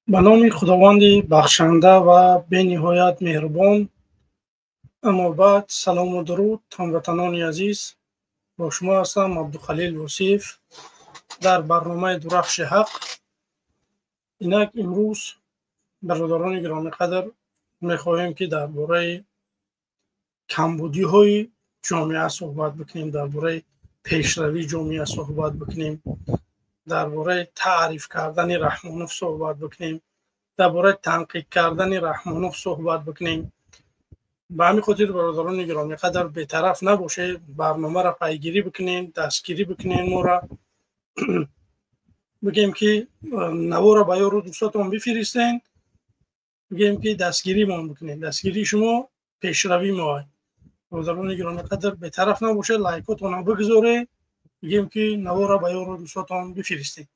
به نام خداوند بخشنده و به نهایت مهربان. اما بعد سلام و درود هموطنان عزیز، با شما هستم عبدالخلیل یوسف در برنامه درخش حق. اینک امروز برادران گرامی قدر میخواهیم که درباره کمبودی های جامعه صحبت بکنیم، درباره پیشروی جامعه صحبت بکنیم، درباره تعریف کردن رحمانوف صحبت بکنیم، درباره تنقیح کردن رحمانوف صحبت بکنیم. به همین خاطر برادران گرامی قدر بی‌طرف نباشه، برنامه را پیگیری بکنین، دستگیری بکنین، ما را بگیم که نوا را به یار و دوستاتون بفرستین، بگیم که دستگیری ما بکنین، دستگیری شما پیشروی ما. برادران گرامی قدر بی‌طرف نباشه، لایکاتون بگذاره، بگیم که نوا را به یار و دوستاتون بفرستین.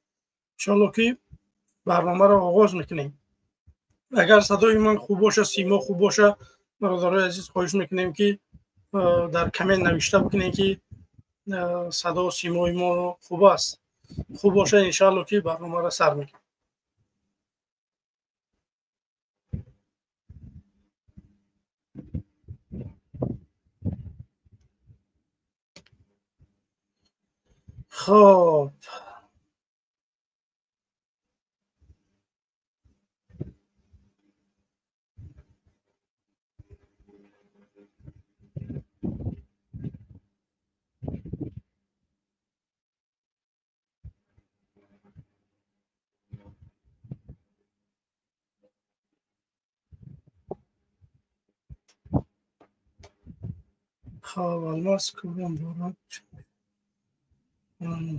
انشالله که برنامه را آغاز میکنیم. اگر صدای من خوب باشه، سیما خوب باشه، برادرای عزیز خواهش میکنیم که در کامنت نوشته بکنین که صدا و سیمای ما خوب است. خوب باشه انشالله که برنامه را سر میکنیم. خب الماس کدوم دارد؟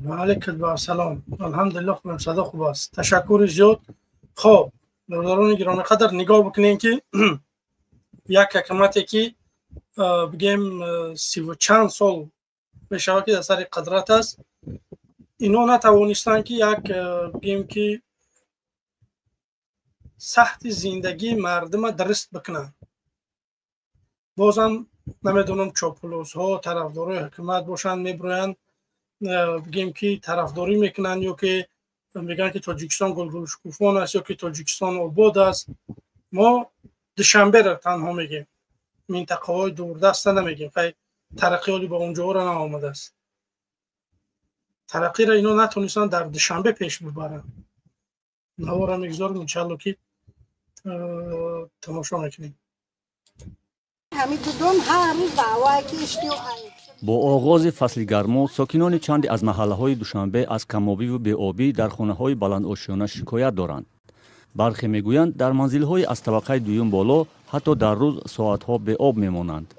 بله با سلام، الحمدلله خوبم، صدا خوب است، تشکر زیاد. خب برادران گرامی قدر نگاه بکنین که یک حکومتی که بگیم 30 چند سال میشه که در سر قدرت است، اینا نتوانستن که یک بگیم که سخت زندگی مردم درست بکنن. بازم نمیدونم چاپلوس ها طرفدارای حکومت باشن، میبرن بگیم که طرفداری میکنن یا که میگن که تاجیکستان گلگل شکوفان است یا که تاجیکستان آباد است. ما دوشنبه را تنها میگیم، منطقه های دوردست نمیگیم، خیلی ترقی حالی با اونجا را نآمده است. ترقی را اینا نتونستن در دوشنبه پیش ببرن. نوارا میگذارم انشالله که تماشا میکنیم. با آغاز فصل گرما ساکنان چندی از محله‌های دوشنبه از کم‌آبی و بی‌آبی در خانه‌های بلندآشیانه شکایت دارند. برخی میگویند در منزل‌های از طبقه دوم بالا حتی در روز ساعت‌ها به آب میمانند.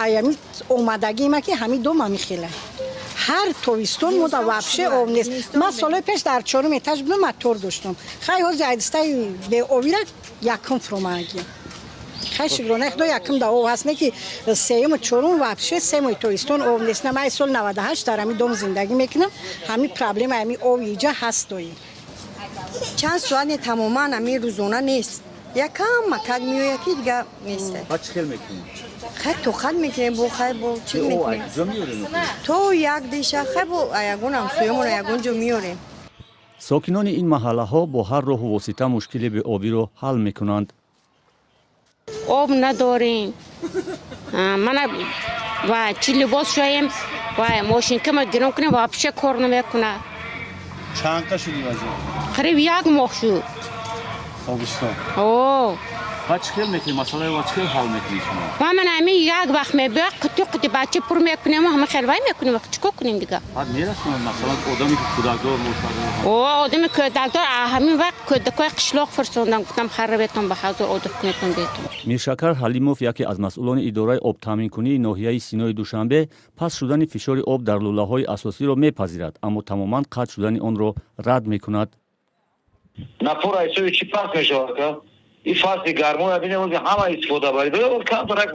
ایامی اومدگی ما که همین دو ما میخیله هر تویستون مدا وابشه آب نیست. من سال پیش در 4 اتاج بودم، موتور داشتم، خیلی ها زیادسته به آبی را یکم فرومگی خیلی شکرانه خدا یکم داو هست نه که 3 و 4 وابشه 3 تویستون آب نیست. من سال 98 در همین دوم زندگی میکنم، همین پرابلم همین آب اینجا هست. چند ساعت تماما همین روزانه نیست، یکم مکد میوه یکی دیگه نیست. بعد چه میکنید؟ خیلی تو خد میکنیم با خیلی با چی میکنیم؟ تو یک دیشه خیلی با یکون هم سویمون یکون جو میاریم. ساکنان این محله ها با هر راه و واسطه مشکل به آبی رو حل میکنند. آب نداریم، من و چی لباس شویم و ماشین که ما گرم کنیم و پیش کار نمیکنه. چند تا شدی وزیر؟ قریب 1 ماه شد. تابستان. بعد چه میکنی؟ مثلا و چه حال میکنی شما؟ و من همین یک وقت میبیا قطی بچه پر میکنیم و همه خلوای میکنیم و چیکار کنیم دیگه؟ بعد میرسونن مثلا آدمی که کودکدار باشه. آدمی کودکدار همین وقت کودکای قشلاق فرستادن، گفتم خرابتون به حضور عادت کنیتون بیتون. میرشکر حلیموف یکی از مسئولان اداره آب تامین کنی ناحیه سینای دوشنبه پس شدن فشار آب در لوله های اساسی را میپذیرد، اما تماما قطع شدن آن را رد میکند. نپور ایسوی چی پاس میشود که این فصل گرما رو ببینیم که همه استفاده باید بله کم برای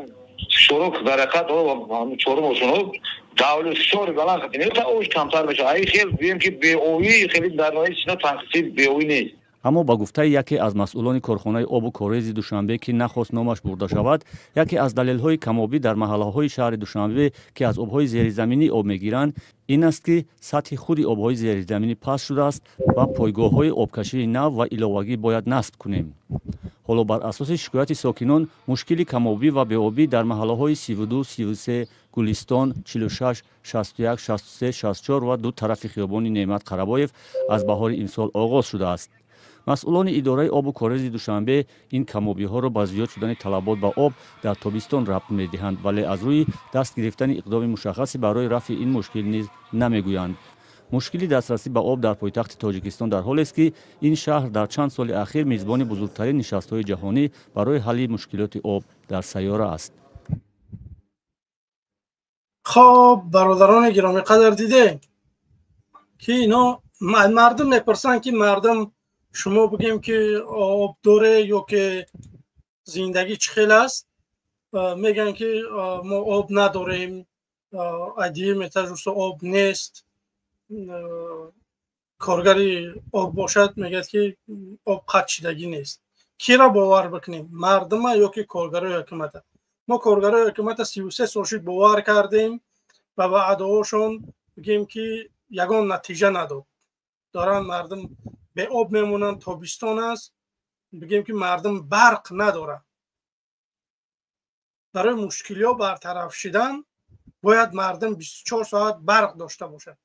شروع برکت و همین چهار ماشون داولی فشار بلند کنیم تا اوج کمتر بشه. ای خیلی بیم که به اوی خیلی در نوعی سینا تنقیصی به اوی نیست. аммо ба гуфтаи яке аз масъулони корхонаи обу корези душанбе ки нахост номаш бурда шавад, яке аз далелҳои камобӣ дар маҳаллаҳои шаҳри душанбе ки аз обҳои зеризаминӣ об мегиранд ин аст ки сатҳи худи обҳои зеризаминӣ паст шудааст ва пойгоҳҳои обкашии нав ва иловагӣ бояд насб кунем. ҳоло бар асоси шикояти сокинон мушкили камобӣ ва беобӣ дар маҳаллаҳои 32, 33, гулистон, 46, 61, 63, 64 ва ду тарафи хиёбони Неъмат Қарабоев аз баҳори имсол оғоз шудааст. масъулони идораи обу корези душанбе ин камобиҳоро ба зиёд шудани талабот ба об дар тобистон рабт медиҳанд, вале аз рӯи даст гирифтани иқдоми мушаххасе барои рафъи ин мушкил низ намегӯянд. мушкили дастрасӣ ба об дар пойтахти тоҷикистон дар ҳолест ки ин шаҳр дар чанд соли ахир мизбони бузургтарин нишастҳои ҷаҳонӣ барои ҳалли мушкилоти об дар сайёра аст. خب برادران گرامی قدر دیده که اینا مردم میپرسن که مردم شما بگیم که آب داره یا که زندگی چه خیلی است، میگن که ما آب نداریم، ادیه میتجوست آب نیست، کارگری آب باشد میگه که آب قطع شدگی نیست. کی را باور بکنیم، مردم یا که کارگرای حکومت؟ ما کارگرای حکومت 33 سال شد باور کردیم و وعده‌هاشون بگیم که یگان نتیجه نداد. دارن مردم به آب میمونن، تابستان است، بگیم که مردم برق نداره. برای مشکلات برطرف شدن باید مردم 24 ساعت برق داشته باشه.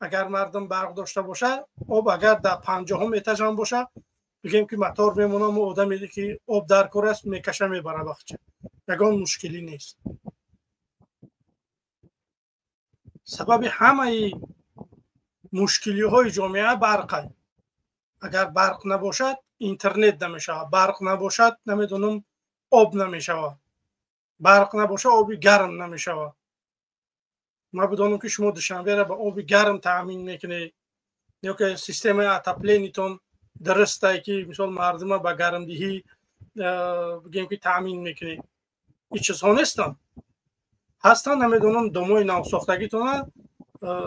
اگر مردم برق داشته باشه، آب اگر در 50 اتاج هم باشه، بگیم که موتور میمونم و آدم میده که آب در کار است میکشه میبره بخچه. یگان مشکلی نیست. سبب همه مشکلی های جامعه برقه. اگر برق نباشد اینترنت نمیشه، برق نباشد نمیدونم آب نمیشه، برق نباشه آب گرم نمیشه. ما بدونم که شما دوشنبه را به آب گرم تامین میکنید یا که سیستم اتاپلینتون درسته که مثلا مردم به گرمدهی بگیم که تامین میکنید. این چیزها نیستن. هستن نمیدونم دمای نو ساختگیتون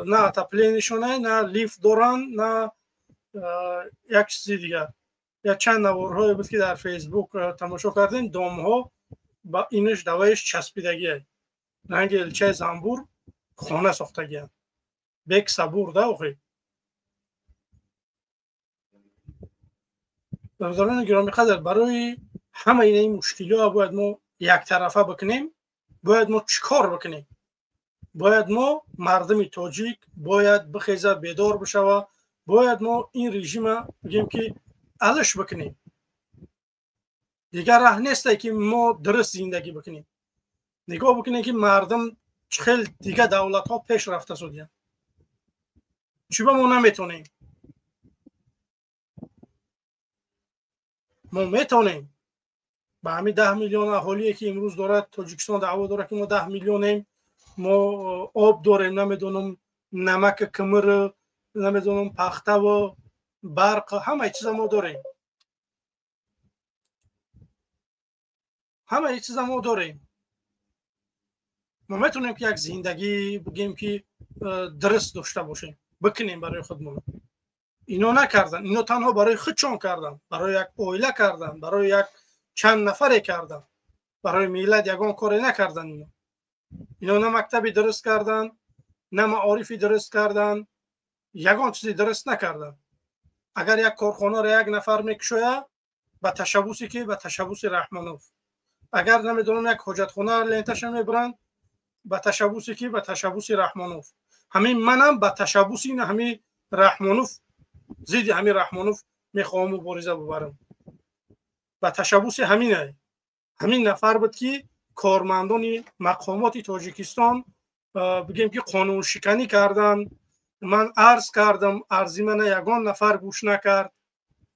نه اتاپلینشونه، نه لیفت دارن، نه یک چیز دیگر. یا چند نوارهای بود که در فیسبوک تماشا کردیم، دامها با اینش دوایش چسبیدگیه. رنگ الچه زنبور خانه ساختگیه. بک صبور ده آخی. برادران گرامی قدر، برای همه این مشکلات باید ما یک طرفه بکنیم. باید ما چیکار بکنیم؟ باید ما مردم تاجیک باید بخیزه بیدار بشه و باید ما این رژیم بگیم که علش بکنیم. دیگر راه نیست که ما درست زندگی بکنیم. نگاه بکنیم که مردم چخیل دیگه دولت ها پیش رفته شدن. چوبه ما نمیتونیم. ما میتونیم. با همین 10 میلیون اهالی که امروز دارد تاجیکستان دعوا داره که ما 10 میلیونیم، ما آب داریم، نمیدونم نمک کمر، نمیدونم پخته و برق، همه چیز ما داریم. همه چیز ما داریم. ما میتونیم که یک زندگی بگیم که درست داشته باشیم، بکنیم برای خودمون. اینو نکردن. اینو تنها برای خودشون کردن، برای یک عائله کردن، برای یک چند نفره کردن، برای ملت یگان کاری نکردن. اینا نه مکتبی درست کردن، نه معارفی درست کردن، یگان چیزی درست نکردن. اگر یک کارخانه را یک نفر میکشوید به تشبوسی که به تشبوس رحمانوف، اگر نمیدونم یک حاجتخانه را لنتش میبرند به تشبوسی که به تشبوس رحمانوف. همین منم به تشبوس این همین رحمانوف، زید همین رحمانوف میخوام مبارزه ببرم. به تشبوس همینه. همین نفر بود که کارمندان مقامات تاجیکستان بگیم که قانون شکنی کردن. من عرض کردم، عرضی من یگان نفر گوش نکرد.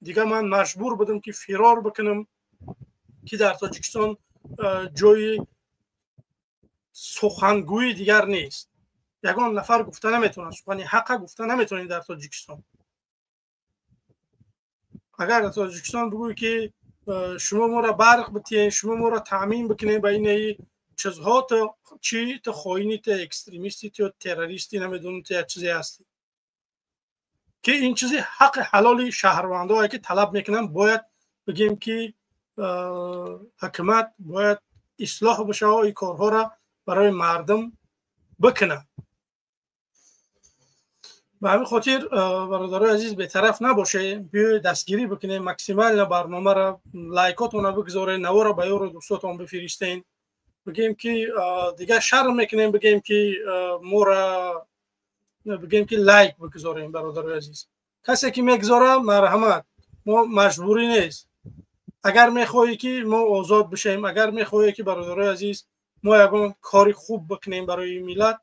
دیگه من مجبور بودم که فرار بکنم که در تاجیکستان جای سخنگوی دیگر نیست. یگان نفر گفته نمیتونه، سخنی حق گفته نمیتونه در تاجیکستان. اگر در تاجیکستان بگوی که شما ما را برق بتین، شما ما را تامین بکنین به این چیزها، تا چی؟ تا خائنی، تا اکستریمیستی، تا تروریستی، نمیدونم تا چیزی هستی. که این چیزی حق حلال شهروندایی که طلب میکنن باید بگیم که حکومت باید اصلاح بشه و این کارها را برای مردم بکنه. به همین خاطر برادرای عزیز بی‌طرف نباشه، بیاید دستگیری بکنید، مکسیمال برنامه را لایکاتون را بگذارید، نو را به یار دوستاتون بفرستین، بگیم که دیگه شرم میکنیم بگیم که ما را بگیم که لایک بگذاریم. برادرای عزیز کسی که میگذاره مرحمت، ما مجبوری نیست. اگر میخوایی که ما آزاد بشیم، اگر میخوایی که برادرای عزیز ما یگان کاری خوب بکنیم برای ملت،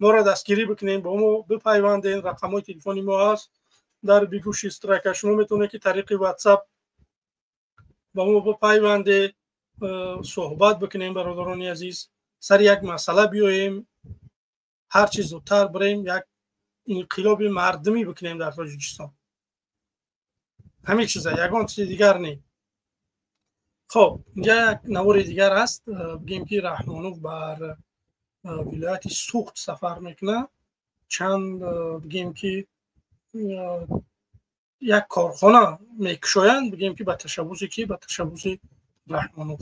ما را دستگیری بکنیم، با ما بپیوندین. رقم‌های تلفنی ما هست در بیگوش اشتراک. شما میتونید که طریق واتساپ با ما بپیوندید، صحبت بکنیم. برادران عزیز سر یک مسئله بیاییم، هر چیز زودتر بریم یک انقلاب مردمی بکنیم در تاجیکستان. همین چیزه، یگان چیز دیگر نیست. خب اینجا یک نوار دیگر است. بگیم که رحمانوف بر ولایت سوخت سفر میکنه. چند بگیم که یک کارخانه میکشویند، بگیم که به تشبوس کی؟ به تشبوس رحمانوف.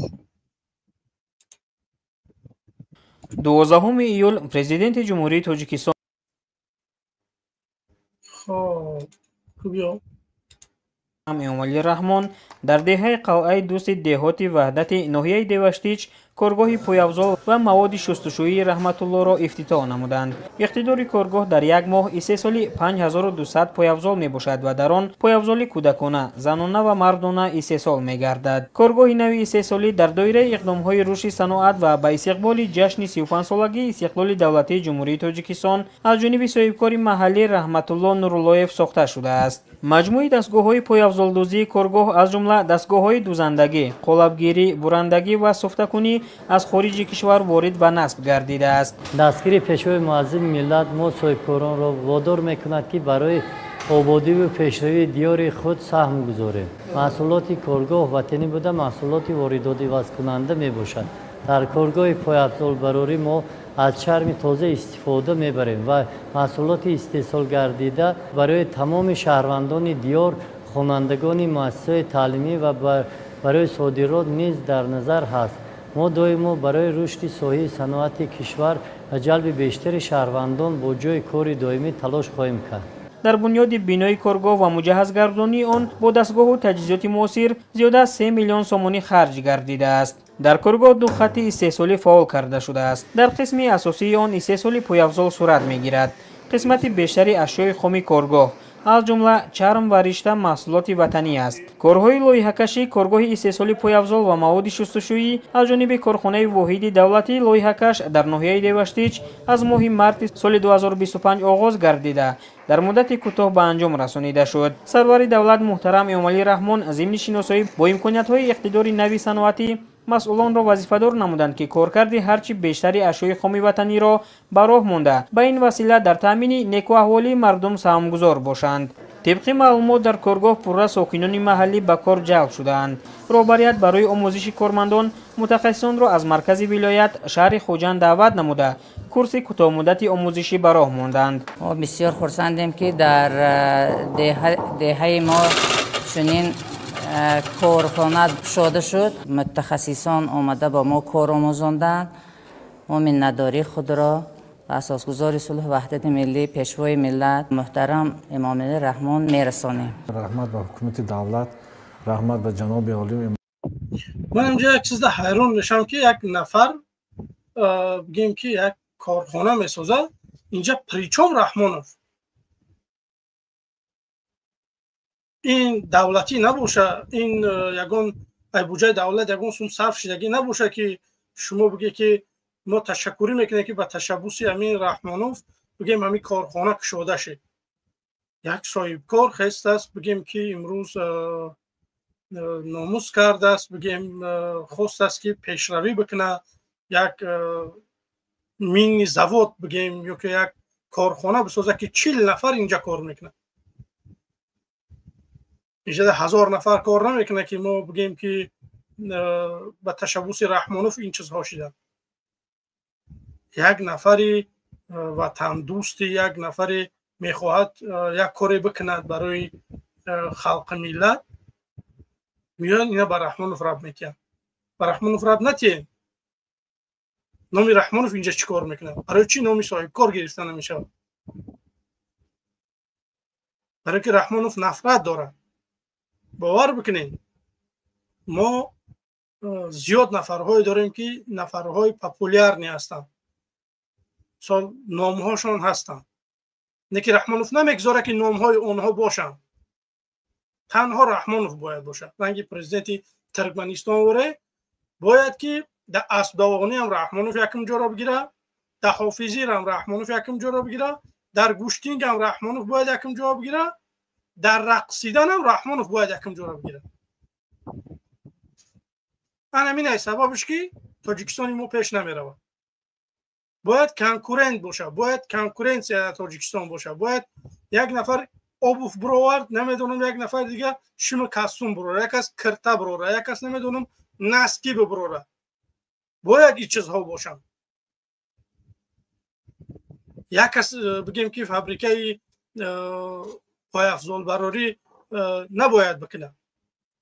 12 ایول پرزیدنت جمهوری تاجیکستان خب خوبیه امامعلی رحمان در دهه قلعه دوست دهاتی وحدت ناحیه دیوشتیچ کارگاه پویافزال و مواد شستشویی رحمت الله را افتتاح نمودند. اقتدار کارگاه در یک ماه 3 سالی 5200 پویافزال می باشد و در آن پویافزال کودکانه، زنانه و مردانه 3 سال می گردد. کارگاه نوی 3 سالی در دایره اقدام‌های رشد صنعت و به استقبال جشن 35 سالگی استقلال دولتی جمهوری تاجیکستان از جانب صاحبکار محلی رحمت الله نوراللهیف ساخته شده است. مجموعه دستگاه‌های پویافزالدوزی کارگاه از جمله دستگاه‌های دوزندگی، قالبگیری، برندگی و ساختکونی از خارج کشور وارد و نصب گردیده است. دستگیری پیشوای معظم ملت ما صاحبکاران را وادار میکند که برای آبادی و پیشروی دیار خود سهم گذاریم. محصولات کارگاه وطنی بوده، محصولات وارداتی وصل کننده می باشد. در کارگاه پایافزال براری ما از چرم تازه استفاده میبریم و محصولات استحصال گردیده برای تمام شهروندان دیار، خوانندگان مؤسسه تعلیمی و برای صادرات نیز در نظر هست. ما دائما برای رشد ساحه صنعت کشور و جلب بیشتر شهروندان با جای کار دائمی تلاش خواهیم کرد. در بنیاد بینای کارگاه و مجهز گردانی آن با دستگاه و تجهیزات معاصر زیاده از 3 میلیون سومانی خرج گردیده است. در کارگاه 2 خط استحصالی فعال کرده شده است. در قسم اساسی آن استحصال پویافزال صورت میگیرد. قسمت بیشتری اشیاء خام کارگاه از جمله چرم و رشته محصولات وطنی است. کارهای لایحه‌کشی کارگاه استحصال پویافزال و مواد شستشویی از جانب کارخانه واحد دولتی لایحه‌کش در ناحیه دیوشتیچ از ماه مارس سال 2025 آغاز گردیده در مدت کوتاه به انجام رسانیده شد. سرور دولت محترم امامعلی رحمان ضمن شناسایی با امکانیت‌های اقتدار نوی صنعتی مسئولان را وظیفه‌دار نمودند که کارکرد هرچی بیشتری اشیاء خام وطنی را به راه مانده به این وسیله در تامین نیک و احوالی مردم سهامگذار باشند. طبق معلومات در کارگاه پورا ساکنان محلی به کار جلب شدند. رهبریت برای آموزش کارمندان متخصصان را از مرکز ولایت شهر خوجند دعوت نموده کورس کوتاه مدتی آموزشی به راه ماندند. ما بسیار خرسندیم که در دهه ما چنین کارخانه شده شد. متخصصان آمده با ما کار آموزاندند. ما منتداری خود را اساسگزار صلح وحدت ملی پیشوای ملت محترم امامعلی رحمان میرسانیم. رحمت به حکومت دولت، رحمت به جناب عالی. من اینجا یک چیز حیران میشم که یک نفر بگیم که یک کارخانه میسازه، اینجا پریچم رحمانوف این دولتی نباشه، این یگان بودجه دولت یگان سوم صرف شدگی نباشه که شما بگی که ما تشکری میکنه که با تشبوس امین رحمانوف بگیم همین کارخانه کشوده شد. یک صاحب کار خست است بگیم که امروز ناموس کرده است، بگیم خواست است که پیشروی بکنه، یک مین زواد بگیم یا که یک کارخانه بسازه که 40 نفر اینجا کار میکنه. اینجا 1000 نفر کار نمیکنه که ما بگیم که با تشبوس رحمانوف این چیزها شده. یک نفری وطن دوستی، یک نفری میخواهد یک کاری بکند برای خلق ملت، میان اینا به رحمانوف رب میکنن. به رحمانوف رب نتین. نامی رحمانوف اینجا چیکار میکنه؟ برای چی نامی صاحب کار گرفته نمیشه؟ برای که رحمانوف نفرت داره. باور بکنین ما زیاد نفرهای داریم که نفرهای پاپولار نیستن، سال نامهاشون هستن، نه که رحمانوف نمیگذاره که نامهای اونها باشن، تنها رحمانوف باید باشه. رنگی پرزیدنتی ترکمنستان وره باید که در اسبدوانی هم رحمانوف یکم جا بگیره، در حافظی هم رحمانوف یکم جا بگیره، در گوشتینگ هم رحمانوف باید یکم جا بگیره، در رقصیدن هم رحمانوف باید یکم جا بگیره. همین سببش که تاجیکستان ما پیش نمیره. باید کنکورنت باشه، باید کنکورنسی در تاجیکستان باشه، باید یک نفر آبوف برآورد، نمیدونم یک نفر دیگه شم کاستوم براره، یک کس کرتا براره، یک کس نمیدونم نسکی ببراره. باید این چیزها باشن. یک کس بگیم که فابریکه پای افزال براری نباید بکنه.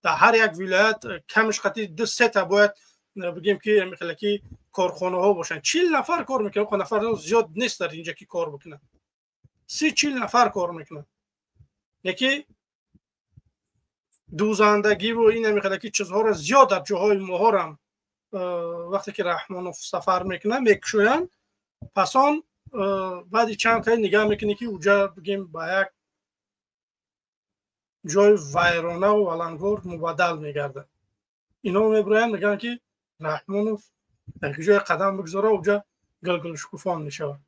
در هر یک ولایت کمش قطعی 2-3 تا باید بگیم که میخواهی کارخانه ها باشن. 40 نفر کار میکنه، خب نفر زیاد نیست در اینجا که کار بکنه. 30-40 نفر کار میکنه. یکی دوزندگی و این میخواهی که چیزها را زیاد در جاهای مهارم وقتی که رحمانوف سفر میکنه میکشوین، پس آن بعدی چند تا نگاه میکنه که اونجا بگیم با یک جای ویرانه و ولنگور مبادل میگرده. اینا میبرن میگن که رحمانوف در جای قدم بگذاره اونجا گلگل شکوفان میشه.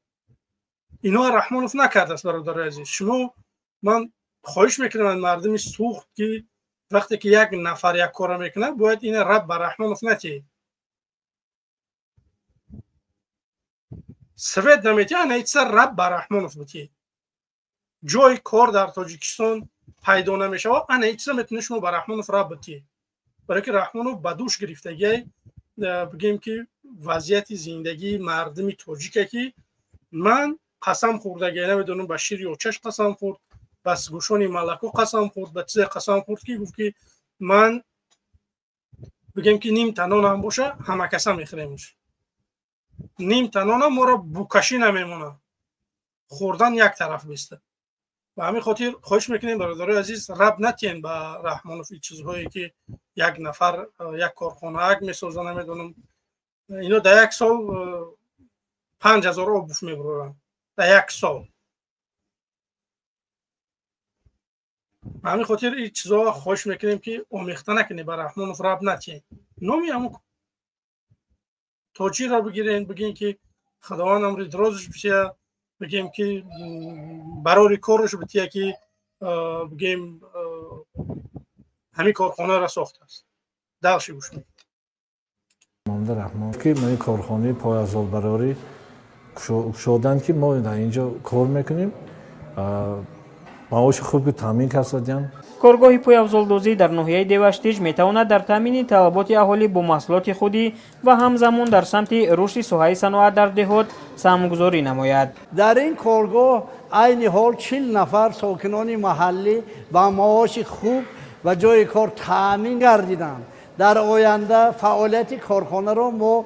اینا رحمانوف نکرده است برادر عزیز. شما من خواهش میکنم مردم سوخت که وقتی که یک نفر یک کار میکنه باید این رب بر رحمانوف نتی. سوید نمیتی انا ایتسا رب بر رحمانوف بتی. جای کار در تاجیکستان پیدا نمیشه و انا ایتسا میتونه شما بر رحمانوف رب بتی. برای که رحمانوف بدوش گرفتگی بگیم که وضعیت زندگی مردمی تاجیکه که من قسم خوردگی نمیدونم به شیر یوچش قسم خورد، بس گوشانی ملکو قسم خورد، به چیز قسم خورد که گفت که من بگیم که نیم تنان هم باشه همه کسا میخوریمش، نیم تنان هم ما را بوکشی نمیمونه، خوردن یک طرف بیسته. و همین خاطر خواهش میکنیم برادرای عزیز رب نتین به رحمانوف چیزهایی که یک نفر یک کارخانه اگ میسازه نمیدونم اینا در یک سال 5000 آبوف میبرن در یک سال. همین خاطر این چیزها خواهش میکنیم که آمیخته نکنی به رحمانوف رب نتین. نامی همون تاجی را بگیرین بگین که خداوند امر درازش بشه، بگیم که برای کارش بتیه که بگیم همین کارخانه را ساخته است. دلشی گوش میکنیم. مامده رحمان که من کارخانه پای افزال براری شدن که ما در اینجا کار میکنیم معاش خوب که تامین کردیم. کارگاه پای افزالدوزی در ناحیه دیوشتیج میتواند در تامین طلبات اهالی با محصولات خودی و همزمان در سمت رشد ساحه صنعت در دهات سرمایه‌گذاری نماید. در این کارگاه عین حال 40 نفر ساکنان محلی با معاش خوب و جای کار تامین گردیدند. در آینده فعالیت کارخانه را ما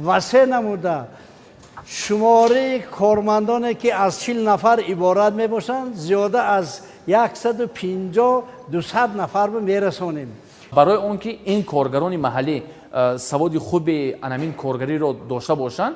وسیع نموده شماره کارمندانی که از 40 نفر عبارت می باشند زیاده از 150-200 نفر به میرسانیم. برای اون که این کارگران محلی سواد خوب انامین کارگری را داشته باشند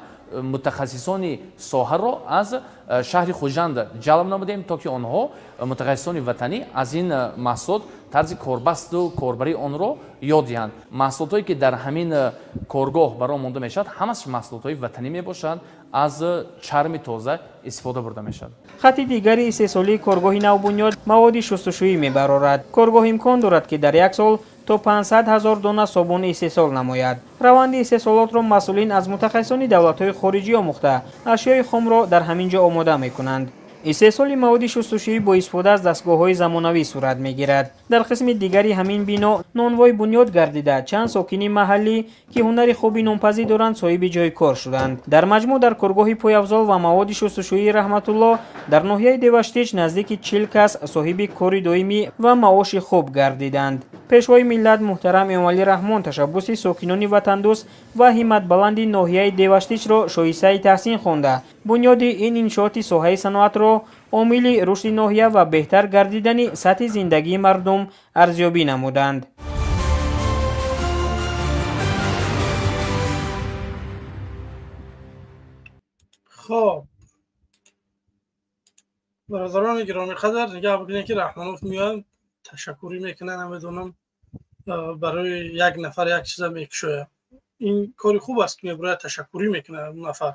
متخصصان ساحه را از شهر خوجند جلب نمودیم تا که آنها متخصصان وطنی از این محصولات طرز کاربست و کاربری آن را یاد دهند. محصولاتی که در همین کارگاه برای مانده میشد همش محصولات وطنی می باشند، از چرم تازه استفاده برده میشد. خط دیگری 3 ساله کارگاه نوبنیاد مواد شستشویی میبرارد. کارگاه امکان دارد که در یک سال تا 500,000 دانه صابون استحصال نماید. روند استحصالات را مسئولین از متخصصان دولت‌های خارجی آموخته اشیای خام را در همینجا آماده میکنند. استحصال مواد شستشویی با استفاده از دستگاه‌های زمانوی صورت می‌گیرد. در قسم دیگری همین بنا نانوای بنیاد گردیده چند ساکنی محلی که هنر خوبی نانپزی دارند صاحب جای کار شدند. در مجموع در کارگاه پایافزال و مواد شستشویی رحمت الله در ناحیه دیوشتیچ نزدیک 40 کس صاحب کار دائمی و معاش خوب گردیدند. پیشوای ملت محترم امامعلی رحمان تشبث ساکنان وطن دوست و همت بلند ناحیه دیوشتیچ را شایسته تحسین خوانده بنیاد این انشاءات ساحه صنعت را عامل رشد ناحیه و بهتر گردیدن سطح زندگی مردم ارزیابی نمودند. خب برادران گرامی قدر نگاه بکنید که رحمانوف میاد تشکری میکنه، نمیدونم برای یک نفر یک چیز میکشه. این کاری خوب است که میبره تشکری میکنه اون نفر،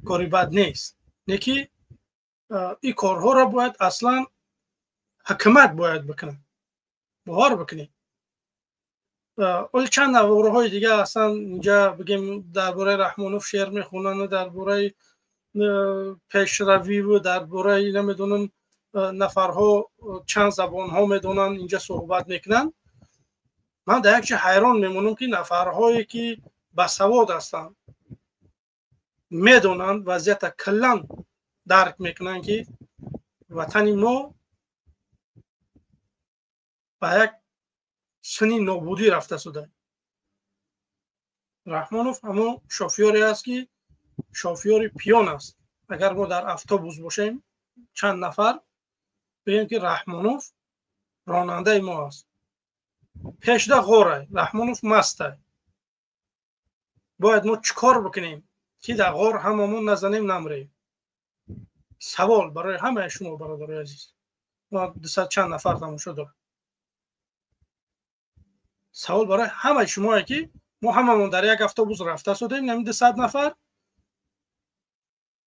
کاری بد نیست. نکی این کارها را باید اصلا حکومت باید بکنه، باور بکنید. ولی چند نواره های دیگه اصلا اینجا بگیم درباره رحمانوف شعر میخونن و درباره پیشروی و درباره نمیدونم نفرها چند زبان ها میدونن اینجا صحبت میکنن. من در یک چه حیران میمونم که نفرهایی که باسواد هستن میدونن وضعیت کلان درک میکنن که وطن ما به یک سنی نابودی رفته شده. رحمانوف همون شوفیوری است که شوفیور پیون است. اگر ما در اتوبوس باشیم چند نفر بگیم که رحمانوف راننده ما است، پیشده غوره، رحمانوف مسته، باید ما چیکار بکنیم که در غار هممون نزنیم نمریم؟ سوال برای همه شما برادرای عزیز، ما 200 چند نفر تماشا داریم. سوال برای همه شما که ما هممون در یک اتوبوس رفته شدیم، نمی 200 نفر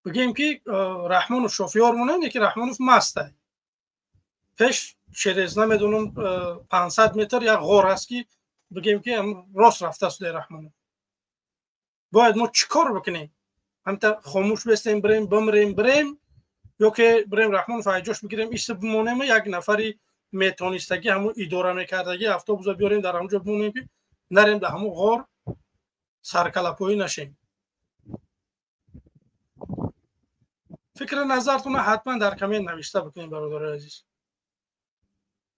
بگیم که رحمانوف شوفیور مونه که رحمانوف مسته، پیش چریز نمیدونم 500 متر یک غار است که بگیم که راست رفته شده رحمانوف. باید ما چیکار بکنیم؟ همتا خاموش بستیم بریم بریم یا که بریم رحمانوف ایجاش بگیریم ایست بمونیم؟ یک نفری میتونستگی همون اداره میکردگی اتوبوس بیاریم در همونجا بمونیم که نریم در همون غار سرکلپایی نشیم. فکر نظرتون حتما در کامنت نوشته بکنید برادرای عزیز.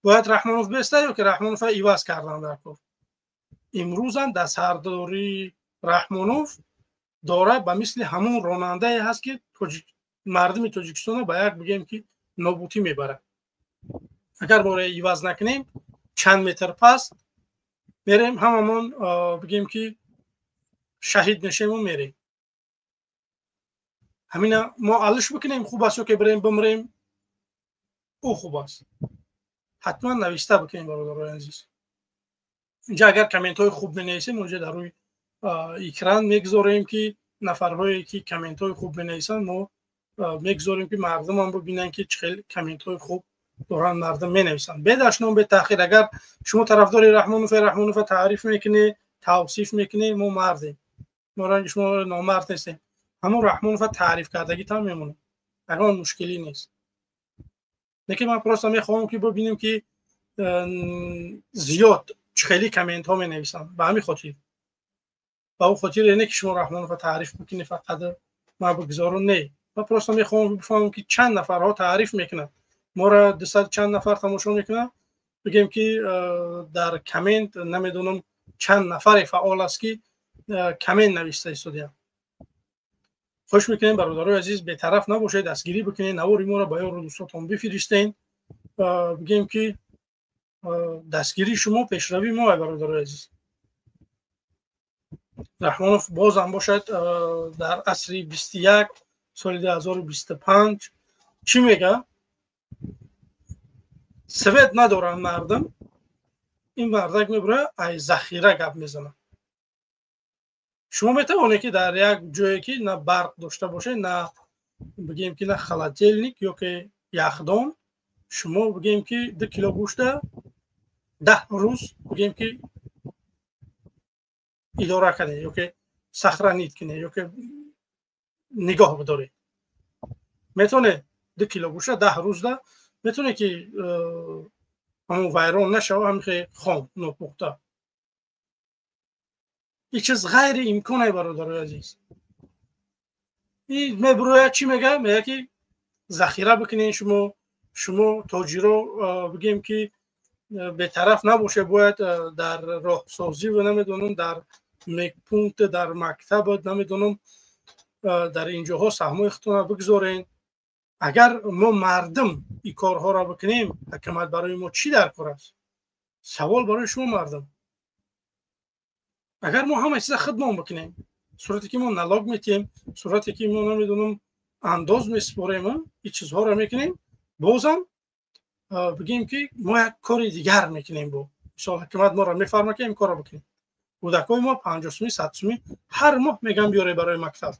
باید رحمانوف بسته یا که رحمانوف ایواز کردن در کار؟ امروز هم دستهرداری رحمانوف داره به مثل همون راننده هست که مردم تاجیکستان به یک بگیم که نابودی میبره. اگر ما ایواز نکنیم چند متر پس میریم هممون بگیم که شهید نشیم و میریم. همین ما علش بکنیم خوب است که بریم بمریم، او خوب است. حتما نوشته بکنیم برادرای عزیز. اینجا اگر کامنت های خوب بنویسیم اونجا در روی اکران میگذاریم که نفرهایی که کامنت های خوب بنویسن ما میگذاریم که مردم هم ببینن که چه کامنت های خوب دارن مردم مینویسن. بداشنم به تاخیر اگر شما طرفدار رحمانوف تعریف میکنی توصیف میکنی، ما مردیم، ما رنگ شما نامرد نیستیم. همون رحمانوف تعریف کردگی تا میمونه، اگر مشکلی نیست. نکه من پرستا میخوام که ببینیم که زیاد خیلی کامنت ها می نویسن به همین خاطر، با اون خاطر اینه که شما رحمانوف تعریف میکنی فقط ما بگذارون نه. من پرستا میخوام بفهمم که چند نفرها تعریف میکنن، ما را 200 چند نفر تماشا میکنن، بگیم که در کامنت نمیدونم چند نفر فعال است که کامنت نوشته استودیو. خوش میکنیم برادرای عزیز به طرف نباشه، دستگیری بکنین، نواری ما را با یار دوستاتون بفرستین، بگیم که دستگیری شما پیشروی ما برادرای عزیز. رحمانوف باز هم باشد در عصر 21 سال 2025 چی میگه؟ سوید ندارن مردم، این مردک میبره ای ذخیره گپ میزنه. شما میتونه که در یک جایی که نه برق داشته باشه، نه بگیم که نه خلاتلنیک یا که یخدان، شما بگیم که 2 کیلو گوشت 10 روز بگیم که اداره کنه یا که صخره نیت کنه یا که نگاه بداره. میتونه 2 کیلو گوشت 10 روز ده میتونه که همون ویران نشه و همین خام نپخته. این چیز غیر امکانه برادر عزیز. این میبروید چی میگه؟ میگه که ذخیره بکنین شما تاجرا بگیم که به طرف نباشه، باید در راه سازی و نمیدونم در پونت در مکتب نمیدونم در اینجاها سهمای خودتون بگذارین. اگر ما مردم این کارها را بکنیم حکومت برای ما چی در کار است؟ سوال برای شما مردم. اگر ما همه چیز خودمون بکنیم، صورتی که ما نلاگ میتیم، صورتی که ما نمیدونم انداز میسپاریم، این چیزها را میکنیم، بازم بگیم که ما یک کار دیگر میکنیم. با مثلا حکومت ما را میفرمه که این کار را بکنیم. کودکای ما 50 100 هر ماه میگن بیاره برای مکتب.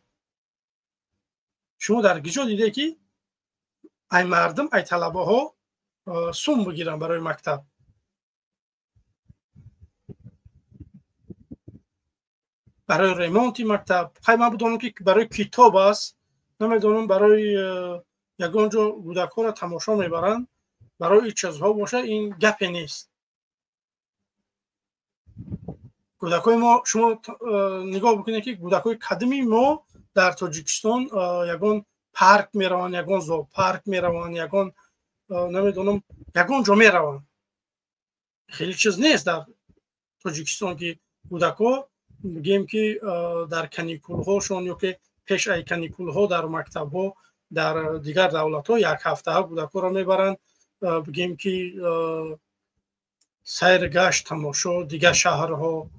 شما در گیجا دیده که ای مردم ای طلبه ها سوم بگیرن برای مکتب. برای ریمونت مکتب خیلی من بدونم که برای کتاب است، نمیدونم برای یگانجا کودک ها را تماشا میبرن، برای این چیزها باشه این گپی نیست. کودکای ما شما نگاه بکنید که کودکای قدیمی ما در تاجیکستان یگان پارک میروان، یگان زو پارک میروان، یگان نمیدونم یگان جا میروان. خیلی چیز نیست در تاجیکستان که کودکا بگیم که در کانیکول هاشون یا که پیش ای کانیکول ها در مکتب ها در دیگر دولت ها یک هفته ها کودکا را میبرن، بگیم که سیر گشت تماشا دیگر شهرها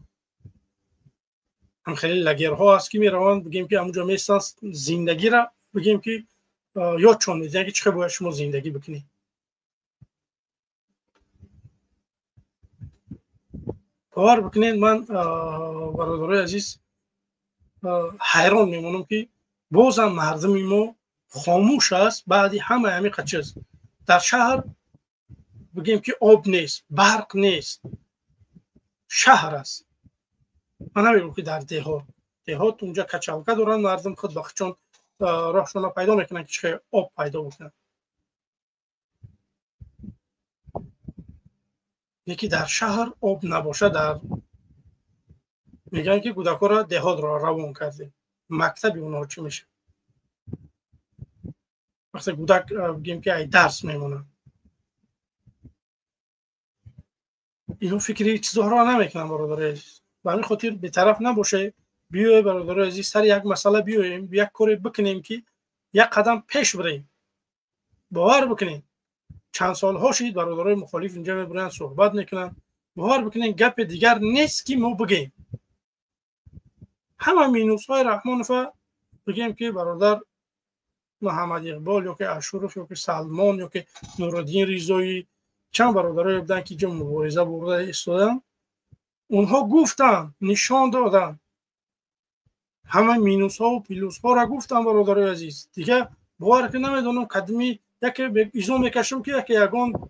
هم خیلی لگرها هست که میروان، بگیم که همونجا میستن زندگی را بگیم که یاد چون میدین که چقدر باید شما زندگی بکنید. باور بکنید من برادرای عزیز حیران میمونم که بازم مردم ما خاموش است. بعدی همه چیز در شهر بگیم که آب نیست، برق نیست، شهر است. من نمیگم که در دهات اونجا کچلکه دارن مردم خود بخچون راهشون پیدا میکنن که چه آب پیدا بکنن. یکی در شهر آب نباشه در میگن که کودکا را دهات را روان کرده. مکتب اونها چی میشه؟ وقتی کودک بگیم که ای درس میمونه، اینو فکری چیزها را نمیکنن برادر عزیز. به همین خاطر به طرف نباشه، بیای برادر عزیز سر یک مسئله بیایم، یک کاری بکنیم که یک قدم پیش بریم. باور بکنین چند سال ها شد برادرای مخالف اینجا میبرن صحبت میکنن، باور بکنین گپ دیگر نیست که ما بگیم. همه مینوس های رحمان فا بگیم که برادر محمد اقبال یا که اشرف یا که سلمان یا که نورالدین ریزایی چند برادرای بودن که اینجا مبارزه برده ایستادن، اونها گفتن، نشان دادن، همه مینوس ها و پلوس ها را گفتن برادرای عزیز. دیگه باور که نمیدونم قدمی یکی ایزو میکشم که یکی یگان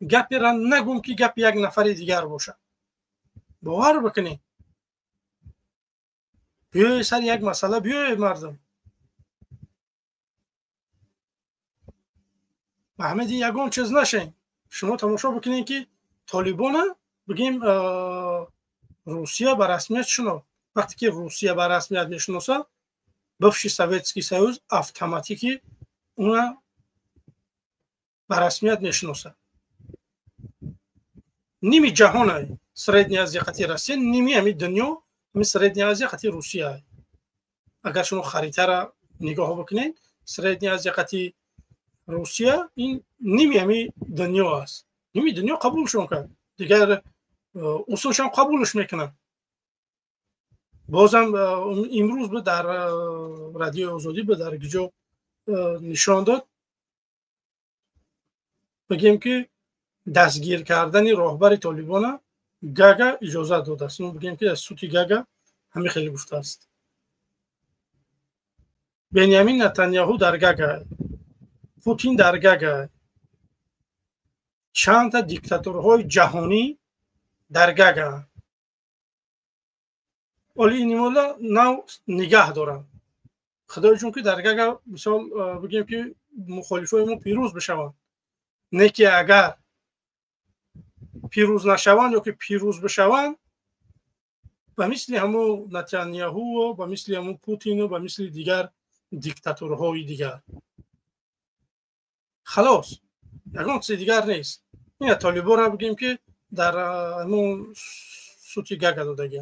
گپی را نگم که گپ یک نفر دیگر باشه. باور بکنید بیای سر یک مسئله بیای مردم. محمدی یگان چیز نشین. شما تماشا بکنید که طالبان بگیم روسیه به رسمیت شنو، وقتی که روسیه به رسمیت میشناسه بخش سویتسکی سوز اتوماتیکی اون به رسمیت میشناسه. نیمی جهان سرедنی آزیا خطی روسیه، نیمی همی دنیا همی سرедنی آزیا خطی روسیه. اگر شما خریطه را نگاه بکنید سرедنی آزیا خطی روسیه این نیمی همی دنیا است. نیمی دنیا قبولشون کرد، دیگر اصولشون قبولش میکنن. بازم امروز به در رادیو آزادی به در گیجو نشان داد بگیم که دستگیر کردن راهبر طالبان گاگا اجازه داده است. بگیم که از سوتی گاگا همین خیلی گفته است. بنیامین نتانیاهو در گاگا، پوتین در گاگا، چند تا دیکتاتورهای جهانی در گاگا. ولی این مولا نو نگاه دارن. خدای جون که در اگر مثال بگیم که مخالفای ما پیروز بشوند، نه که اگر پیروز نشوند یا که پیروز بشوند و مثل همون نتانیاهو و مثل همون پوتین و مثل دیگر دیکتاتورهای دیگر خلاص یکان چیز دیگر نیست. این طالبا را بگیم که در همون سوتی گگ دادگی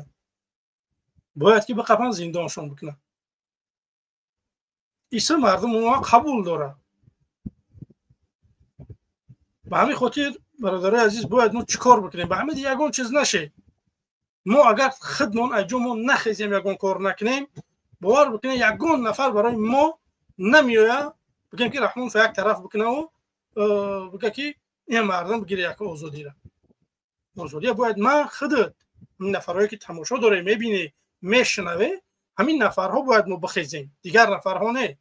باید که به قفن زندانشون بکنن. ایسا مردم اونها قبول داره. به همین خاطر برادرای عزیز باید ما چیکار بکنیم؟ به همین یگان چیز نشه. ما اگر خودمون اجمون نخیزیم یگان کار نکنیم باور بکنیم یگان نفر برای ما نمیاد بگیم که رحمان فقط طرف بکنه و بگه که این مردم بگیره یک آزادی را. آزادی باید من خودت این نفرهایی که تماشا داره میبینه میشنوه همین نفرها باید ما بخیزیم، دیگر نفرها نه.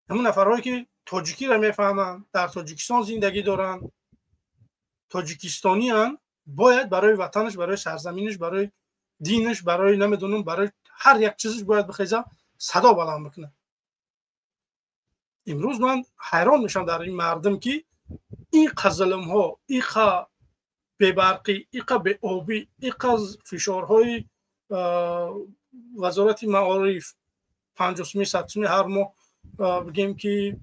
همون نفرهایی که تاجیکی را میفهمن، در تاجیکستان زندگی دارن، تاجیکستانی هن، باید برای وطنش، برای سرزمینش، برای دینش، برای نمیدونم برای هر یک چیزش باید بخیزه صدا بلند بکنه. امروز من حیران میشم در این مردم که این ظلم ها، این به برقی، این به آبی، این فشارهای وزارت معارف 50 100 هر ماه بگیم که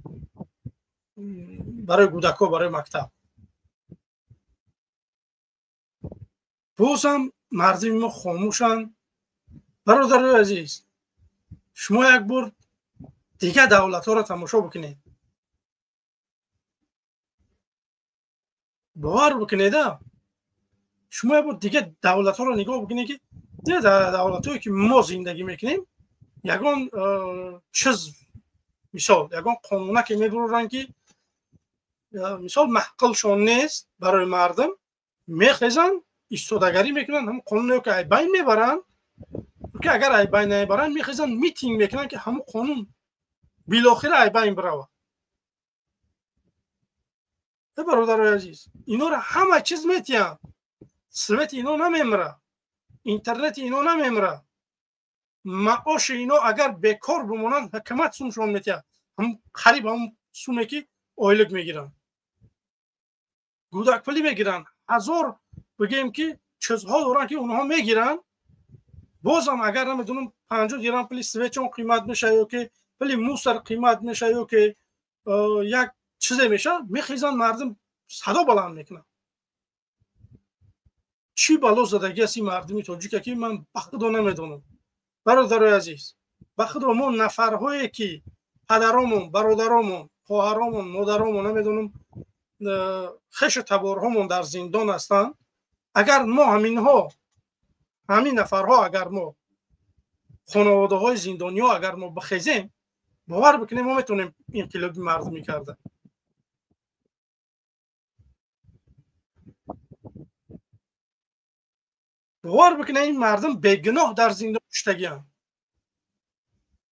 برای کودک‌ها برای مکتب باز هم مردم ما خاموشن. برادرای عزیز شما یک بار دیگه دولت ها را تماشا بکنید، باور بکنید شما یک بار دیگه دولت ها را نگاه بکنید که دولت هایی که ما زندگی میکنیم یگان چیز مثال یگان قانونه که میبرورن که مثال محقلشون نیست برای مردم میخیزن ایستادگری میکنن، هم قانون که ای بین میبرن که اگر ای بین نمیبرن میخیزن میتینگ میکنن که همون قانون بالاخره ای بین بره. برادرای عزیز اینا را همه چیز میتین، سویت اینا نمیمره، اینترنت اینا نمیمره، معاش اینا اگر بیکار بمونن حکومت سومشون میتین، هم قریب هم سومه که آیلک میگیرن، گودک پلی میگیرن، هزار بگیم که چیزها دارن که اونها میگیرن. بازم اگر نمیدونم 50 درهم پلی سویچون قیمت میشه یا که پلی موسر قیمت میشه یا که یک چیزی میشه میخیزن مردم صدا بلند میکنن. چی بلا زدگی است این مردمی تاجیک که من بخدا نمیدونم. برادرای عزیز بخدا ما نفرهایی که پدرامون، برادرامون، خواهرامون، مادرامون نمیدونم خش تبارهامون در زندان هستن، اگر ما همین نفرها اگر ما خانواده های زندانی ها اگر ما بخیزیم باور بکنیم ما میتونیم انقلاب مردمی کرده. باور بکنیم این مردم بیگناه در زندان کشتگی هم.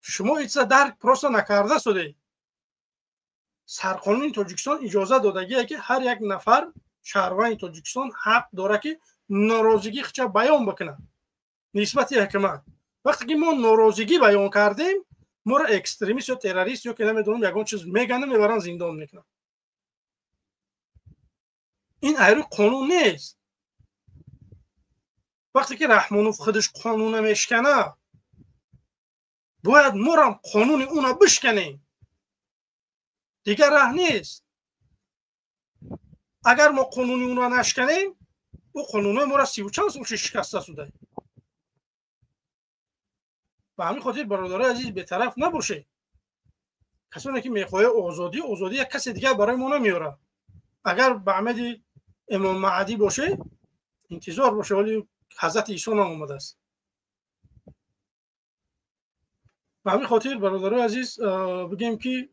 شما هیچ درک پروسه نکرده شده. سرقانون تاجیکستان اجازه دادگیه که هر یک نفر شهروند تاجیکستان حق داره که ناراضگی خودش بیان بکنه نسبت حکومت. وقتی که ما ناراضگی بیان کردیم ما را اکستریمیست یا تروریست یا که نمیدونم یگان چیز میگن میبرن زندان میکنن. این ایرو قانون نیست. وقتی که رحمانوف خودش قانون میشکنه باید ما را قانون اونا بشکنیم، دیگر راه نیست. اگر ما قانون اونا نشکنیم او قانون ما را 30 و چند سال شکسته شده. و همین خاطر برادرای عزیز به طرف نباشه. کسانی که میخواه آزادی یک کسی دیگر برای ما نمیاره. اگر به عمد امام معدی باشه انتظار باشه، ولی حضرت عیسی هم اومده است. و همین خاطر برادرای عزیز بگیم که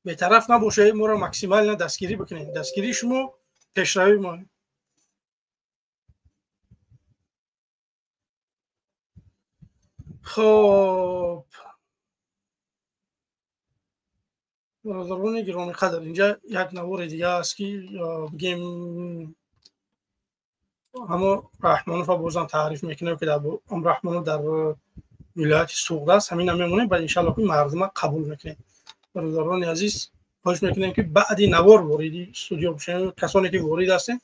به طرف نباشه، ما را مکسیمال نه دستگیری بکنید. دستگیری شما پیشروی ما. خب برادران گرامی قدر، اینجا یک نوار دیگه است که بگیم همه رحمانوف بازم تعریف میکنه که در رحمانوف در ولایت سوغد است. همین هم میمونه. بعد انشالله که مردم قبول میکنیم. برادران عزیز خواهش میکنیم که بعدی نوار واردی استودیو بشین. کسانی که وارد هستین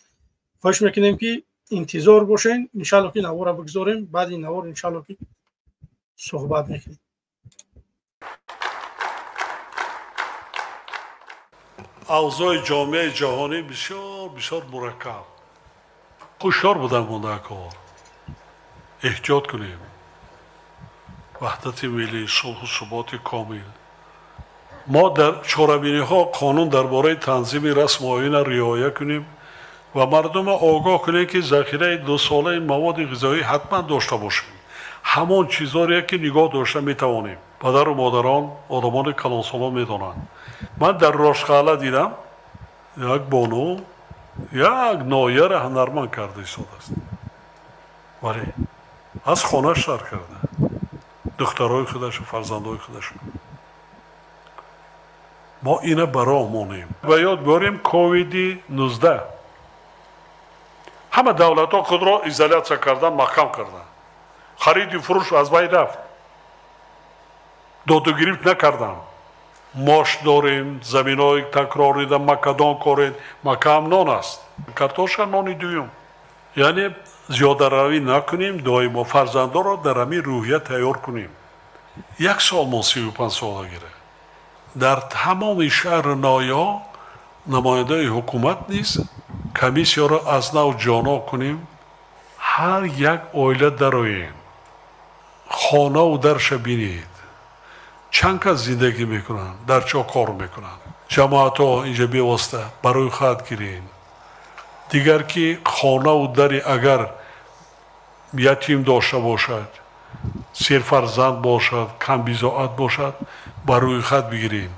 خواهش میکنیم که انتظار باشین. انشالله که نوار رو بگذاریم. بعد این نوار انشالله که صحبت میکنیم. اوضاع جامعه جهانی بسیار بسیار مرکب. هوشیار بودن کار. احتیاط کنیم. وحدت ملی، صلح و ثبات کامل. ما در چاره‌بینی ها قانون درباره تنظیم رسم و آیین رعایت کنیم و مردم آگاه کنیم که ذخیره 2 ساله مواد غذایی حتما داشته باشیم. همان چیزایی که نگاه داشته میتوانیم. پدر و مادران آدمان کلانسالان میدانند. من در راشقاله دیدم یک بانو یک نایر هنرمند کرده ایستاده است. ولی از خانه‌اش سر کرده. دخترای خودش و فرزندای خودش. ما اینه برا مونیم. و یاد بیاریم کووید 19 همه دولت ها خود را ایزولیاسیون کردن، محکم کردن. خرید و فروش از بین رفت. داد و گرفت نکردن. ماش داریم، زمین های تکراری در مکدان کارید، مکه امنان است. کارتوشka نانی دویم. یعنی زیاده روی نکنیم، دائما فرزندان را در همین روحیه تیار کنیم. 1 سال ما 35 ساله گیره. در تمام شهر نایا نماینده حکومت نیست. کمیسیا را از نو جانا کنیم. هر یک عائله درآییم. خانه و درش بینید. چند کس زندگی میکنن، در چه کار میکنن. جماعت ها اینجا بیواسطه برای خود گیرین. دیگر که خانه و دری اگر یتیم داشته باشد، سرفرزند باشد، کم بیزاعت باشد، برای خود بگیرین.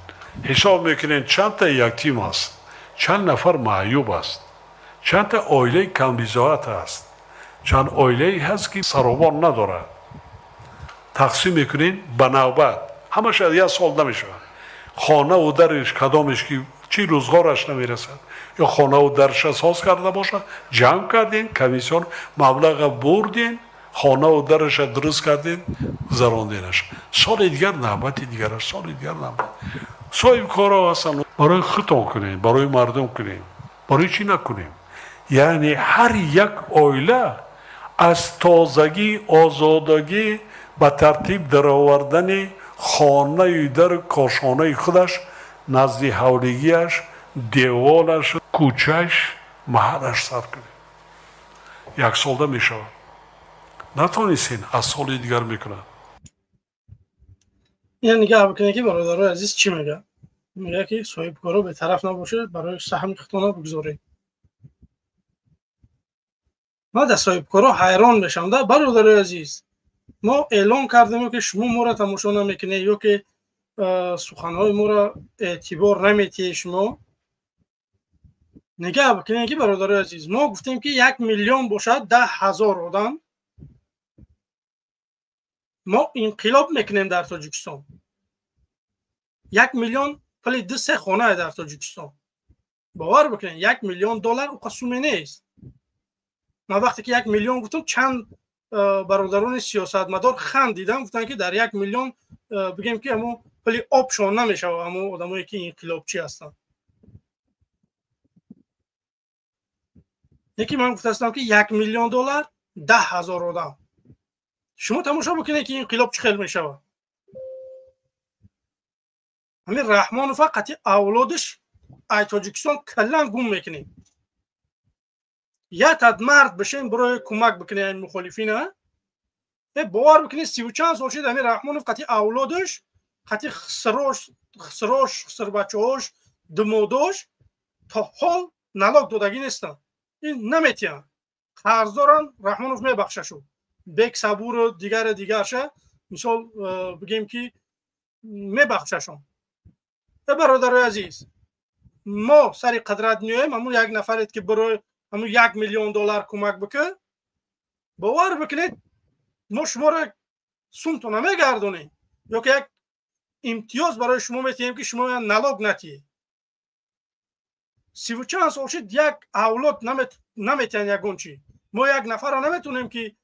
حساب میکنین چند تا یتیم است، چند نفر معیوب است، چند تا عائله کم بیزاعت است، چند عائله هست که سروان ندارد. تقسیم میکنین به نوبت. همش از 1 سال نمیشه. خانه و درش کدامش که چی روزگارش نمیرسد یا خانه و درش اساس کرده باشد، جمع کردین، کمیسیون مبلغ بردین، خانه و درش درست کردین، گذراندینش. سال دیگر نوبت دیگرش، سال دیگر نوبت. صاحب کارا هستن برای خودتون کنین، برای مردم کنین. برای چی نکنیم؟ یعنی هر یک عائله از تازگی، آزادگی به ترتیب درآوردن خانه در کاشانه خودش، نزد حولگیش، دیوالش، کوچهش، محلش سر کنید. 1 سال می شود. نتونستین از سال دیگر میکنن. این نگاه بکنه که برادرای عزیز چی میگه؟ میگه که صاحب کارا به طرف نباشه، برای سهم خودتون بگذارید. ما در صاحب کارا حیران بشم. در برادرای عزیز ما اعلان کردیم که شما ما را تماشا نمیکنید یا که سخنهای ما را اعتبار نمیتید. شما نگاه بکنید که برادرای عزیز ما گفتیم که 1 میلیون باشد 10,000 آدم ما انقلاب میکنیم در تاجیکستان. 1 میلیون پلی 2-3 خانه در تاجیکستان. باور بکنید 1 میلیون دلار او قسمی نیست. ما وقتی که 1 میلیون گفتم چند برادران سیاستمدار خندیدن، گفتن که در 1 میلیون بگیم که همون پلی آبشان نمیشه و همون آدمایی که انقلابچی هستن. یکی من گفتم که 1 میلیون دلار 10,000 آدم. شما تماشا بکنید که انقلاب چه خیلی میشه. همین رحمان فقط اولادش ای تاجیکستان کلا گم میکنه. یا تد مرد بشین برای کمک بکنه این مخالفین ها. باور بکنید 34 سال شده همین رحمان فقط اولادش قطعی خسر بچه‌هاش دماداش تا حال نلاک دادگی نیستن. این نمیتیان. قرض دارن رحمانوف میبخشه شو. بک صبور دیگرشه مثال بگیم که میبخشه شون. برادر عزیز ما سری قدرت میایم همون 1 نفرید که برای همون 1 میلیون دلار کمک بکنه، باور بکنید ما شما را سمتو نمیگردونیم یا که یک امتیاز برای شما میتیم که شما نلاک نتیه. 34 سال شد یک اولاد نمیتین یگون چی. ما 1 نفر را نمیتونیم که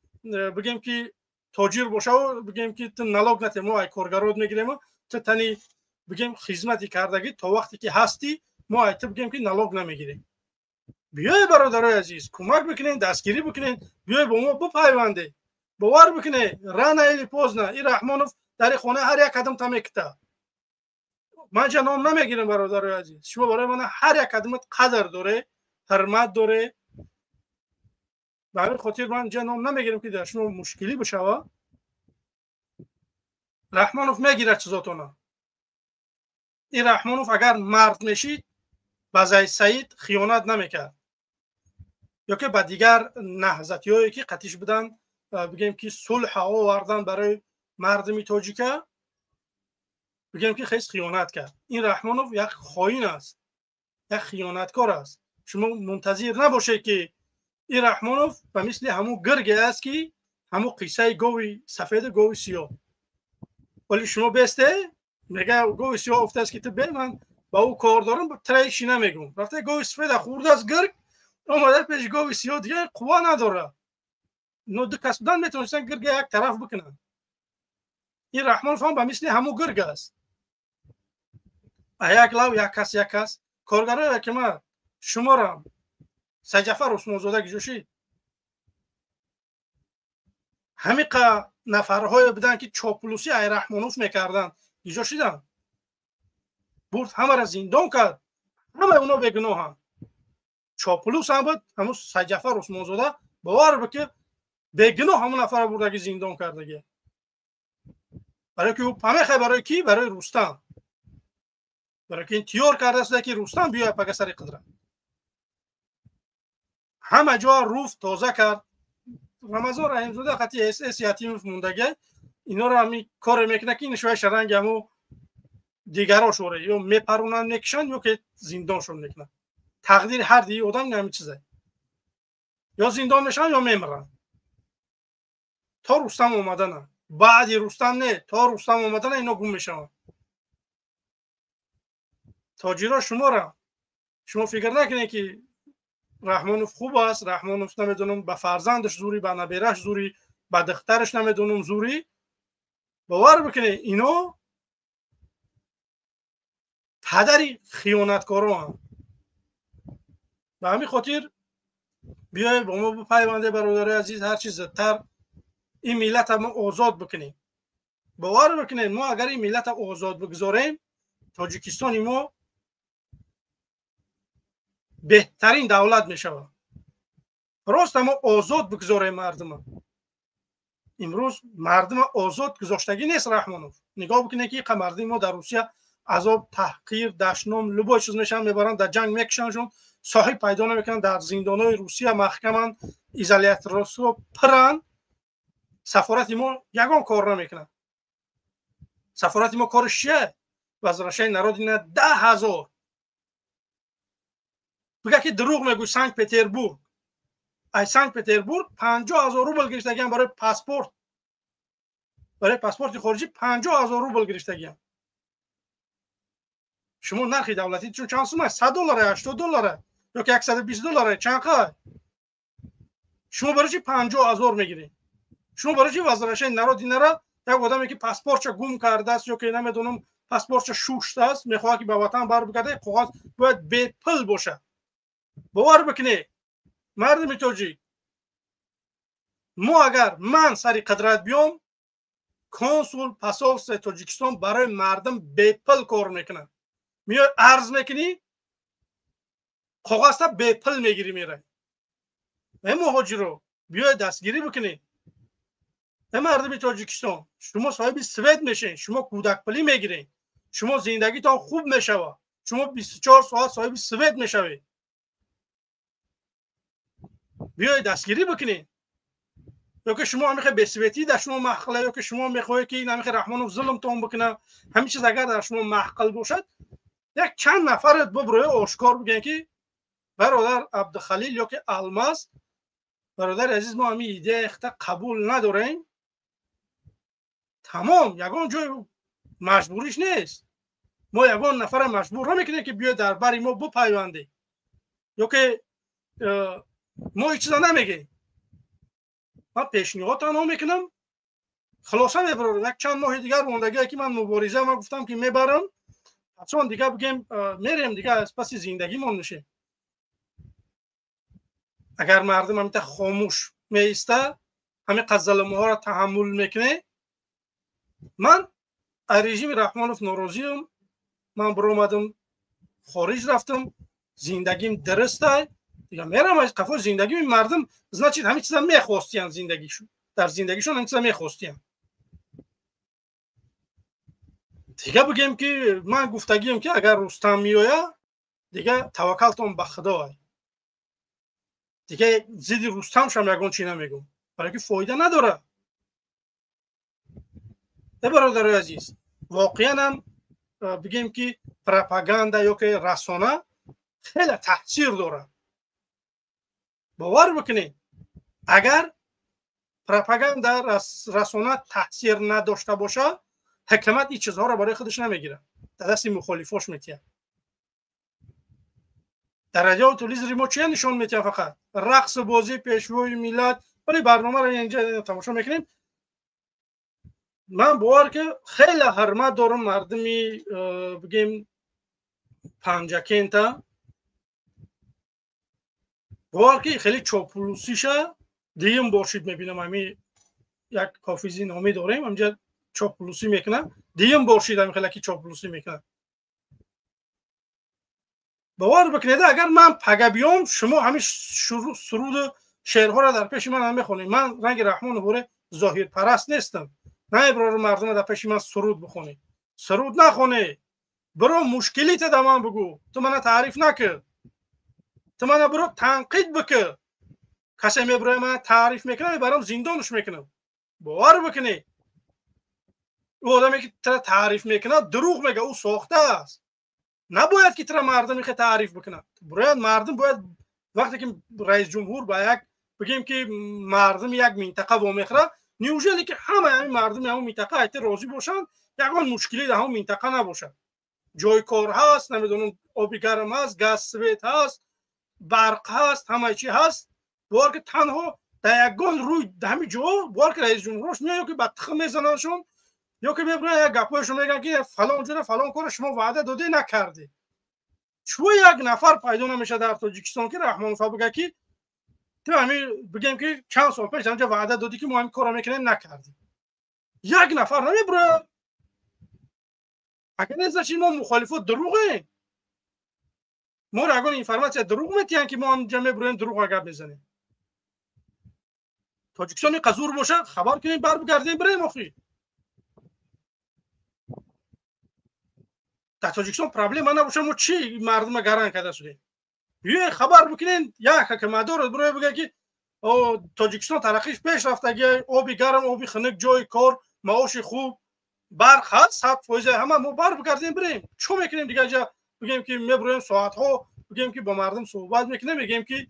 بگیم که тоҷир боша و бигем ки ту налог нате мо ай коргарот мегирем ту тани бигем хизмати кардагӣ то вақте ки ҳастӣ мо ай ту бигем ки налог намегирем. биёе бародарои азиз кӯмак бикунед, дастгирӣ бикунед, биёе бо мо бипайвандед. бовар бикунед рана или позна ин Раҳмонов дари хона ҳар як қадам та мекита. ман ҷа ном намегирам бародарои азиз. шумо барои ман ҳар як қадамат қадр доре, ҳурмат доре. ба ҳамин хотир ман ҷа ном намегирам ки дар шумо мушкилӣ бишава. Раҳмонов мегирад чизотона. ин Раҳмонов агар мард мешид ба Заид Саид хиёнат намекард. ёки ба дигар наҳзатиҳое ки қатиш будан бигем ки сулҳ овардан барои мардуми тоҷика бигем ки хес хиёнат кард. ин Раҳмонов як хоин аст, як хиёнаткор аст. шумо мунтазир набошед ки ин Раҳмонов ба мисли ҳамун гирге аст ки ҳамун қиссаи гови сафеду гови сиёҳ. вале шумо бесте мега гови сиёҳ офтааст ки ту бе ман ба ӯ кор дорам траи шина мегум. рафта гови сафеда хурдааст гирг омада пеши гови сиёҳ дига қувва надорад. но ду кас будан метавонистанд гирга як тараф бикунанд. ин Раҳмонов ҳам ба мисли ҳамун гирг аст. як лав як кас коргарои ҳакимат шуморам Саҷафар Усмонзода гижошид ҳамиқа нафарҳое буданд ки чопулуси ай Раҳмонов мекарданд гижошиданд. бурд ҳамаро зиндон кард. ҳамаи уно бегуноҳанд. чопулус ҳам буд ҳамун Саҷафар Усмонзода бовар буд ки бегуноҳ ҳамун нафаро бурдаги зиндон кардаги. барои ки ӯ памехай барои ки барои Рустам. барои ки интиёр кардааст ки Рустам биёяд ба гасари қудрат. ҳама ҷо руфт тоза кард. Рамазон Раҳимзода хати СС Ятимов мундаги инҳоро ҳамин коре мекунад ки нишоя шаранги ҳамун дигарошоре ё мепаронанд мекушанд ё ки зиндоншон мекунанд. тақдири ҳар ди одам ҳамин чиза. ё зиндон мешаванд ё мемиранд. то Рустам омадана. баъди Рустам не, то Рустам омадана ино гум мешаванд. тоҷиро шумора шумо фикр накунед ки Раҳмонов хуб аст. Раҳмонов намедонам ба фарзандаш зури, ба набераш зури, ба духтараш намедонам зури. бовар бикунед ино падари хиёнаткороанд. ба ҳамин хотир биёед бо мо бипайванде бародарои азиз ҳарчи зудтар ин миллата мо озод бикунем. бовар бикунед мо агар ин миллата озод бигузорем тоҷикистони мо беҳтарин давлат мешавад. рост мо озод бигузорем мардума. имрӯз мардума озод гузоштагӣ нест Раҳмонов. нигоҳ бикунед ки ин мардуми мо дар Русия азоб, таҳқир, дашном, любой чиз мешаванд, мебаранд дар ҷанг мекушандшон, соҳиб пайдо намекунанд, дар зиндонҳои Русия маҳкаманд, изоляторҳо пиранд. сафорати мо ягон кор намекунад. сафорати мо кориш чие? возвращение народа на 10,000. бигӯ ки дурӯғ мегӯй Санкт Петербург. ай Санкт Петербург 50,000 рубл гирифтагиам барои паспорт. барои паспорти хориҷӣ 50,000 рубл гирифтагиам. шумо нархи давлатитон чанд сум аст? $100, $80 ёки $120 чанқа? шумо барои чи 50,000 мегиред? шумо барои чи возвращение народа нара як одаме ки паспортша гум кардааст ёки намедонам паспортша шуштааст мехоҳад ки ба ватан барбигардад қоғоз бояд бепул бошад. бовар бикунед мардуми тоҷик мо агар ман сари қудрат биём консул посолствои Тоҷикистон барои мардум бепул кор мекунад. миёй арз мекунӣ қоғозта бепул мегирӣ меравӣ. эй муҳоҷиро биёед дастгирӣ бикунед. эй мардуми Тоҷикистон шумо соҳиби свет мешед, шумо кӯдакпулӣ мегиред, шумо зиндагитон хуб мешавад, шумо 24 соат соҳиби свет мешавед. биёед дастгирӣ бикунед. ёки шумо ҳамихе бесветӣ дар шумо маҳқила, ёки шумо мехоҳед ки ин ҳамихе Раҳмонов зулмтон бикуна, ҳамин чиз агар дар шумо маҳқил бошад як чанд нафарат буброед ошкор бигӯед ки бародар Абдухалил ёки Алмаз, бародари азиз мо ҳамин идеяи хита қабул надорем. тамом ягон ҷой маҷбуриш нест. мо ягон нафара маҷбур намекунем ки биёед дар бари мо бипайванде ёки мо ҳеҷ чиза намегем. ман пешниҳод танҳо мекунам خلاصه میبرم. یک چند ماه دیگر موندگی که من مبارزه ما گفتم که میبرم، چون دیگه بگیم میریم دیگه از پس زندگیمون میشه. اگر مردم همیته خاموش میسته، همین ظلم‌ها ها را تحمل میکنه، من رژیم رحمانوف ناراضیم. من برآمدم خارج رفتم، زندگیم درسته دیگه، میرم از قفا زندگی مردم значит همین چیزا میخواستین، زندگیشون در زندگیشون همین چیزا میخواستین دیگه. بگیم که من گفتگیم که اگر رستم میآید دیگه توکلتون به خدا دیگه، زید رستم شم یگان چی نمیگم، برای که فایده نداره. برادر عزیز، واقعا هم بگیم که پروپاگاندا یا که رسانه خیلی تاثیر داره. باور بکنید اگر پروپاگاندا رسانه تاثیر نداشته باشه، حکومت این چیزها را برای خودش نمیگیره، در دست مخالفاش میتیه. در رادیو تلویزیون ما چی نشون میتیم؟ فقط رقص بازی پیشوای ملت. ولی برنامه را اینجا تماشا میکنیم. من باور که خیلی حرمت دارم مردمی بگیم پنجکینتا، باور که خیلی چاپلوسیشه دیم باشید. میبینم همین یک حافظی نامی داریم همینجا چاپلوسی میکنه، دیم باشید همین خیلی چاپلوسی میکنه. باور بکنید اگر من پگه بیام شما همین سرود شعرها را در پیش من هم میخونید. من رنگ رحمان بوره ظاهر پرست نیستم، نه برای مردم در پیش من سرود بخونید. سرود نخونی، برو مشکلیت در من بگو، تو من تعریف نکرد، تو من برو تنقید بکر. کسی میبره من تعریف میکنه برام زندانش میکنم. باور بکنی او آدمی که ترا تعریف میکنه دروغ میگه، او ساخته است. نباید که ترا مردمی که تعریف بکنه. باید مردم باید وقتی که رئیس جمهور با یک بگیم که مردم یک منطقه و میخره، نیوژلی که همه مردم همون منطقه ایت راضی باشن، یگان مشکلی در همون منطقه نباشه. جای کار هست، نمیدونم آب گرم هست، گاز سویت هست، برق هست، همه چی هست. باور که تنها در یگان روی همین جا باور که رئیس جمهورش میاد که بدتخم میزننشون، یا که میبرن یک گپایشون میگن که فلان جوره فلان کار شما وعده داده نکردی. چون یک نفر پیدا نمیشه در تاجیکستان که رحمانوف بگه که تو همین بگیم که چند سال پیش اونجا وعده دادی که ما همین کارا میکنیم نکردیم. یک نفر نمیبره. اگر نزدش ما مخالفت دروغه، ما را اگر اینفرماسیا دروغ میتین که ما هم جمع بریم دروغ اگر بزنیم. تاجیکستان قزور باشه خبر کنیم بر بگردیم بریم اخی. در تاجیکستان پرابلم نباشه ما چی مردم گران کرده شدیم. یه خبر بکنین یک حکومت داره برای بگه که تاجیکستان ترقیش پیش رفته، آبی گرم، آبی خنک، جای کار، معاش خوب، برق هست، 100% همه ما بر بگردیم بریم. چه میکنیم دیگه جا بگیم که میبریم ساعت ها بگیم که با مردم صحبت میکنیم، میگیم که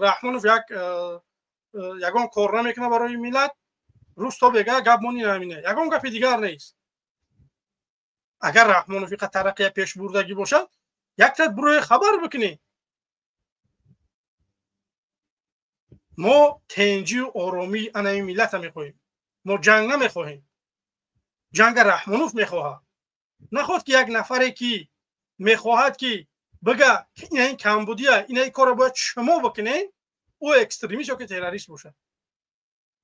رحمانوف یگان کار نمیکنه برای ملت، روز تا بگه گپ مونی نمینه، یگان گپ دیگر نیست. اگر رحمانوف ترقی پیش بردگی باشد یک تا برای خبر بکنی. ما تنجی و آرامی انای ملت میخواهیم، ما جنگ نمیخواهیم. جنگ رحمانوف میخواهد، نخواد که یک نفری که میخواهد که بگه که این کمبودیه، این کار باید شما بکنین، او اکستریمیست یا که تروریست باشه.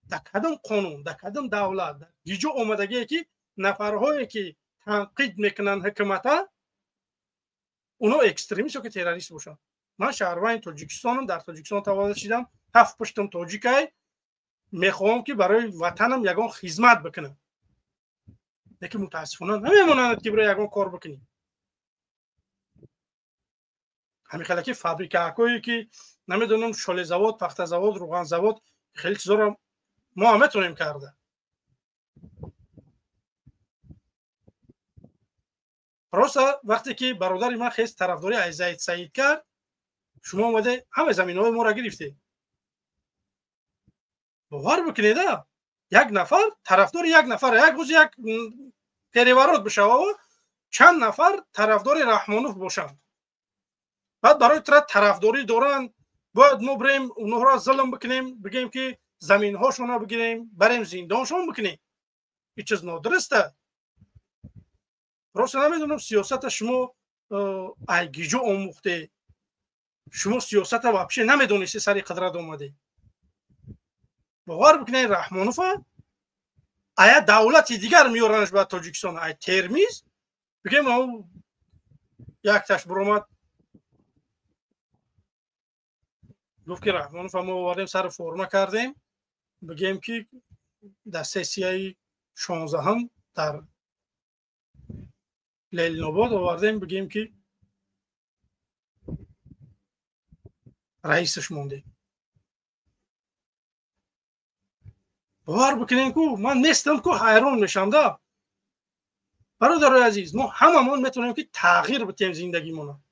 در کدام قانون، در کدام دولت، در گیجو آمدگی که نفرهایی که تنقید میکنن حکومت اونا اکستریمیست یا که تروریست باشن. من شهروند تاجیکستانم، در تاجیکستان تولد شدم، 7 پشتم تاجیکای، میخوام که برای وطنم یگان خدمت بکنم. لیکن متاسفانه نمیمونند که برای یگان کار بکنیم. همین خیلی که فابریکه که نمیدونم شل زواد، پخته زواد، روغن زواد، خیلی چیزا رو ما هم میتونیم کرده. راست وقتی که برادر من خیلی طرفداری از زید سعید کرد، شما اومده همه زمین‌های ما را گرفته. باور بکنید یک نفر طرفدار یک نفر، یک روز یک پیرورات بشه و چند نفر طرفدار رحمانوف باشن، بعد برای طرفداری دارن باید ما بریم اونها را ظلم بکنیم، بگیم که زمین هاشون را بگیریم، بریم زندانشون بکنیم. این چیز نادرسته. راست نمیدونم سیاست شما ایگیجو آموخته، شما سیاست واپشه نمیدونستی سری قدرت اومده. باور بکنید رحمانوف آیا دولتی دیگر میارنش به تاجیکستان، ای ترمیز بگیم او یک تاش برآمد گفت که رحمانوف ما آوردیم سر فرما کردیم، بگیم که در سسیه 16 هم در لیل‌ناباد آوردیم، بگیم که رئیسش مونده. باور بکنین که من نیستم که حیران میشم. ده برادر عزیز، ما هممون میتونیم که تغییر بدیم زندگیمون.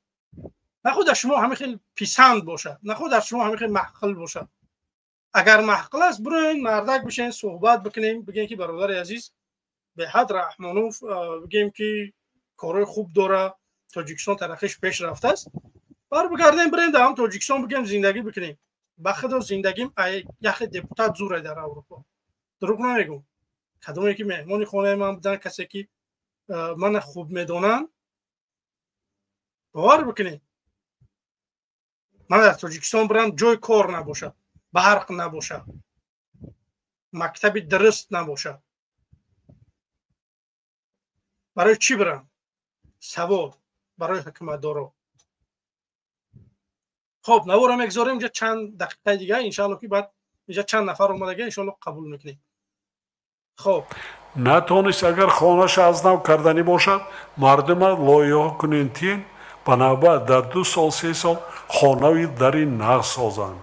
نه خود شما همه خیلی پیسند باشه، نه خود شما همه خیلی محقل باشه. اگر محقل است بروین مردک بشین صحبت بکنیم، بگیم که برادر عزیز به حد رحمانوف بگیم که کارهای خوب داره، تاجیکستان ترقیش پیش رفته است، بر بگردیم بریم در هم تاجیکستان بگیم زندگی بکنیم. بخدا زندگیم یک دپوتات زوره در اروپا. دروغ نمیگم. کدومی که مهمانی خانه من بودن، کسی که من خوب میدونن، باور بکنید من در تاجیکستان برم جای کار نباشه، برق نباشه، مکتب درست نباشه، برای چی برم؟ سواد برای حکومت دارو. خب نوارم اگذاریم اینجا چند دقیقه دیگه انشالله که بعد اینجا چند نفر اومدگه انشالله قبول میکنیم. خب نتونست اگر خانه‌اش از نو کردنی باشد مردم لایحه کنین بنابرای در 2 سال 3 سال خانه‌ای در این نسازند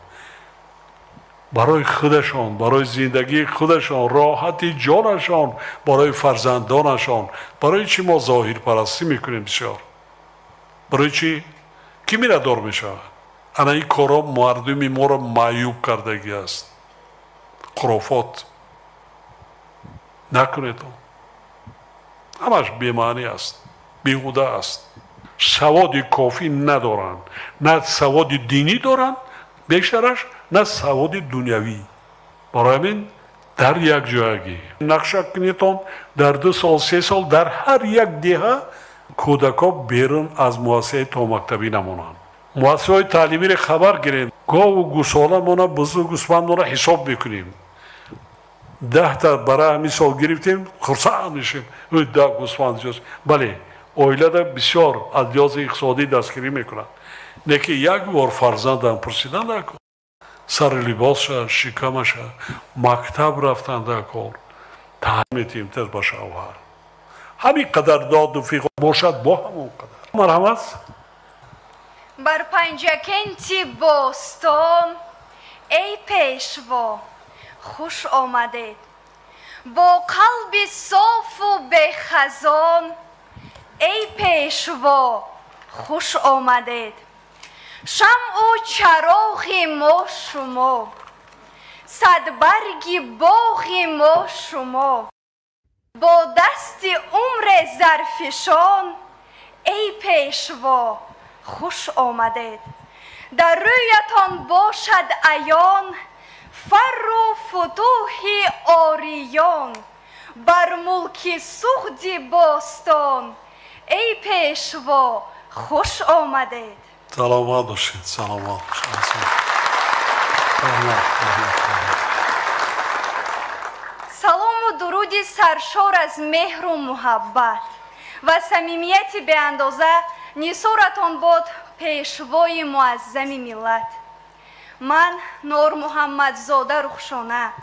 برای خودشان، برای زندگی خودشان، راحتی جانشان، برای فرزندانشان. برای چی ما ظاهر پرستی میکنیم؟ بسیار برای چی؟ کی میره دار میشه؟ انا این کارا مردمی ما را معیوب کردگی است. خرافات نکنید، همش بی‌معنی است، بیهوده است. سواد کافی ندارن، نه سواد دینی دارن بیشترش، نه سواد دنیوی. برای همین در یک جایگی نقشه کنیتون در 2 سال 3 سال در هر یک دهه کودکا بیرون از مؤسسه تا مکتبی نمونن. مؤسسه های تعلیمی را خبر گیریم، گاه و گوساله مانا بزرگ گوسفند را حساب بکنیم. 10 تا برای همین سال گرفتیم خرسند میشیم 10 گوسفند جز. بله اویله دا بسیار از لحاظ اقتصادی دستگیری میکنند. نکه یک بار فرزندم پرسیدن نکن، سر لباسش، شکمش، مکتب رفتن در کار، تعمیتیم تر با شوهر. همین قدر داد و فیق باشد با همون قدر. مرحمت. بر پنجکنتی بوستون ای پیشوا خوش آمدید. با قلب صاف و بخزان ای پیشوا خوش آمدید. شمع و چراغ ما شما، صدبرگ باغ ما شما، با دست عمر زرفشان ای پیشوا خوش آمدید. در رویتان باشد عیان فر و فتوح آریان، بر ملک سخت باستان ای پیشوا خوش آمدید. سلامت باشید. سلامت سلام و درود سرشار از مهر و محبت و صمیمیت به اندازه نثارتان باد پیشوای معظم ملت. من نور محمدزاده رخشانه،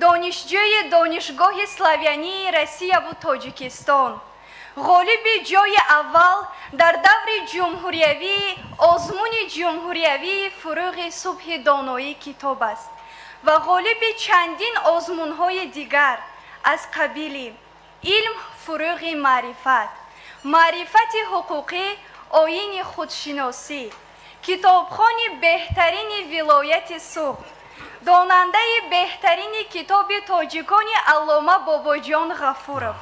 دانشجوی دانشگاه سلاویانی روسیه و تاجیکستان، غالب جای اول در دور جمهوریوی آزمون جمهوریوی فروغ صبح دانایی کتاب است و غالب چندین آزمون‌های دیگر از قبیل علم فروغ معرفت، معرفت حقوقی، آیین خودشناسی، کتابخوان بهترین ولایت صبح، داننده بهترین کتاب تاجیکان علامه باباجان غفورов،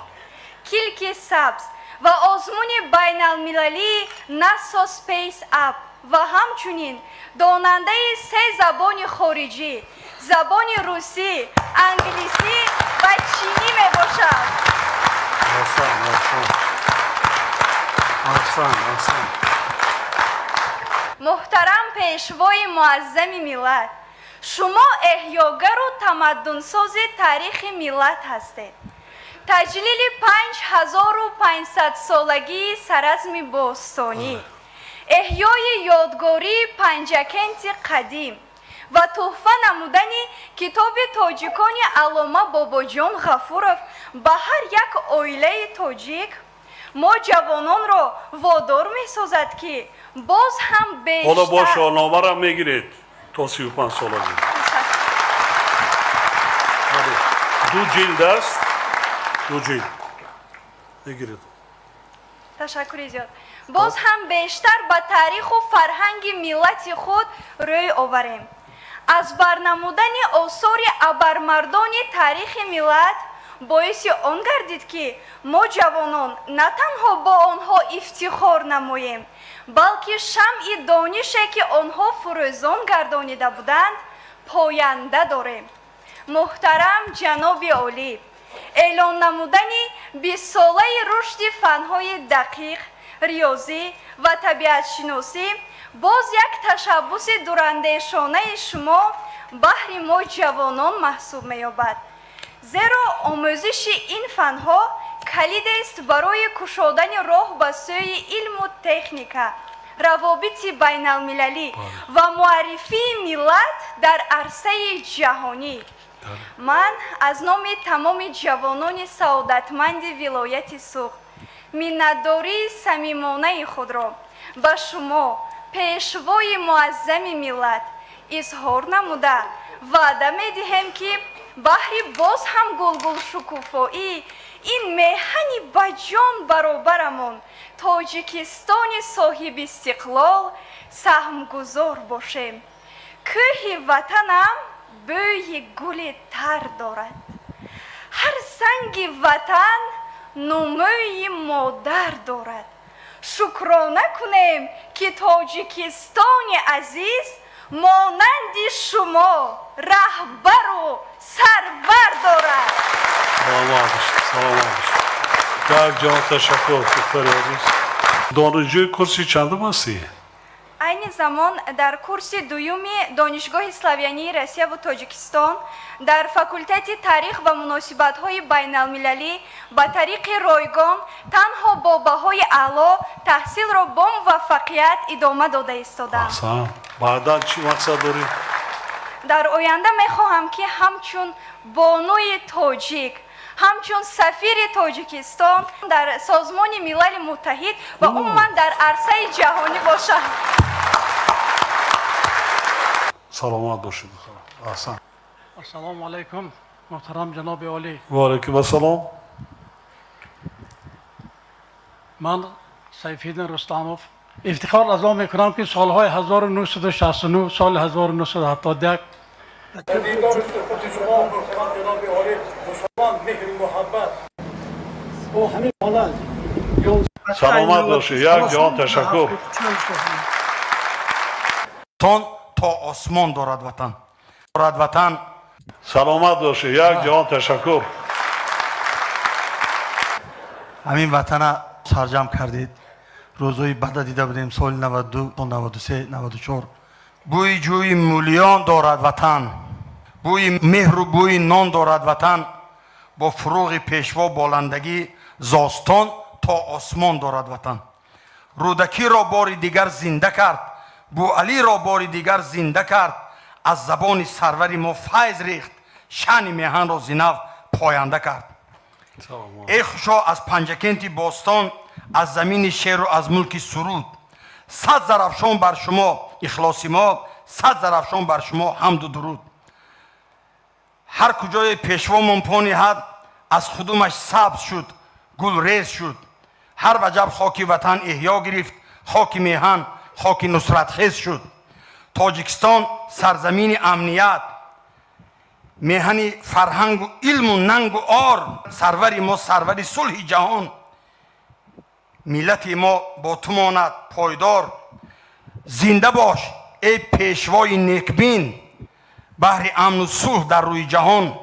کلک سبز و آزمون بین المللی ناسا سپیس اپ و همچنین داننده 3 زبان خارجی، زبان روسی، انگلیسی و چینی می باشد. محترم پیشوای معظم ملت، شما احیاگر و تمدنساز تاریخ ملت هستید. تجلیل 5500 سالگی سرزم باستانی، احیای یادگاری پنجکنت قدیم و تحفه نمودن کتاب تاجیکان علامه باباجان غفورов به هر یک عائله تاجیک ما جوانان را وادار می سازد که باز هم بیشتر حالا با شاهنامه را میگیرید تا 35 سالگی. دو جلد است، دو جلد بگیرید. تشکر زیاد. باز هم بیشتر به تاریخ و فرهنگ ملت خود روی آوریم. از برنمودن آثار ابرمردان تاریخ ملت باعث آن گردید که ما جوانان نه تنها با آنها افتخار نماییم، بلکه شمع دانشی که آنها فروزان گردانیده بودند پاینده داریم. محترم جناب عالی، اعلان نمودن 20 ساله رشد فنهای دقیق، ریاضی و طبیعت شناسی باز یک تشبث دوراندیشانه شما بهر ما جوانان محسوب می‌یابد. زیرا آموزش این فنها کلید است برای کشادن راه به سوی علم و تکنیک، روابط بین المللی و معرفی ملت در عرصه جهانی. من از نام تمام جوانان سعادتمند ولایت سوخت منتداری صمیمانه خود را به شما پیشوای معظم ملت اظهار نموده وعده می‌دهیم که بهر باز هم گلگل شکوفایی این میهن بجان برابرمان تاجیکستان صاحب استقلال سهمگزار باشیم. کوه وطنم بوی گل تر دارد، هر سنگ وطن نموی مادر دارد. شکرانه کنیم که تاجیکستان عزیز مانند شما رهبر و سرور دارد. سلام یک جان تشکر دکتر عزیز. دانشجوی کورس چندم هستی؟ این زمان در کورس دویومی دانشگاه سلاویانی روسیه و تاجیکستان در فاکولته تاریخ و مناسبت‌های بین المللی با طریق رایگان تنها با بهای اعلی تحصیل را با موفقیت ادامه داده ایستادم. بعدا چی مقصد داری؟ در آینده میخواهم که همچون بانوی تاجیک، همچون سفیر تاجیکستان در سازمان ملل متحد و عموما در عرصه جهانی باشم. سلامت باشید. احسن. السلام علیکم محترم جناب عالی. و علیکم السلام. من سیفالدین رستموف افتخار از آن میکنم که سالهای 1969 سال 1971 در دیدار صحبت شما محترم جناب عالی مسلمان مهر محبت او همین حالت سلامت باشید. یک جان تشکر. تون تا آسمان دارد وطن. دارد وطن. سلامت باشید. یک جان تشکر. همین وطن سرجم کردید. روزهای بعد دیده بودیم سال 92 93 94 بوی جوی مولیان دارد وطن، بوی مهر و بوی نان دارد وطن، با فروغ پیشوا بالندگی زاستان تا آسمان دارد وطن. رودکی را بار دیگر زنده کرد، بو علی را بار دیگر زنده کرد، از زبان سروری ما فیض ریخت، شأن میهن را زینو پاینده کرد. ای خوشا از پنجکنت باستان، از زمین شعر و از ملک سرود، 100 زرافشان بر شما اخلاص ما، 100 زرافشان بر شما حمد و درود. هر کجای پیشوا منپانی حد از خودمش سبز شد، گل ریز شد. هر وجب خاک وطن احیا گرفت، خاک میهن خاک نصرت خیز شد. تاجیکستان سرزمین امنیت، میهن فرهنگ و علم و ننگ و آر، سروری ما سروری صلح جهان. ملت ما با تو ماند پایدار، زنده باش ای پیشوای نیکبین، بهر امن و صلح در روی جهان.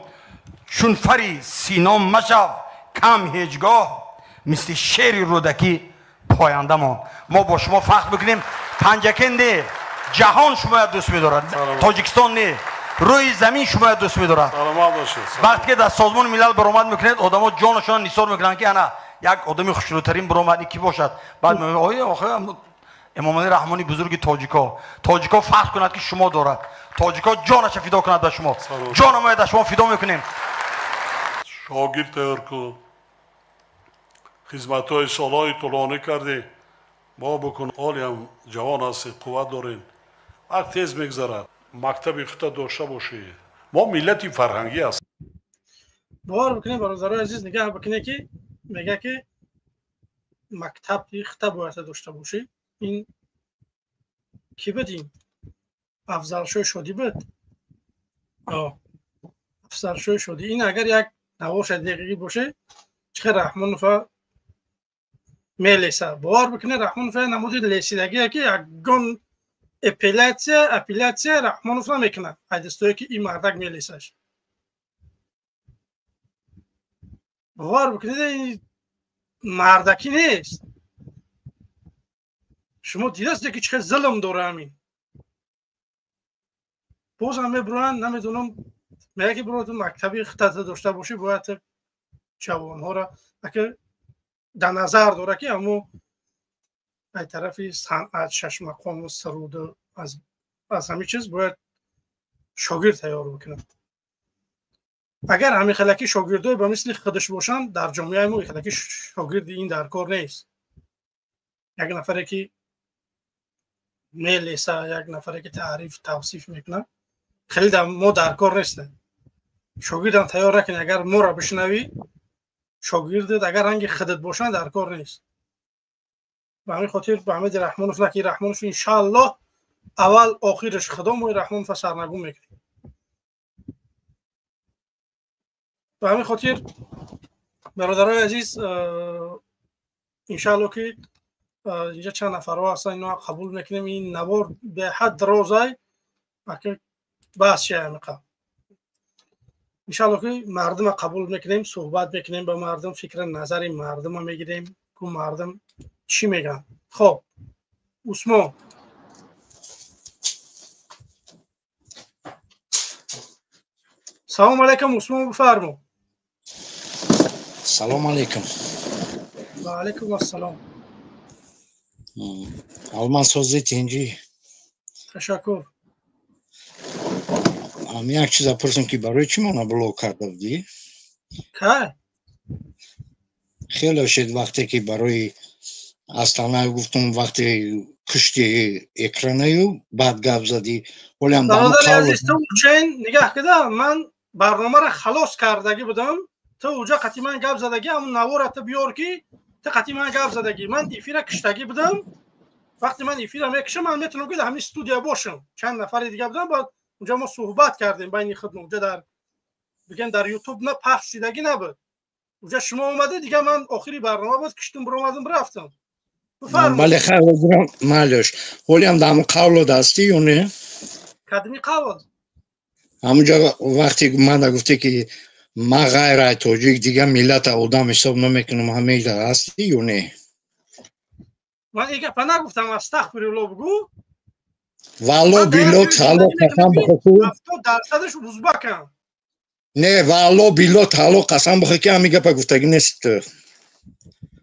چون فری سینام مشو کم هیچگاه مثل شیر رودکی پاینده ما با شما فخر بکنیم. پنجکند جهان شما دوست می‌دارد، تاجیکستان نه، روی زمین شما دوست می‌دارد. وقتی که در سازمان ملل برآمد میکنید آدما جانشان نثار میکنن که انا یک آدمی خوش‌روترین برآمد کی باشد. بعد میگه آخه امام علی رحمانی بزرگ تاجیکا فخر کند که شما دارد. تاجیکا جانش فدا کند به شما. جان ما در شما فدا میکنیم. شاگرد تیار کن، خدمت‌های سالهای طولانی کردی، ما بکن حالی هم جوان هستی، قوت دارین، وقت تیز میگذرد، مکتب خود داشته باشی. ما ملتی فرهنگی هست. باور بکنید برادرای عزیز، نگاه بکنید که میگه که مکتب خود باید داشته باشی. این کی بدیم؟ افضل شدی بود. افضل شدی. این اگر یک نواش دقیقی باشه چه رحمانوف میلیسه. باور بکنید رحمانوف نمود لیسیدگی که یکگان اپیلاتسیا رحمانوف نمیکنه. حدیثی که این مردک میلیسهش. باور بکنید این مردکی نیست. شما دیدست که چه ظلم داره همین. باز هم میبرن نمیدونم میگه که برو تو مکتبی خطت داشته باشی باید جوانها را اگه در نظر داره که اما به طرفی صنعت شش مقام و سرود از همه چیز باید شاگرد تیار بکنه. اگر همین خلکی شاگردای به مثل خودش باشن در جامعه ما خلکی شاگرد این در کار نیست. یک نفره که میلیسه، یک نفره که تعریف توصیف میکنه خیلی ما در کار نیسته. شاگردم تیار نکنی. اگر ما را بشنوی شاگردت اگر رنگ خودت باشن در کار نیست. به همین خاطر به همین رحمانوف نکی رحمانوف انشاءالله اول آخرش خدا ما رحمانوف سرنگون میکنی. به همین خاطر برادرای عزیز انشاءالله که اینجا چند نفر ها هستن اینا قبول میکنیم. این نوار به حد روزای که بحث شه میکنم. انشاءالله که مردم قبول میکنیم، صحبت میکنیم با مردم، فکر نظر مردم میگیریم که مردم چی میگن. خب عثمان سلام علیکم. عثمان بفرمو. سلام علیکم. و علیکم السلام. آلمان سازی تینجی. تشکر. یک چیز پرسم که برای چی منو بلوک کرده بودی؟ که؟ خیلی شد وقتی که برای اصلا گفتم وقتی کشتی اکرانیو بعد گپ زدی. ولی هم برادر عزیز تو چین نگاه کده من برنامه را خلاص کردگی بودم. تو اوجا قطعی من گپ زدگی همون نوارت بیار که تو قطعی من گپ زدگی. من ایفیره کشتگی بودم. وقتی من ایفیره میکشم من میتونم که همین استودیو باشم. چند نفر دیگه بودن بعد اونجا ما صحبت کردیم بین خودمون. اونجا در بگن در یوتیوب نه پخش شدگی نبود. اونجا شما اومده دیگه من آخری برنامه بود کشتم برآمدم رفتم. بله خیر معلش. ولی هم دام قول دستی یا نه؟ کدومی قول؟ همونجا وقتی من گفتی که ما غیر تاجیک دیگه ملت آدم حساب نمیکنم همه جا هستی یا نه؟ من ایگه پا نگفتم استغفرالله بگو. والله بیلو تعالی قسم بخور 70% ازبکم. نه والله بیلو تعالی قسم بخور که همین گپ گفتگی نیست. تو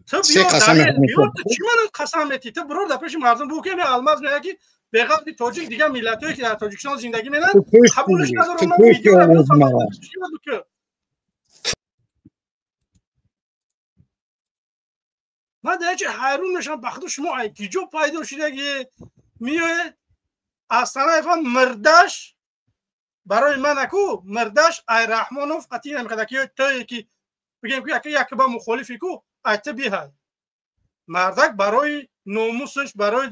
بیار چی من قسم میتی؟ تو برو در پیش مردم بگو که الماس میگه که به قبل تاجیک دیگه ملتایی که در تاجیکستان زندگی میکنن قبولش ندارم. من ویدیو رو میذارم. من دیگه حیرون میشم بخاطر شما ایتیجو پیدا شده که میاد اصلا ایفان مردش برای من اکو مردش ای رحمانوف قطعی نمیخواد که تو که بگیم که یک با مخالفی کو ایت بیه مردک برای ناموسش، برای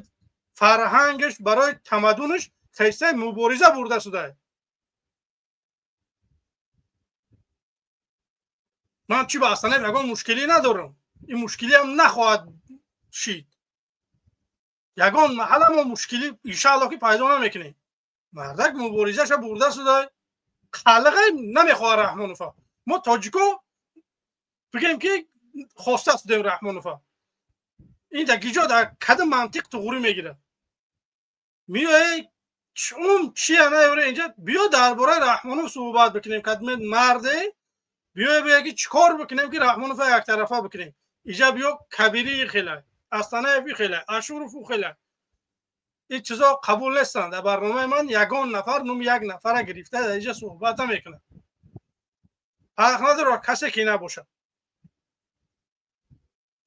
فرهنگش، برای تمدنش خیسته مبارزه برده شده. من چی با اصلا یگان مشکلی ندارم. این مشکلی هم نخواهد شید. یگان محل ما مشکلی انشاءالله که پیدا نمیکنیم. مردک مبارزهش برده شده. خلقه نمیخواه رحمانوفا. ما تاجیکو بگیم که خواسته است دیم رحمانوفا این در گیجا در کد منطق تغوری میگیره میای چون چی نه اینجا بیا درباره رحمانوف صحبت بکنیم کدم مرده بیا بگی چیکار بکنیم که رحمانوف یک طرفه بکنیم اینجا بیا کبیری خیلی استانه بی خیلی اشور فو خیلی این چیزا قبول نیستند در برنامه من یگان نفر نوم یک نفر گرفته در اینجا صحبت میکنه حق نداره کسی که نباشه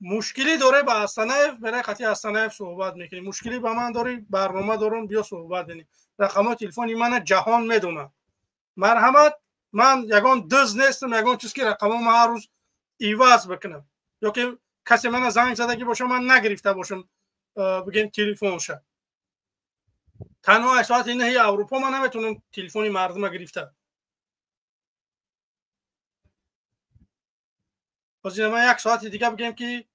مشکلی داره با استانه برای خطی استانه صحبت میکنی مشکلی با من داری برنامه دارم بیا صحبت کنی رقم تلفنی من جهان میدونم مرحمت من یگان دز نیستم یگان چیزی که رقم ما هر روز ایواز بکنم یا که کسی من زنگ زدگی باشه من نگرفته باشم بگیم تلفن شه تنها ساعت اینه اروپا من نمیتونم تلفنی مردم گرفته باز من یک ساعت دیگه بگم که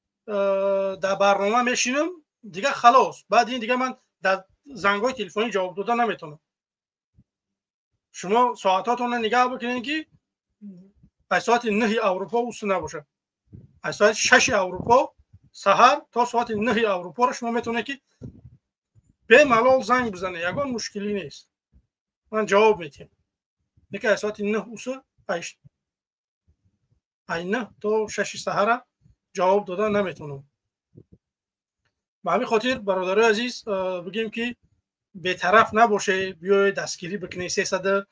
در برنامه میشینم دیگه خلاص بعد این دیگه من در زنگای تلفنی جواب دادن نمیتونم شما ساعتاتون رو نگاه بکنین که ساعت 9 اروپا اوست نباشه ساعت 6 اروپا سحر تا ساعت 9 اروپا رو شما میتونه که به ملال زنگ بزنه یگان مشکلی نیست من جواب میدم دیگه ساعت 9 اوست نه تا 6 سحر جواب دادن نمیتونم به همین خاطر برادرای عزیز بگیم که بی‌طرف نباشه بیای دستگیری بکنی 370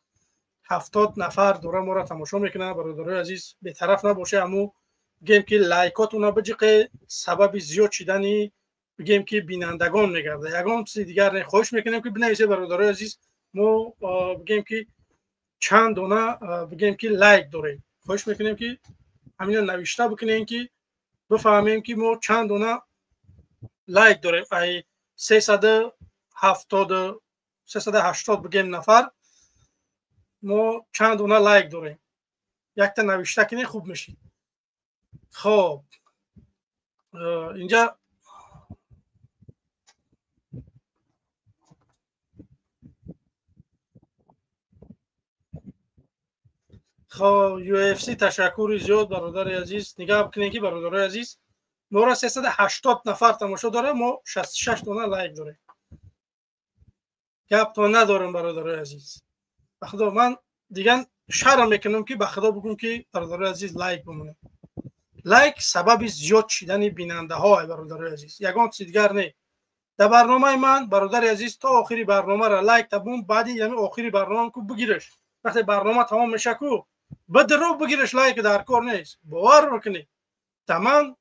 نفر دوره ما را تماشا میکنه برادرای عزیز بی‌طرف نباشه اما بگیم که لایکاتون رو بجقه سبب زیاد شدنی بگیم که بینندگان میگرده یگان چیز دیگر نه خواهش میکنیم که بنویسه برادرای عزیز ما بگیم که چند دونه بگیم که لایک داریم خواهش میکنیم که همین نوشته بکنین که بفهمیم که ما چند دونه لایک داریم ای 380 بگیم نفر ما چند دونه لایک داریم یک تا نوشته کنین خوب میشه خب اینجا خب UFC تشکر زیاد برادر عزیز نگاه بکنین که برادر عزیز ما را 380 نفر تماشا داره ما 66 دونه لایک داریم گپ تو ندارم برادر عزیز به خدا من دیگه شرم میکنم که به خدا بگم که برادر عزیز لایک بمونه لایک سبب زیاد شدن بیننده ها برادر عزیز یگان چیز دیگر نه در برنامه من برادر عزیز تا آخری برنامه را لایک تبون بعدی یعنی آخری برنامه کو بگیرش وقتی برنامه تمام میشه کو بدرو بگیرش لایک در کار نیست باور بکنید تمام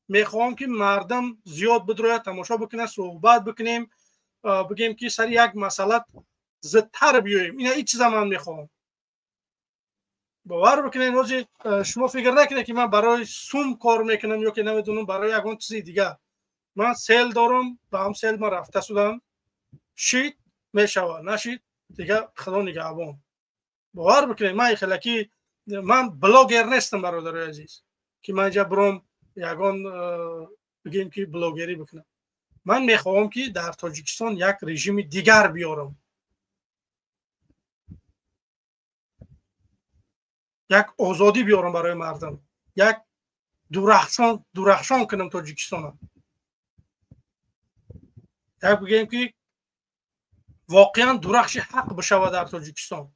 میخوام که مردم زیاد بدروی تماشا بکنه صحبت بکنیم بگیم که سر یک مسئله زدتر بیاییم اینا هیچ چیز من میخوام باور بکنین روزی شما فکر نکنید که من برای سوم کار میکنم یا که نمیدونم برای یگان چیز دیگه من سیل دارم با هم سیل ما رفته شدم شید میشوه نشید دیگه خدا نگهبان باور بکنید من خلکی من بلاگر نیستم برادر عزیز که من اینجا برام یگان بگیم که بلاگری بکنم من میخوام که در تاجیکستان یک رژیم دیگر بیارم یک آزادی بیارم برای مردم یک درخشان کنم تاجیکستان یک بگیم که واقعا درخش حق بشود در تاجیکستان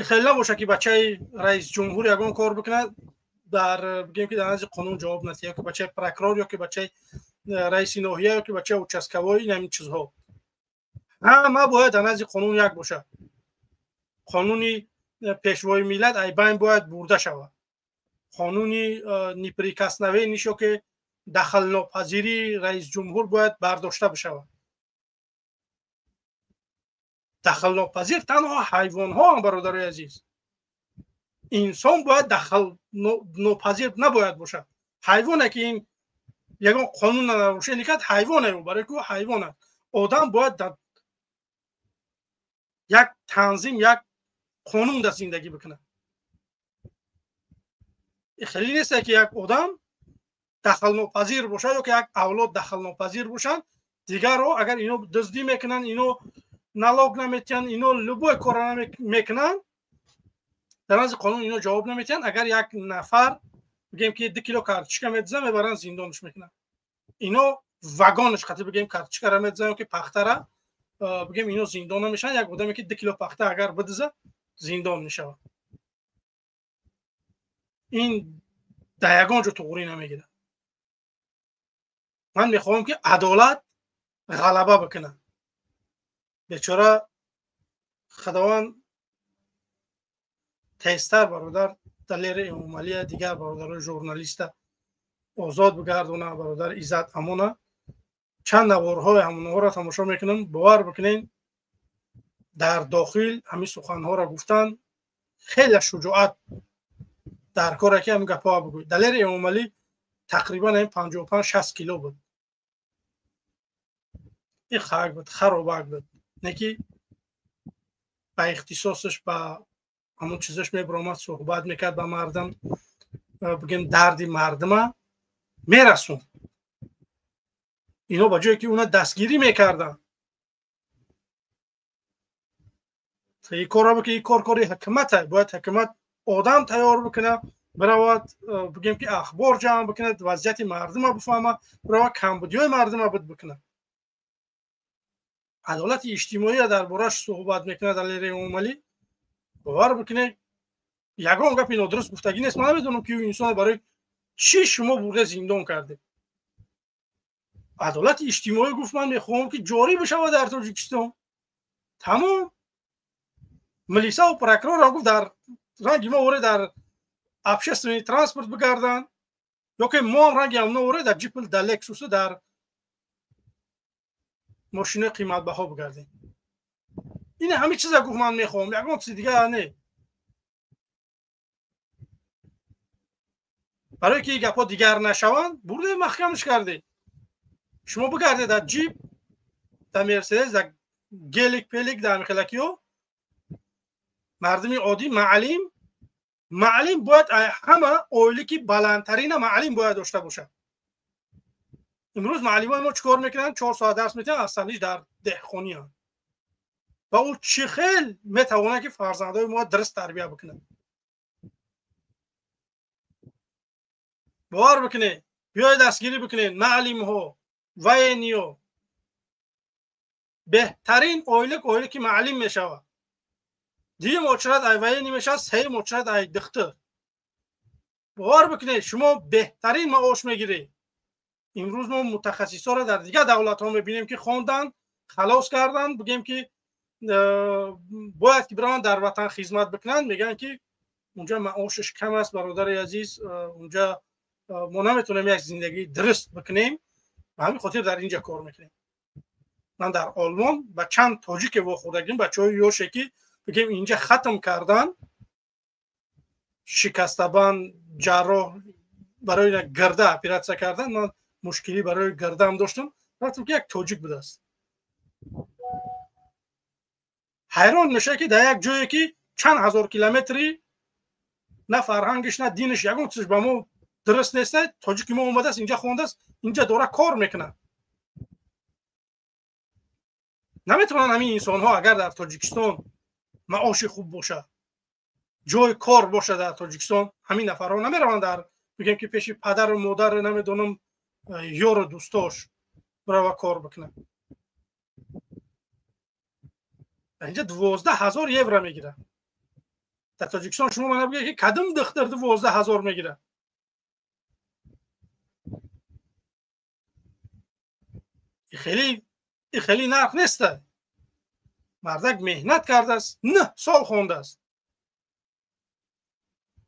خیلی نباشه که بچه رئیس جمهور یگان کار بکنه در بگیم که در نزد قانون جواب نده یا که بچه پرکرار یا که بچه رئیس ناحیه یا که بچه اوچسکوایی این همین چیزها همه باید در نزد قانون یک باشه قانونی پیشوای ملت ای بین باید برده شود قانونی نیپریکسنوی نیشو که دخل ناپذیری رئیس جمهور باید برداشته بشود دخل ناپذیر تنها حیوان ها هم برادر عزیز انسان باید دخل ناپذیر نباید باشه حیوانه که این یگان قانون نباشه لیکت حیوانه برای که حیوانه آدم باید در یک تنظیم یک قانون در زندگی بکنه خیلی نیست که یک آدم دخل ناپذیر باشه یا که یک اولاد دخل ناپذیر باشن دیگر رو اگر اینو دزدی میکنن اینو налог наметиҳанд, ино любой корро мекунанд, дар назди қонун ино ҷавоб наметиҳанд. Агар як нафар бигем ки 2 кило карточка медизанд, мебаранд зиндонш мекунанд. ино вагонш қати бигем карточкара медизанд ки пахтара бигем ино зиндон намешаванд. як одаме ки 2 кило пахта агар бидизад зиндон мешавад. ин дар ягон ҷо туғурӣ намегирад. ман мехоҳам ки адолат ғалаба бикунад. бечора худованд тезтар бародар далери эмомалия, дигар бародарои журналиста озод бигардона, бародар Иззат Амона. чанд наворҳои ҳамонҳоро тамошо мекунем. бовар бикунем дар дохил ҳамин суханҳоро гуфтанд. хеле шуҷоат дар коре ки ҳамин гапҳоро бигӯяд. далери эмомалӣ тақрибан 55-60 кило буд. ин хак буд, харобак буд. не ки ба ихтисосаш ба ҳамон чизаш мебаромад, суҳбат мекард ба мардам, бигем дарди мардама мерасонд. ино ба ҷое ки уна дастгирӣ мекарданд. ин корро бикунад, ин кор кори ҳукумат аст. бояд ҳукумат одам тайёр бикунад, биравад бигем ки ахбор ҷамъ бикунад, вазъияти мардума бифаҳмад, биравад камбудиҳои мардума буд бикунад. адолати иҷтимоия дар бораш суҳбат мекунад алери эмомалӣ. бовар бикунед ягон гапи нодуруст гуфтагӣ нест. ман намедонам ки инсон барои чӣ шумо бурда зиндон кардед. адолати иҷтимоӣ гуфт ман мехоҳам ки ҷорӣ бишавад дар Тоҷикистон. тамом. милисаву прокурорам гуфт дар ранги мо оре дар общественный транспорт бигарданд, ё ки мо ҳам ранги ҳамно оре дар ҷипл, дар лексусу, дар мошинаи қиматбаҳо бигардем. ин ҳамин чиза гуфт ман мехоҳам, ягон чизи дигар не. барое ки ин гапҳо дигар нашаванд, бурда маҳкамаш кардед. шумо бигардед дар ҷип, дар мерседес, дар гелик пелик, дар михелакиҳо. мардуми оддӣ маълим бояд ҳама оилики баландтарина маълим бояд дошта бошад. имрӯз маълимои мо чӣ кор мекунанд? 4 соат дарс метиҳанд, аз саниш дар деҳқонианд. ва ӯ чӣ хел метавонад ки фарзандҳои мо дуруст тарбия бикунад. бовар бикунед, биёед дастгирӣ бикунед маълимҳо, военниҳо. беҳтарин оила ки маълим мешавад. дигим очрад ай военни мешавад, сеюм очрад ай духтур. бовар бикунед шумо беҳтарин маош мегиред. имрӯз мо мутахассисоро дар дигар давлатҳо мебинем ки хонданд, халос карданд, бигем ки бояд ки бираванд дар ватан хизмат бикунанд, мегӯянд ки унҷа маошаш кам аст. бародари азиз, унҷа мо наметавонем як зиндагии дуруст бикунем. ба ҳамин хотир дар инҷа кор мекунем. ман дар олмон ба чанд тоҷике вохӯрдагим, бачаҳои ёше ки бигем инҷа хатм кардан, шикастабанд, ҷарроҳ барои гирда оператсия кардан. ман мушкилӣ барои гирдаам доштам, рафтам ки як тоҷик будааст. ҳайрон мешавад ки дар як ҷое ки чанд ҳазор километри на фарҳангаш, на динаш, ягон чизш ба мо дуруст нест. тоҷики мо омадааст, инҷа хондааст, инҷа дора кор мекунад. наметавонанд ҳамин инсонҳо агар дар Тоҷикистон маоши хуб бошад, ҷои кор бошад дар Тоҷикистон, ҳамин нафарҳо намераванд дар бигем ки пеши падару модар, намедонам ёру дӯстош бирава кор бикунад. инҷа 12,000 евро мегирад. дар Тоҷикистон шумо мана бигӯед ки кадом духтур 12,000 мегирад. ин хеле нарх нест. мардак меҳнат кардааст, 9 сол хондааст.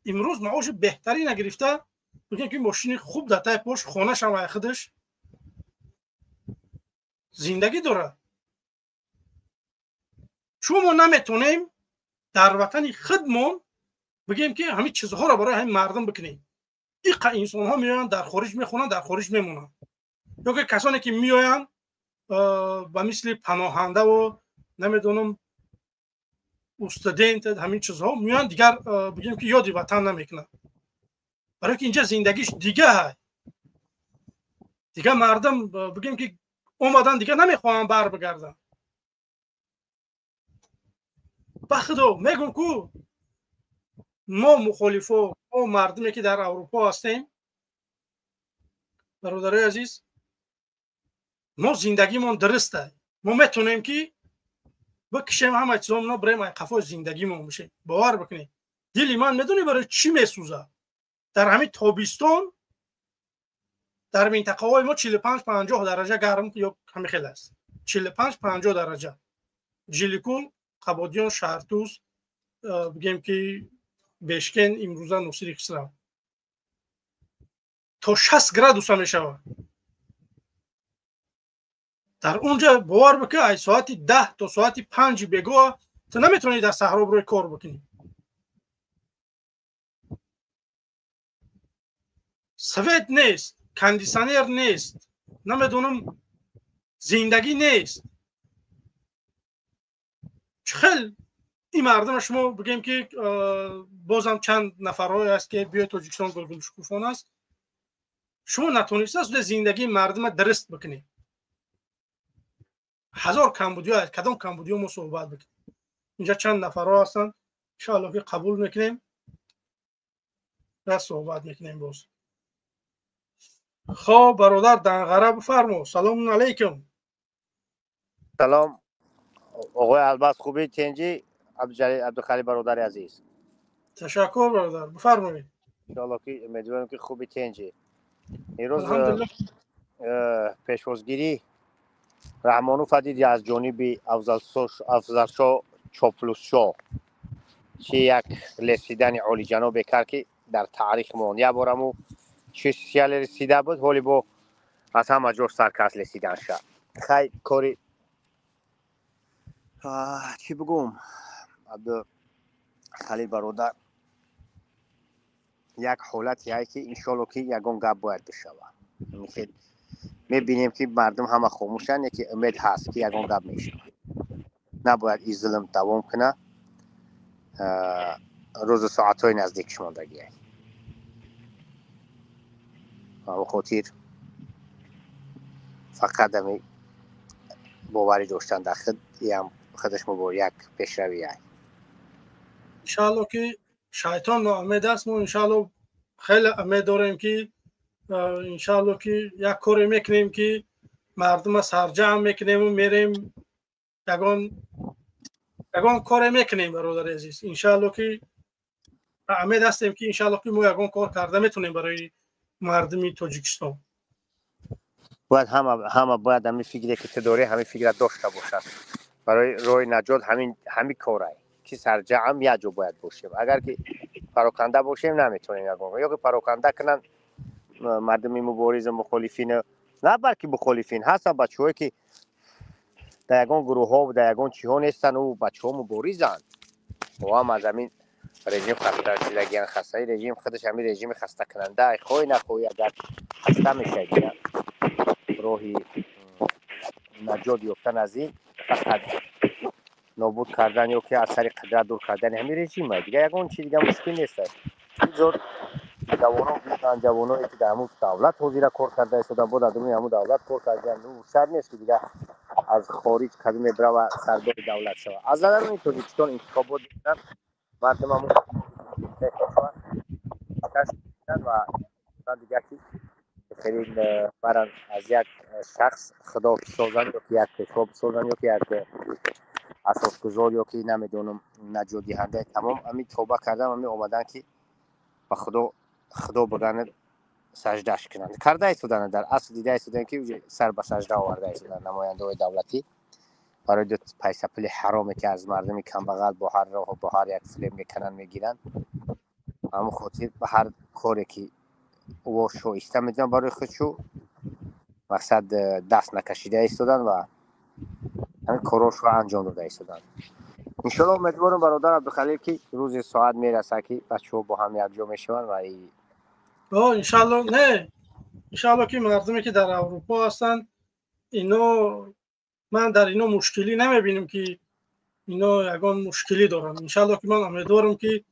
имрӯз маоши беҳтарина гирифта, бигем ки мошини хуб дар таи пош, хонашам ай худаш зиндагӣ дорад. чун мо наметонем дар ватани худмон бигем ки ҳамин чизҳоро барои ҳамин мардум бикунем. иқа инсонҳо меоянд, дар хориҷ мехонанд, дар хориҷ мемонанд. ё ки касоне ки меоянд ба мисли паноҳандаву намедонам студент, ҳамин чизҳо меоянд, дигар бигем ки ёди ватан намекунанд. барое ки инҷа зиндагиш дигар ҳай. дигар мардум бигем ки омадан дигар намехоҳанд барбигарданд. بخدا میگم کو ما مخالفا ما مردمی که در اروپا هستیم برادرای عزیز ما زندگیمون درسته ما میتونیم که بکشیم همه چیزامونو بریم قفای زندگیمون بشه باور بکنید دل من میدونی برای چی میسوزه در همین تابستان در منطقه های ما 45-50 درجه گرم یا همین خیلی است 45-50 درجه جلیکول قبادیان شهرتوز بگیم که بشکن امروزه نوسیری خسرا تا 60 گرادوس میشه در اونجا باور بکنید از ساعت 10 تا ساعت 5 بگاه تو نمیتونی در صحرا روی کار بکنی سویت نیست کندیسانر نیست نمیدونم زندگی نیست خیلی این مردم شما بگیم که بازم چند نفرهای است که بیای تاجیکستان گلگل شکوفان است شما نتونید از زندگی مردم درست بکنید هزار کمبودی هست کدام کمبودی ما صحبت بکنیم اینجا چند نفرها هستن ان شاء الله که قبول میکنیم و صحبت میکنیم باز خب برادر دنغره بفرمو سلام علیکم سلام آقای الباس خوبی تنجی عبدالخالی برادر عزیز تشکر برادر بفرمایید ان شاء الله که امیدوارم که خوبی تنجی امروز پیشوازگیری رحمانوف دید از جانب افضلشاه چاپلوسشاه چه یک رسیدن عالی جناب کرد که در تاریخ مانیه بارمو چه سیال رسیده بود حالی با از همه جور سرکس رسیدن شد خیلی کاری چی بگم عبدالخلیل برادر یک حالتی هست که انشالله که یگان گپ باید بشود میبینیم که مردم همه خاموشن یکی امید هست که یگان گپ میشود نباید این ظلم دوام کنه روز ساعت های نزدیکش ماندگی هست و خاطر فقط همی باوری داشتن در خودش مبار یک پیشروی هست انشاءالله که شیطان ناامید است ما انشاءالله خیلی امید داریم که انشاءالله که یک کاری میکنیم که مردم سرجم میکنیم و میریم یگان کاری میکنیم برادر عزیز انشاءالله که امید هستیم که انشاءالله که ما یگان کار کرده میتونیم برای مردمی تاجیکستان باید همه باید همین فکری که تداری همین فکر داشته باشد برای راه نجات همین کاره که سرجم یک جا باید باشیم اگر که پراکنده باشیم نمیتونیم یگان یا که پراکنده کنن مردمی مبارز مخالفین نه بلکه مخالفین هستن بچه‌هایی که در یگان گروه ها و در یگان چی ها نیستن و بچه ها مبارزن و هم از همین رژیم خسته رسیدگی خسته رژیم خودش همین رژیم خسته کننده خواهی نخواهی اگر خسته میشه دیگه راهی نجات یافتن از این فقط نابود کردن یا که از سر قدرت دور کردن همین رژیم دیگه یگان چی دیگه مشکل نیست زور جوانایی که در همون دولت حاضر کار کرده شده بود در همون دولت کار کردن و شر نیست که دیگه از خارج قدم بره و سردار دولت شود از نظر من تاجیکستان انتخابات دیدن مردم همون و دیگه که بخیرین برن از یک شخص خدا بسازن یا که یک کشور بسازن یا که یک اساسگذار یا که نمیدونم نجات دهنده تمام همین توبه کردن همین اومدن که با خدا بودن سجدهش کنند کرده ایستودن در اصل دیده ایستودن که سر به سجده آورده ایستودن نماینده های دولتی برای دو پیسپل حرامی که از مردم کمبغل با هر راه و با هر یک فیلم میکنن میگیرن همون خاطر به هر کاری که او شایسته میدونن برای خودشو مقصد دست نکشیده ایستودن و همین کاراش رو انجام داده ایستودن انشالله امیدوارم برادر عبدالخلیل که روز ساعت میرسه که بچه ها با هم یک جا میشون و انشالله نه انشالله که مردمی که در اروپا هستن اینو من در اینو مشکلی نمیبینم که اینو یگان مشکلی دارن انشالله که من امیدوارم که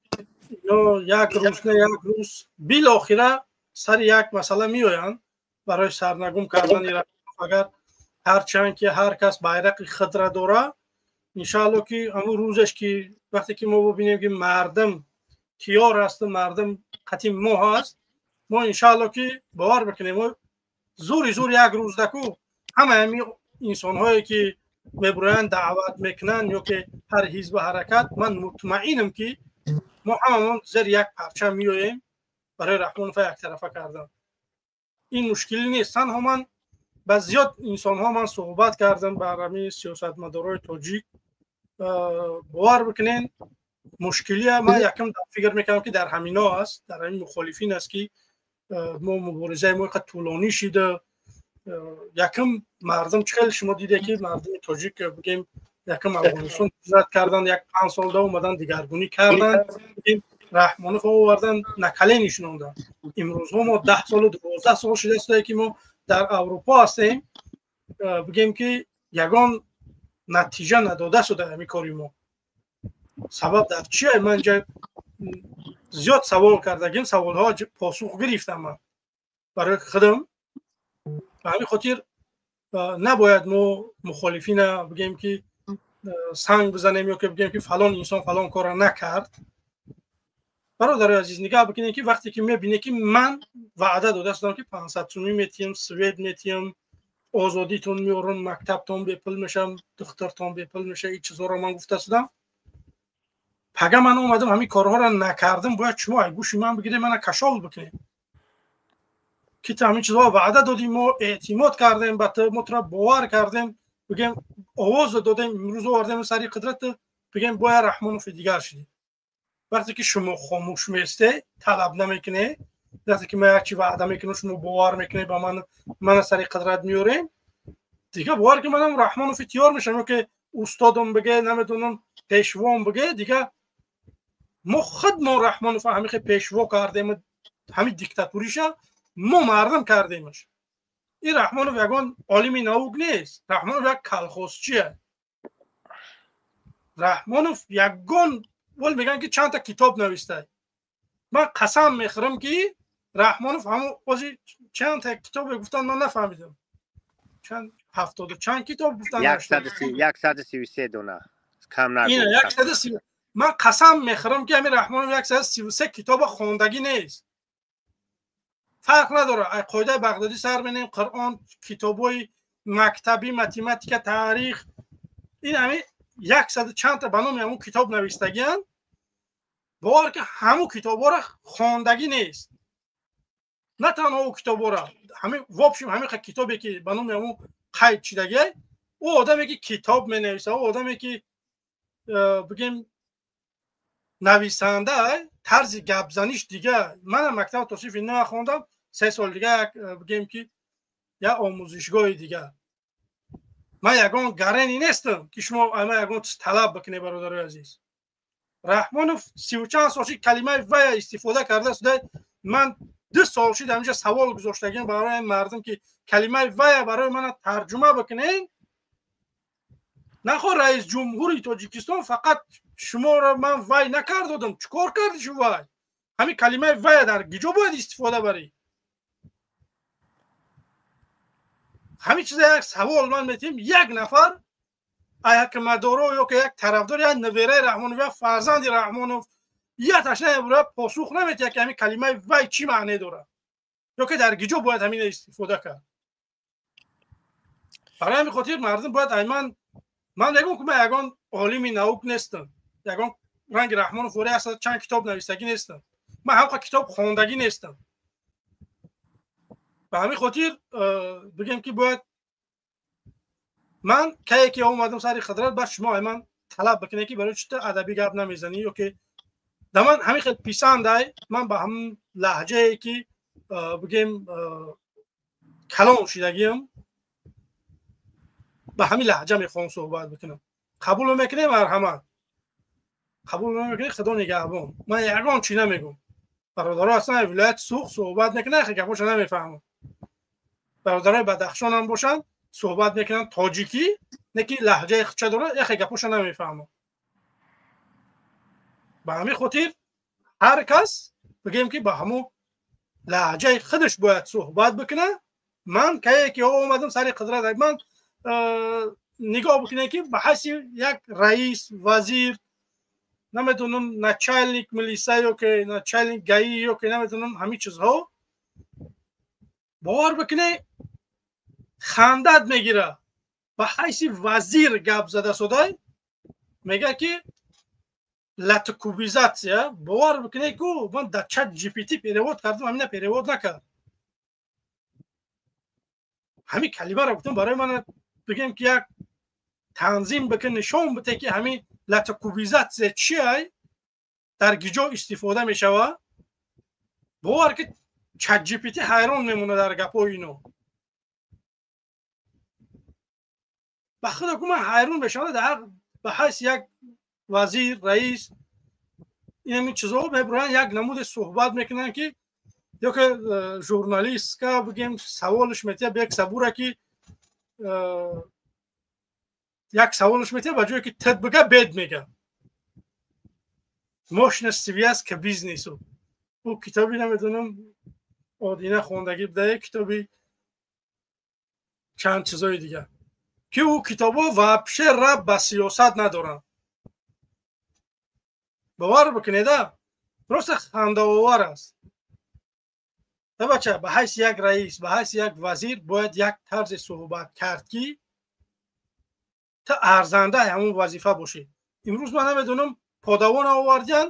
اینو یک روز نه یک روز بالاخره سر یک مسئله میآیند برای سرنگون کردن اگر هرچند که هر کس بیرق خود را داره انشالله که همون روزش که وقتی که ما ببینیم که مردم تیار هست و مردم قطعی ما هست، ما انشالله که باور بکنیم ما زور یک روز دکو همه انسان هایی که میبرن دعوت میکنن یا که هر حزب حرکت، من مطمئنم که ما هممون زیر یک پرچم میاییم برای رحمان فای یک طرفه کردن. این مشکلی نیست. تنها من با زیاد انسان ها من صحبت کردم برای سیاستمدارای تاجیک، باور بکنین مشکلی من یکم فکر میکنم که در همینا است، در همین مخالفین است که ما مبارزه ما قد طولانی شده. یکم مردم چخیل شما دیده که مردم تاجیک بگیم یکم افغانستان هجرت کردن، یک 5 سال اومدن دیگرگونی کردن، رحمانوف آوردن نکله نشوندن. امروز ما 10 سال و 12 سال شده است که ما در اروپا هستیم، بگیم که یگان نتیجه نداده شده همین کاری ما. سبب در چیه؟ من زیاد سوال کردگیم، سوال ها پاسخ گرفتم من برای خودم. به همین خاطر نباید ما مخالفین بگیم که سنگ بزنیم یا که بگیم که فلان انسان فلان کار نکرد. برادر عزیز نگاه بکنید که وقتی که میبینه که من وعده داده شدم که 500 تومانی میتیم، سوئد میتیم، آزادیتون میارم، مکتبتون بپل میشم، دخترتون بپل میشه، این چیزا رو من گفته شدم. پگه من اومدم همین کارها رو نکردم، باید شما گوش من بگیرید من کشال بکنید که تا همین چیزا وعده دادیم، ما اعتماد کردیم، به تو باور کردیم، بگیم آواز دادیم، امروز آوردیم سری قدرت، بگیم باید رحمانوف دیگر شدیم. وقتی که شما خاموش میسته، طلب نمیکنه، وقتی که من چی وعده میکنم شما باور میکنه با من سری قدرت میاریم، دیگه باور که منم رحمانوف تیار میشم که استادم بگه، نمیدونم پیشوام بگه، دیگه ما خود ما رحمانوف همین پیشوا کردیم، همین دیکتاتوریشه ما مردم کردیمش. این رحمانوف یگان عالمی نوک نیست، رحمانوف یک کلخوزچیه. رحمانوف یگان ول میگن که چند تا کتاب نوشته. من قسم میخورم که رحمانوف همون بازی چند تا کتاب گفتن من نفهمیدم. چند 70 چند کتاب گفتن؟ 133 دونه کم نگو. این 130. من قسم میخورم که همین رحمانوف 133 کتاب خواندگی نیست. فرق نداره. قاعده بغدادی سر ببینیم، قرآن، کتابای مکتبی، متماتیک، تاریخ، این همین 100 چند تا بنام همون کتاب نوشتگیان. باور که همون کتابا را خواندگی نیست. نه تنها او کتابا را، همین وابشیم همین کتابی که بنام همون قید شدگی، او آدمی که کتاب می نویسه، او آدمی که بگیم نویسنده، طرز گپ زنیش دیگه. من مکتب توصیف نه خوندم، 3 سال دیگه بگیم که یا آموزشگاه دیگه. من یگان گرنی نیستم که شما اما یگان طلب بکنه. برادر عزیز، رحمانوف 30 چند سالش کلمه وای استفاده کرده است. من 2 سال شد همینجا سوال گذاشتم برای مردم که کلمه وای برای من ترجمه بکنین. نخو رئیس جمهوری تاجیکستان فقط شما را من وای نکردم، چیکار کردی شما وای؟ همین کلمه وای در گیجا باید استفاده بری. همین چیز یک سوال من میتیم، یک نفر یک مدارو یا که یک طرفدار یا نویره رحمانوف یا فرزند رحمانوف یا تشنه برای پاسخ نمیده که همین کلمه وای چی معنی داره، یا که در گیجا باید همین استفاده کرد. برای همین خاطر مردم باید ایمان، من نگم که من یگان عالمی نوک نیستم، یگان رنگ رحمانوف وری هست چند کتاب نویسگی نیستم، من هم کتاب خواندگی نیستم. به همین خاطر بگم که باید من که اومدم سر قدرت بس شما من طلب بکنه که برای چطور ادبی گپ نمیزنی، یا که در من همین خیلی پیسنده من به هم لهجه که بگیم کلام شدگیم به همین لهجه میخوام صحبت بکنم. قبول میکنه مرحمت، قبول نمیکنه خدا نگهبان. من یگان چی نمیگم. برادرها اصلا ولایت سوق صحبت نکنه، خیلی گپاشو نمیفهمم. برادرای بدخشان هم باشن صحبت میکنن تاجیکی، نه که لهجه چه داره، خیلی گپاشو نمیفهمم. به همین خاطر هر کس بگیم که با همون لهجه خودش باید صحبت بکنه. من که اومدم سر قدرت، من نگاه بکنه که به حیث یک رئیس وزیر نمیدونم начальник ملیسا یا که начальник گایی یا که نمیدونم همین چیزها باور بکنه خندت میگیره. به حیث وزیر گپ زده شده میگه که لاتکوبیزاتسیا باور بکنه که من در چت جی پی تی پیرواد کردم همین پیرواد نکرد. همین کلمه رو گفتم برای من بگم که یک تنظیم بکن نشون بده که همین لاتکوبیزاتسیا چیه در گیجا استفاده میشوه. باور که چت جی پی تی حیران میمونه در گپای اینو. به خدا که من حیران بشم در به حیث یک وزیر رئیس این چیزا میبرن یک نمود صحبت میکنن که یا که ژورنالیست که بگیم سوالش میته به یک صبوره که یک سوالش میته با جایی که تد بگه بد میگه ماشنستویاس که بیزنسو او کتابی نمیدونم آدینه خوندگی بده کتابی چند چیزای دیگه که او کتابا واپشه رب به سیاست ندارن. باور بکنید درست خنده‌آور است. بچه به حیث یک رئیس به حیث یک وزیر باید یک طرز صحبت کرد که تا ارزنده همون وظیفه باشه. امروز من نمیدونم پادوان آوردن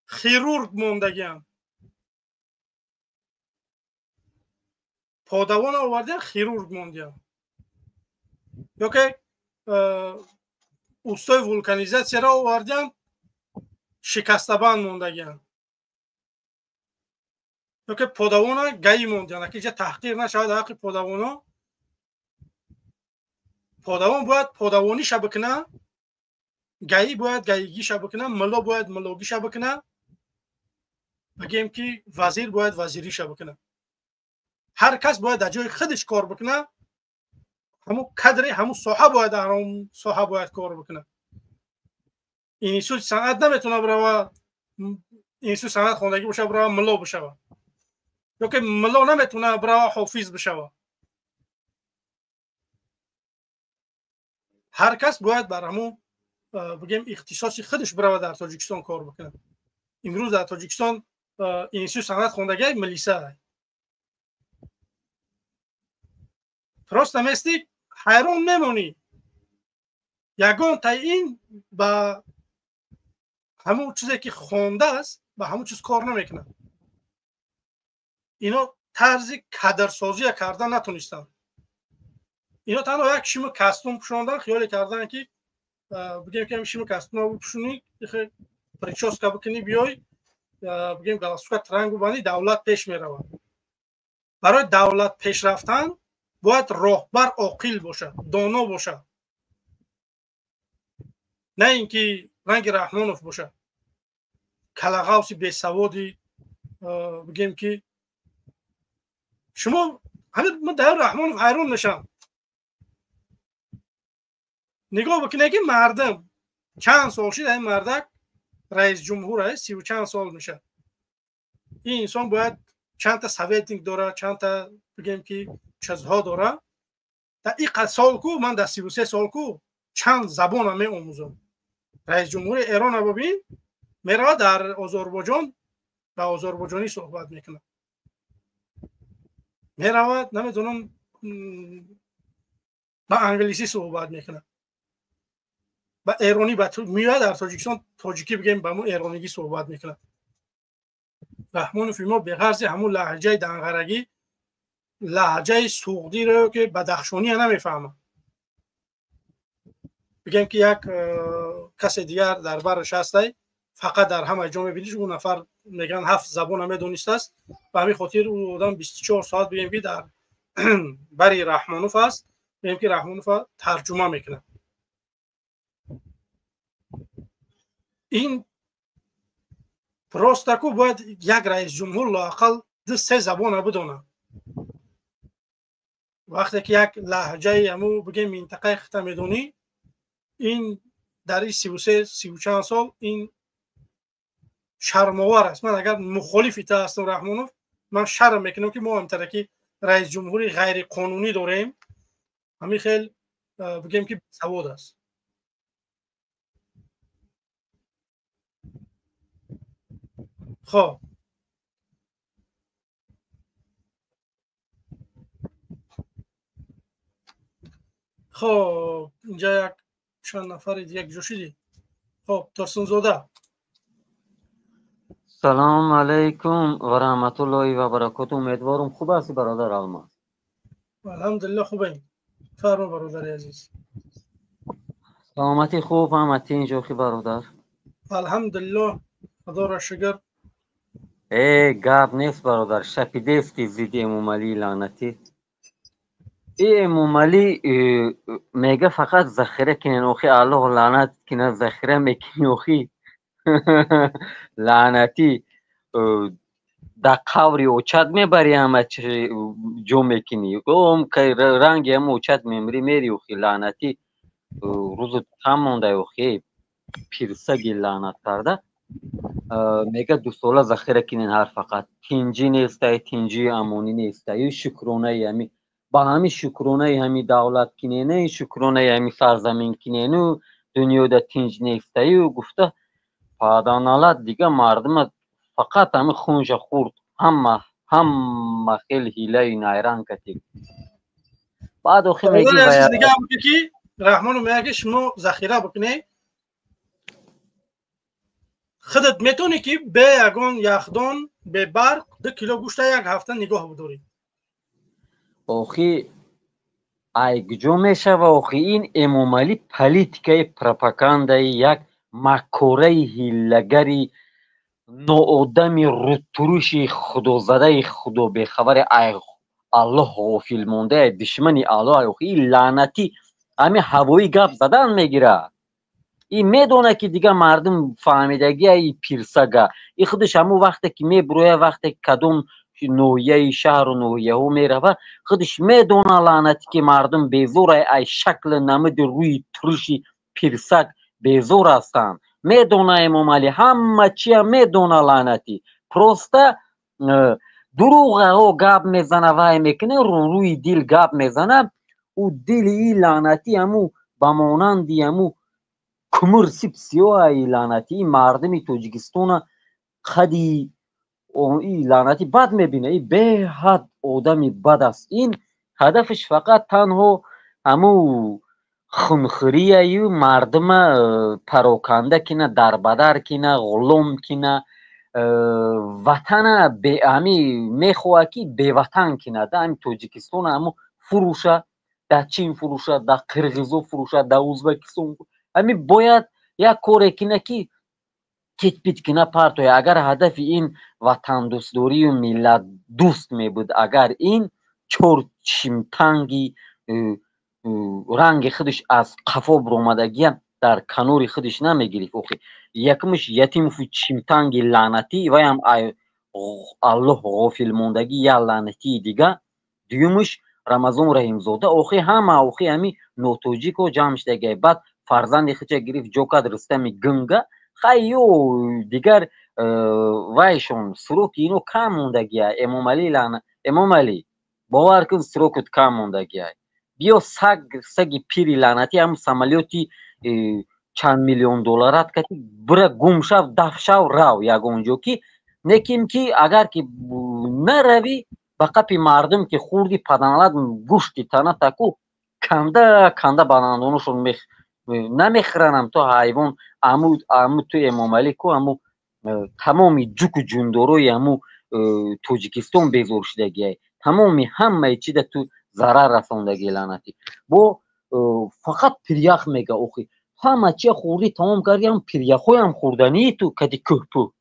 خیرورگ موندگیان پادوان آوردن خیرورگ موندگیان یا که اوستای ولکانیزاسیا را آوردن شکستبان موندگیان یا که پادوان گایی موندگیان که تحقیر نشود حق پادوان باید پادوانی شب کنه گایی باید گایگی شب کنه ملا باید ملاگی شب کنه بگیم که وزیر باید وزیری شب کنه. هر کس باید در جای خودش کار بکنه همون کادر همون ساحه باید در همون ساحه باید کار بکنه. اینستیتوت صنعت نمیتونه برای اینستیتوت صنعت خوندگی باشه برای ملا بشه یا که ملا نمیتونه برای حافظ بشه. هر کس باید بر همون بگیم اختصاصی خودش برای در تاجیکستان کار بکنه. امروز در تاجیکستان اینستیتوت صنعت خوندگی ملیسا راست نمیستی حیران میمونی یگان تا این با همون چیزی که خونده است با همون چیز کار نمیکنه. اینا طرز کادرسازی کردن نتونستن. اینا تنها یک شیم کاستوم پوشوندن خیال کردن که بگیم که شیم کاستوم رو پوشونی خیلی پریچوسکا بکنی بیای بگیم گالاسوکا ترنگو بانی دولت پیش میره. برای دولت پیش رفتن باید راهبر عاقل باشه دانا باشه نه اینکه رنگ رحمانوف باشه کلاغاوس بیسوادی بگیم که شما همین من در رحمانوف حیران میشم. نگاه بکنه که مردم چند سال شده این مردک رئیس جمهور است 30 و چند سال میشه. این انسان باید چند تا سویتینگ داره چند تا بگیم که چیزها داره. در این قد سال کو من در 33 سال کو چند زبان هم می‌آموزم. رئیس جمهور ایران رو ببین میره در آذربایجان با آذربایجانی صحبت میکنه میره نمیدونم با انگلیسی صحبت میکنه با ایرانی میاد در تاجیکستان تاجیکی بگیم با همون ایرانیگی صحبت میکنه. رحمانوف ما به غرض همون لهجه دنغرگی لهجه سوغدی رو که بدخشانی نمیفهمه بگیم که یک کس دیگر در برش هسته فقط در همه جا میبینیش اون نفر میگن 7 زبان هم میدونسته است و همین خاطر اون آدم 24 ساعت بگیم که در بری رحمانوف است بگیم که رحمانوف ترجمه میکنه. این پروستاکو باید یک رئیس جمهور لااقل 2-3 زبان بدونه. وقتی که یک لهجه همو بگیم منطقه خطه میدونی این در این 33 چند سال این شرم‌آور است. من اگر مخالف تا هستم رحمانوف من شرم میکنم که ما همطور که رئیس جمهوری غیر قانونی داریم همین خیلی بگیم که سواد است. خب خب اینجا یک چند نفر دیگه جوشیدی. خب ترسون زاده. سلام علیکم و رحمت الله و برکاته. امیدوارم خوب هستی برادر الماس. الحمدلله خوبیم. فرما برادر عزیز. سلامتی خوب همتی اینجا خی برادر. الحمدلله خدا را شکر. گپ نیست برادر، شپیده استی زیدی امومالی لعنتی. این امومالی میگه فقط ذخیره کنین اوخی، الله لعنت کنه ذخیره میکنی اوخی. لعنتی در قوری اوچت میبری همه جو میکنی گم که رنگی هم اوچت میمری میری اوخی لعنتی. روز کم مونده اوخی پیرسگی لعنت کرده. میگه 2 ساله ذخیره کنین هر فقط تینجی نیسته، تینجی امونی نیسته، یه شکرونه همی با همی شکرونه همی دولت کنینه، شکرونه همی سرزمین کنینه دنیا دا تینج نیسته. یه گفته پادانالت دیگه مردم فقط همه خونش خورد، همه خیلی حیله نایران کتید. بعد اوخی میگی برادر دیگه هم که رحمان میگه شما ذخیره بکنی خودت میتونی که به یگان یخدان به برق 2 کیلو گوشت یک هفته نگاه بداری. اوخی ایگجو میشه و اوخی این امومالی پلیتیکای پروپاگاندا یک مکوره هیلگری نوآدمی روتروشی خدازده خدا بخبر الله غافل مونده دشمنی الله. اوخی لعنتی همین هوایی گپ زدن میگیره. این میدونه که دیگه مردم فهمیدگی ای پیرسگه ای خودش همون وقتی که میبروه وقتی کدوم نویه شهر و نویه ها میروه خودش میدونه لعنتی که مردم بیزور ای شکل نمد روی ترشی پیرسگ بیزور هستن. میدونه امومالی همه چی هم میدونه لعنتی پروسته دروغ ها گاب میزنه وای میکنه روی دل گاب میزنه او دل ای لعنتی همو بمانندی همو کمر سیای لعنتی مردمی توجیکستان خدی این لعنتی بد میبینه. این به حد آدمی بد است. این هدفش فقط تنها همو خونخوری مردم پراکنده کنه، در بدر کنه، غلام کنه، وطن همی میخواه که به وطن کنه. در همین توجیکستان همو فروشه، در چین فروشه، در قرغیزو فروشه، در ازبکستان همی باید یک کاری کنه که کت پیت کنه پرتوی. اگر هدف این وطن دوستداری و ملت دوست می بود، اگر این چور چمتنگی رنگ خودش از قفا برومدگی در کنور خودش نمیگیرید اوخی یکمش یتیم فی چمتنگی لعنتی و هم الله غافل موندگی یا لعنتی دیگه. دیومش رمضان رحیم زاده اوخی همه اوخی همی نوتوجی کو جمعش دیگه. بعد فرزند خودش گرفت جوکا رستمی گنگا خیو دیگر وایشون سروک اینو کم موندگی امومالی لعنت. امومالی باور کن سروکت کم موندگی بیا سگ پیری لعنتی هم سمالیوتی چند میلیون دلارات کتی بره گم شو دفع شو راو یگونجو که نکیم که اگر که نروی با قپی مردم که خوردی پدنالت گوشتی تنه تکو کنده بانندونشون نمیخرنم تو حیوان امو تو امومالی کو امو تمامی جوک و جوندوروی امو توجیکستان بیزور شدگی تمامی همه چی ده تو ضرر رساندگی لعنتی. با فقط پریخ میگه اوخی همه چی خوردی تمام کردی هم پریخوی هم خوردنی تو کدی که تو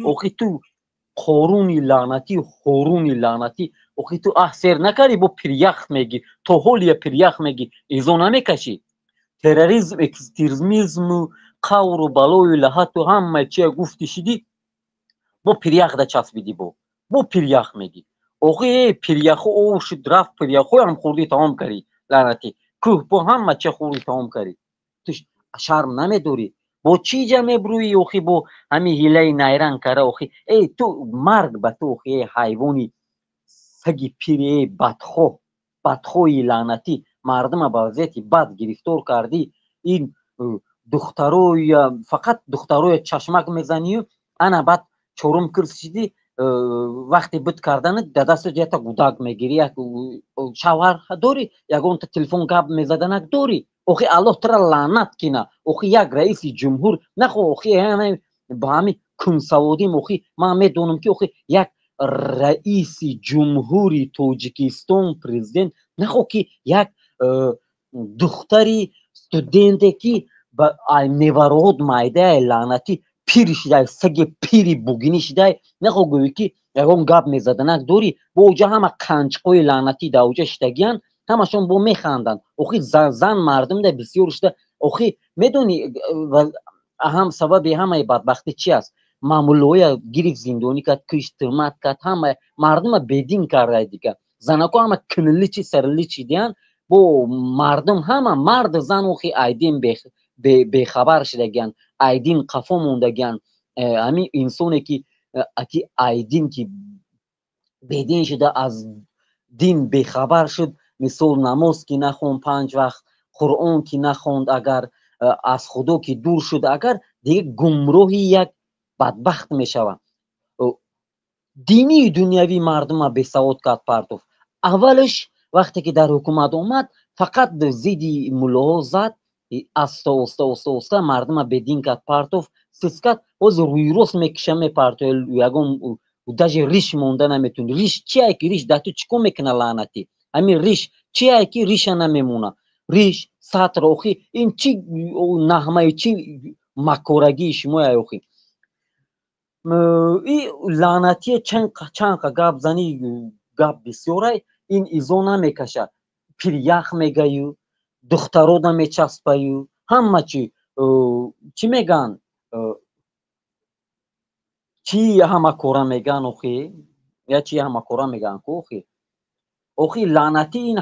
اوخی تو خورونی لعنتی اوخی تو احسیر نکردی با پریخ میگی تو حالی پریخ میگی ایزو نمیکشی. تروریسم اکستریمیسم قور و بلوی لحت و همه چی گفتی شدی با پریخ ده چسبیدی با پریخ میگی اوخی پریخو او شد رفت پریخو هم خوردی تمام کردی لعنتی که با همه چی خوردی تمام کردی تو شرم نمیداری با چی جمع بروی اوخی با همین هیله نایران کرده اوخی ای تو مرگ به تو اوخی حیوانی سگی پیری بدخوی لعنتی мардума ба вазъияти бад гирифтор кардӣ, ин духтаро фақат духтароя чашмак мезанию ана баъд чорум кирсидӣ вақти буд карданат да дастат як гудак мегирӣ, як шавҳар дорӣ, ягонта телефон гап мезаданак дорӣ. охи аллоҳ тра лаънат кина, охи як раиси ҷумҳур нахо охи ба ҳамин кунсаводим, охи ман медонам ки охи як раиси ҷумҳури Тоҷикистон президент нахо ки як духтари студенте ки ба невароҳот майдаи лаънати пири шидай, саги пири бугинӣ шидай, нахо гӯӣ ки ягон гап мезаданак дорӣ. бо оҷа ҳама қанҷқои лаънатӣ да оҷа шидагиян, ҳамашон бо механданд. охи зан мардумда бисёр шида. охи медонӣ аҳам сабаби ҳамаи бадбахтӣ чи аст? маъмулоя гирифт зиндонӣ кард, кишт, тӯҳмат кард, ҳама мардума бедин карда дига. Занако ҳама киниличи сарилич шидаян, бо мардум ҳама марду зан охи айдин бехабар шидагиян, айдин қафо мондагиян. ҳамин инсоне ки айдин ки бедин шуда аз дин бехабар шуд, мисол намоз ки нахонд 5 вақт, қуръон ки нахонд, агар аз худо ки дур шуд, агар дига гумроҳи як бадбахт мешавад. динии дунявӣ мардума бесавод кард партов. аввалаш вақте ки дар ҳукумат омад фақат зидди муллоҳо зад, аста оста оста оста мардума бедин кард партов. сискат ҳозир рӯйрост мекиша мепартоя, ягон даже риш монда наметуни. риш чие ки риш да ту чӣ кор мекуна лаънатӣ? ҳамин риш чие ки риша намемона? риш сатр охи ин чӣ наҳмаи чӣ макорагии шумоя охи? и лаънатие чанқа гап зани гап бисёрай. ин изо намекаша, пирях мегаю, духтаро намечаспаю, ҳама чӣ меган, чӣ ҳама кора меган охи? я чӣ ҳама кора меган ку охи? охи лаънатӣ ин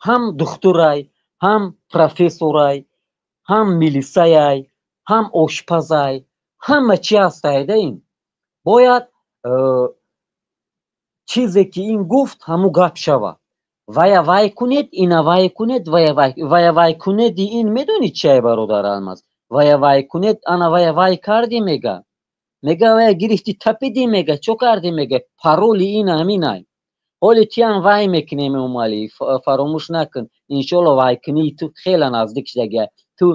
ҳам духтурай, ҳам профессорай, ҳам милисаяй, ҳам ошпазай, ҳама чӣ ҳастайда ин. бояд чизе ки ин гуфт ҳаму гап шава. ваявай кунед, инавай кунед, ваявай кунеди ин медонед чие бародар алмаз? ваявай кунед, ана ваявай карди мега. мега вая гирифти тапиди мега, чо карди мега? пароли ин ҳаминай. ҳоли тиам вай мекунем умали, фаромӯш накун. иншоалло вай кунӣ ту хела наздик шидагия. ту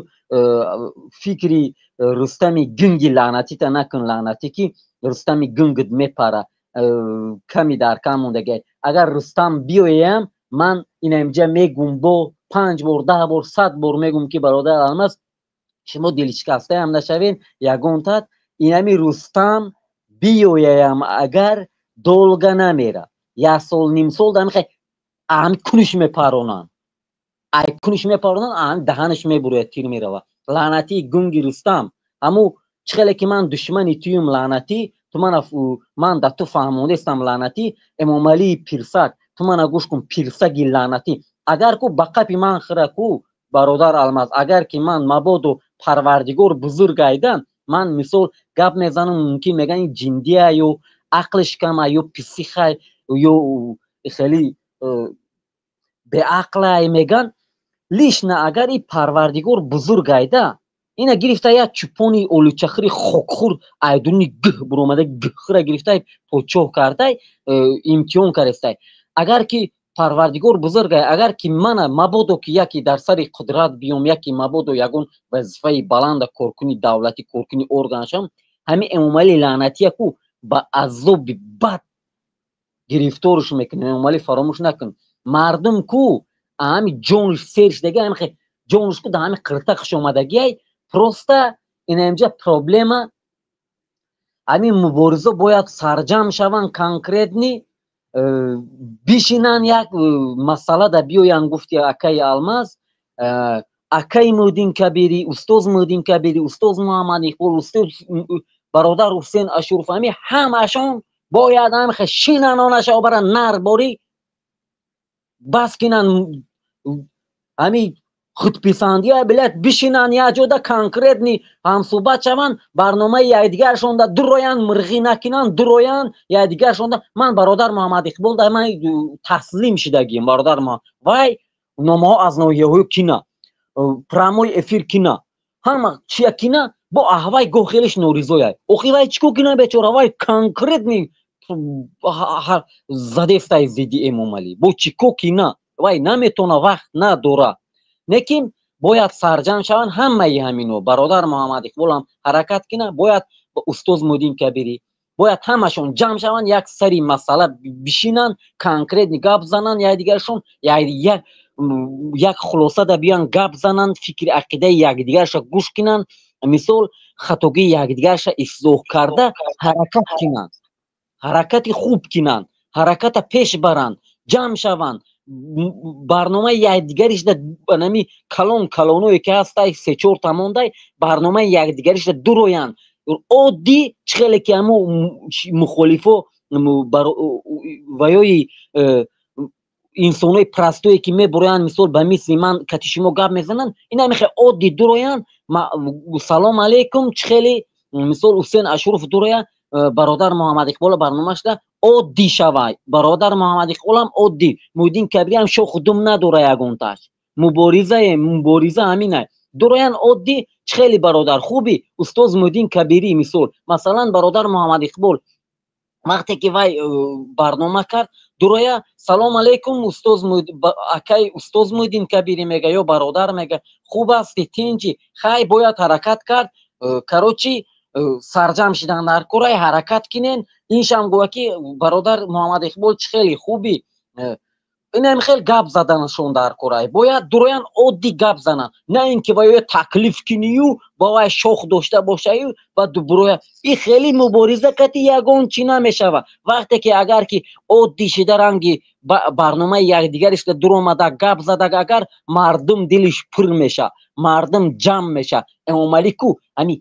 фикри рустами гунги лаънатита накун. лаънатӣ ки рустами гунгит мепара, ками дар кам мондагия. агар рустам биёям ман инамҷа мегум, бо 5 бор 10 бор 100 бор мегум ки бародар алмаз шумо дилшикастаам нашавен. ягонтат инами рустам биёяям агар долга намера, як сол ним сол дамихай ам куниш мепаронан, ай куниш мепаронан, ам даҳаниш мебурояд, тир мерава. лаънати гунги рустам ҳаму чихеле ки ман душмани туюм лаънатӣ, ту ман да ту фаҳмонестам лаънатӣ. эмомалии пирсак ту мана гӯш кун, пирсаги лаънатӣ. агар ку ба қапи ман хира ку бародар алмаз, агар ки ман мабодо парвардигор бузург айдам, ман мисол гап мезанам, мумкин меган ин ҷиндия ё ақлиш кама ё психай ё хеле беақлай меган. лишна агар ин парвардигор бузург айда, ина гирифта як чӯпони олучахӯри хокхӯр айдуни гӯҳ буромада гӯҳхӯра гирифтай подшоҳ кардай имтиҳон карестай. агар ки парвардигор бузургай, агар ки мана мабодо ки яке дар сари қудрат биём, яке мабодо ягон вазифаи баланда коркуни давлатӣ, коркуни орган шавам, ҳамин эмомали лаънатия ку ба азоби бад гирифторш мекунем. эмомали фаромӯш накун. мардум ку ҳами ҷонш сер шидагия, ҳами ҷонш ку да ҳами қиртақш омадагиай. просто инамҷа проблема ҳамин мубориза бояд сарҷам шаванд, конкретни бишинан, як масъала да биёян. гуфти акаи алмаз, акаи Муҳиддин Кабирӣ, устоз Муҳиддин Кабирӣ, устоз Муҳаммад Иқбол, устоз бародар Ҳусейн Ашуров, ҳамин ҳамашон бояд ҳамихе шинанонаша бара нар бори бас кинан, ҳамин худписандия билад бишинан як ҷода конкретни ҳамсӯҳбат шаванд, барномаи якдигаршонда дуроянд, мирғӣ накунанд, дуроянд якдигаршонда. ман бародар Муҳаммад Иқбол да ман таслим шидагим. бародар вай номаҳо аз ноҳияҳои кина программаҳои эфир кина ҳама чия кина бо аҳвай гоҳ хелиш норизояй охи вай чӣ ко кина бечора вай конкретни задефтай зидиэм омалӣ бо чӣ ко кина вай наметона вақт надора лекин бояд сарҷам шаванд ҳамаи ҳамино бародар муҳаммад иқболам ҳаракат кина бояд устоз мудин кабирӣ бояд ҳамашон ҷамъ шаванд як сари масъала бишинанд конкретни гап зананд якдигаршон як хулосада биёянд гап зананд фикри ақидаи якдигарша гӯш кинанд мисол хатогии якдигарша ислоҳ карда ҳаракат кинанд ҳаракати хуб кинанд ҳараката пеш баранд ҷамъ шаванд барномаи якдигаришда нами калоное ки ҳастай се чорта мондай барномаи якдигаришда дуроянд оддӣ чӣ хеле ки ҳамо мухолифо ваёи инсонои простое ки мебуроянд мисол ба мисли ман кати шумо гап мезананд ина мехе оддӣ дуроянд салом алейкум чӣ хеле мисол ҳусейн ашуруф дуроя бародар муҳаммад иқбола барномашда оддӣ шавай бародар муҳаммад иқболам оддӣ муҳиддин кабириам шоху дум надора ягонташ мубориза ҳаминай дуроянд оддӣ чӣ хеле бародар хуби устоз муҳиддин кабирӣ мисол масалан бародар муҳаммад иқбол вақте ки вай барнома кард дуроя салом алейкум акай устоз муҳиддин кабирӣ мега ё бародар мега хуб асти тинчӣ хай бояд ҳаракат кард карочи сарҷам шидан дар кораи ҳаракат кинен иншам гӯя ки бародар муҳаммад иқбол чӣ хеле хуби инам хел гап заданашон дар кораи бояд дуроян оддӣ гап зананд на ин ки ваё таклиф кинию ба вай шох дошта бошаю ва дуроя и хеле мубориза кати ягон чӣ намешава вақте ки агар ки оддӣ шида ранги барномаи якдигаришда дуромада гап зада агар мардум дилиш пур меша мардум ҷамъ меша эмомалӣ ку ҳами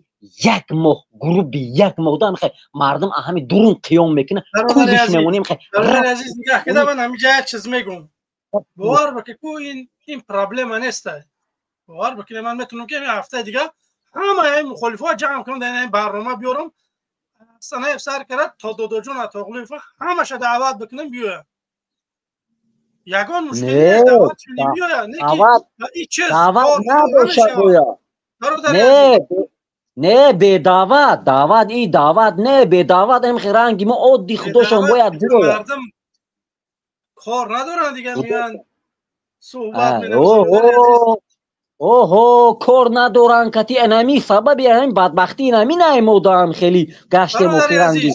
як моҳ груби як моҳда мехе мардум ҳами дурун қиём мекуна кӯдиш мемонем бародари азиз нигаҳ кида ман ҳамиҷа як чиз мегӯм бовар баки ку ин проблема нестай бовар бакине ман метунам ки ҳафтаи дига ҳамаи мухолифоа ҷамъ кунам дар ин барнома биёрам санаев сар кард то додоҷон атоғлиева ҳамаша даъват бикунам биёя ягон мушкили даъват биёя даъват надоша гӯя не бедават даъват и даъват не бедават эмхи ранги мо одди худошон бояд биёя мардум кор надоранд дигар миян суҳбат менамоянд оҳо кор надоранд кати анами сабаби ҳамин бадбахтӣ инамин аймодаам хеле гаштем охиранги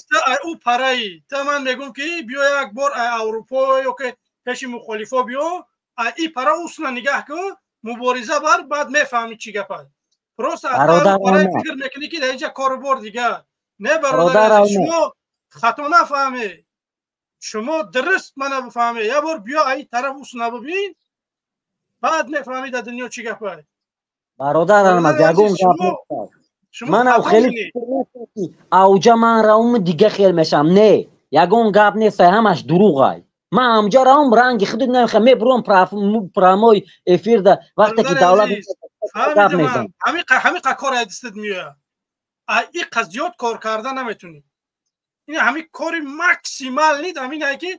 ӯ параи та ман мегӯм ки биё як бор аврупо ё ки пеши мухолифо биё и пара усна нигаҳ кун мубориза бар баъд мефаҳмӣ чӣ гапад просто параи фикр мекунӣ ки дар инҷа кору бор дигар не бародари шумо хато нафаҳме шумо дуруст мана бифаҳме як бор биё аи тараф усна бибин баъд мефаҳмӣ дар дунё чӣ гапад бародарам ягон гап манам хеле авҷа ман раум дига хел мешам не ягон гап нестай ҳамаш дуруғай ман амҷа раум ранги худ намехам мебурам программаи эфирда вақте ки давлат гап мезанад ҳамиқа кор аз дастат меояд иқа зиёд кор карда наметунӣ ин ҳами кори максимал нид ҳаминае ки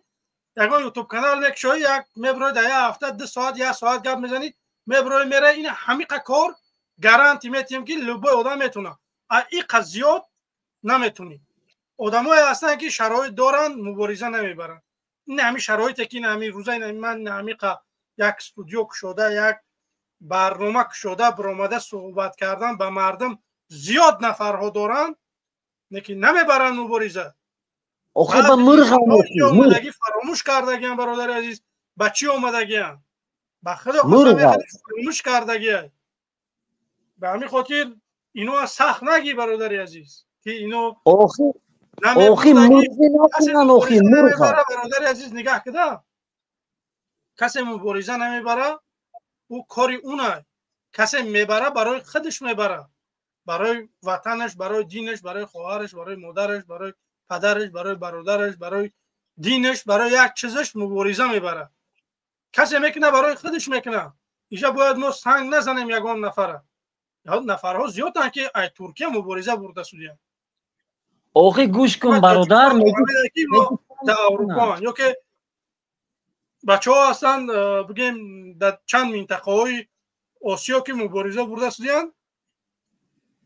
ягон ютуб канал мекушоӣ як мебурои дар як ҳафта 2 соат 1 соат гап мезанӣ мебурои мераи ин ҳамиқа кор гаранти метиҳем ки любой одам метуна иқа зиёд наметунӣ одамое ҳастанд ки шароит доранд мубориза намебаранд ин ҳами шароите ки ҳами рӯза ман ҳамиқа як студио кушода як барнома кушода биромада суҳбат кардан ба мардум зиёд нафарҳо доранд лекин намебаранд мубориза охи ба мурғамадагӣ фаромӯш кардагиам бародари азиз ба чӣ омадагиам ба худо фаромӯш кардагиам ба ҳамин хотир ино сахт нагӣ бародари азиз ки ино бародари азиз нигаҳ кида касе мубориза намебара ӯ кори унай касе мебара барои худаш мебара барои ватанаш барои динаш барои хоҳараш барои модараш барои падараш барои бародараш барои динаш барои як чизаш мубориза мебара касе мекуна барои худаш мекуна инҷа бояд мо санг назанем ягон нафара нафарҳо зиёданд ки ай туркия мубориза бурда судиям охи гӯш кун бародар дар аврупоан ё ки بچه ها هستن بگیم در چند منطقه های آسیا که مبارزه برده سودیان،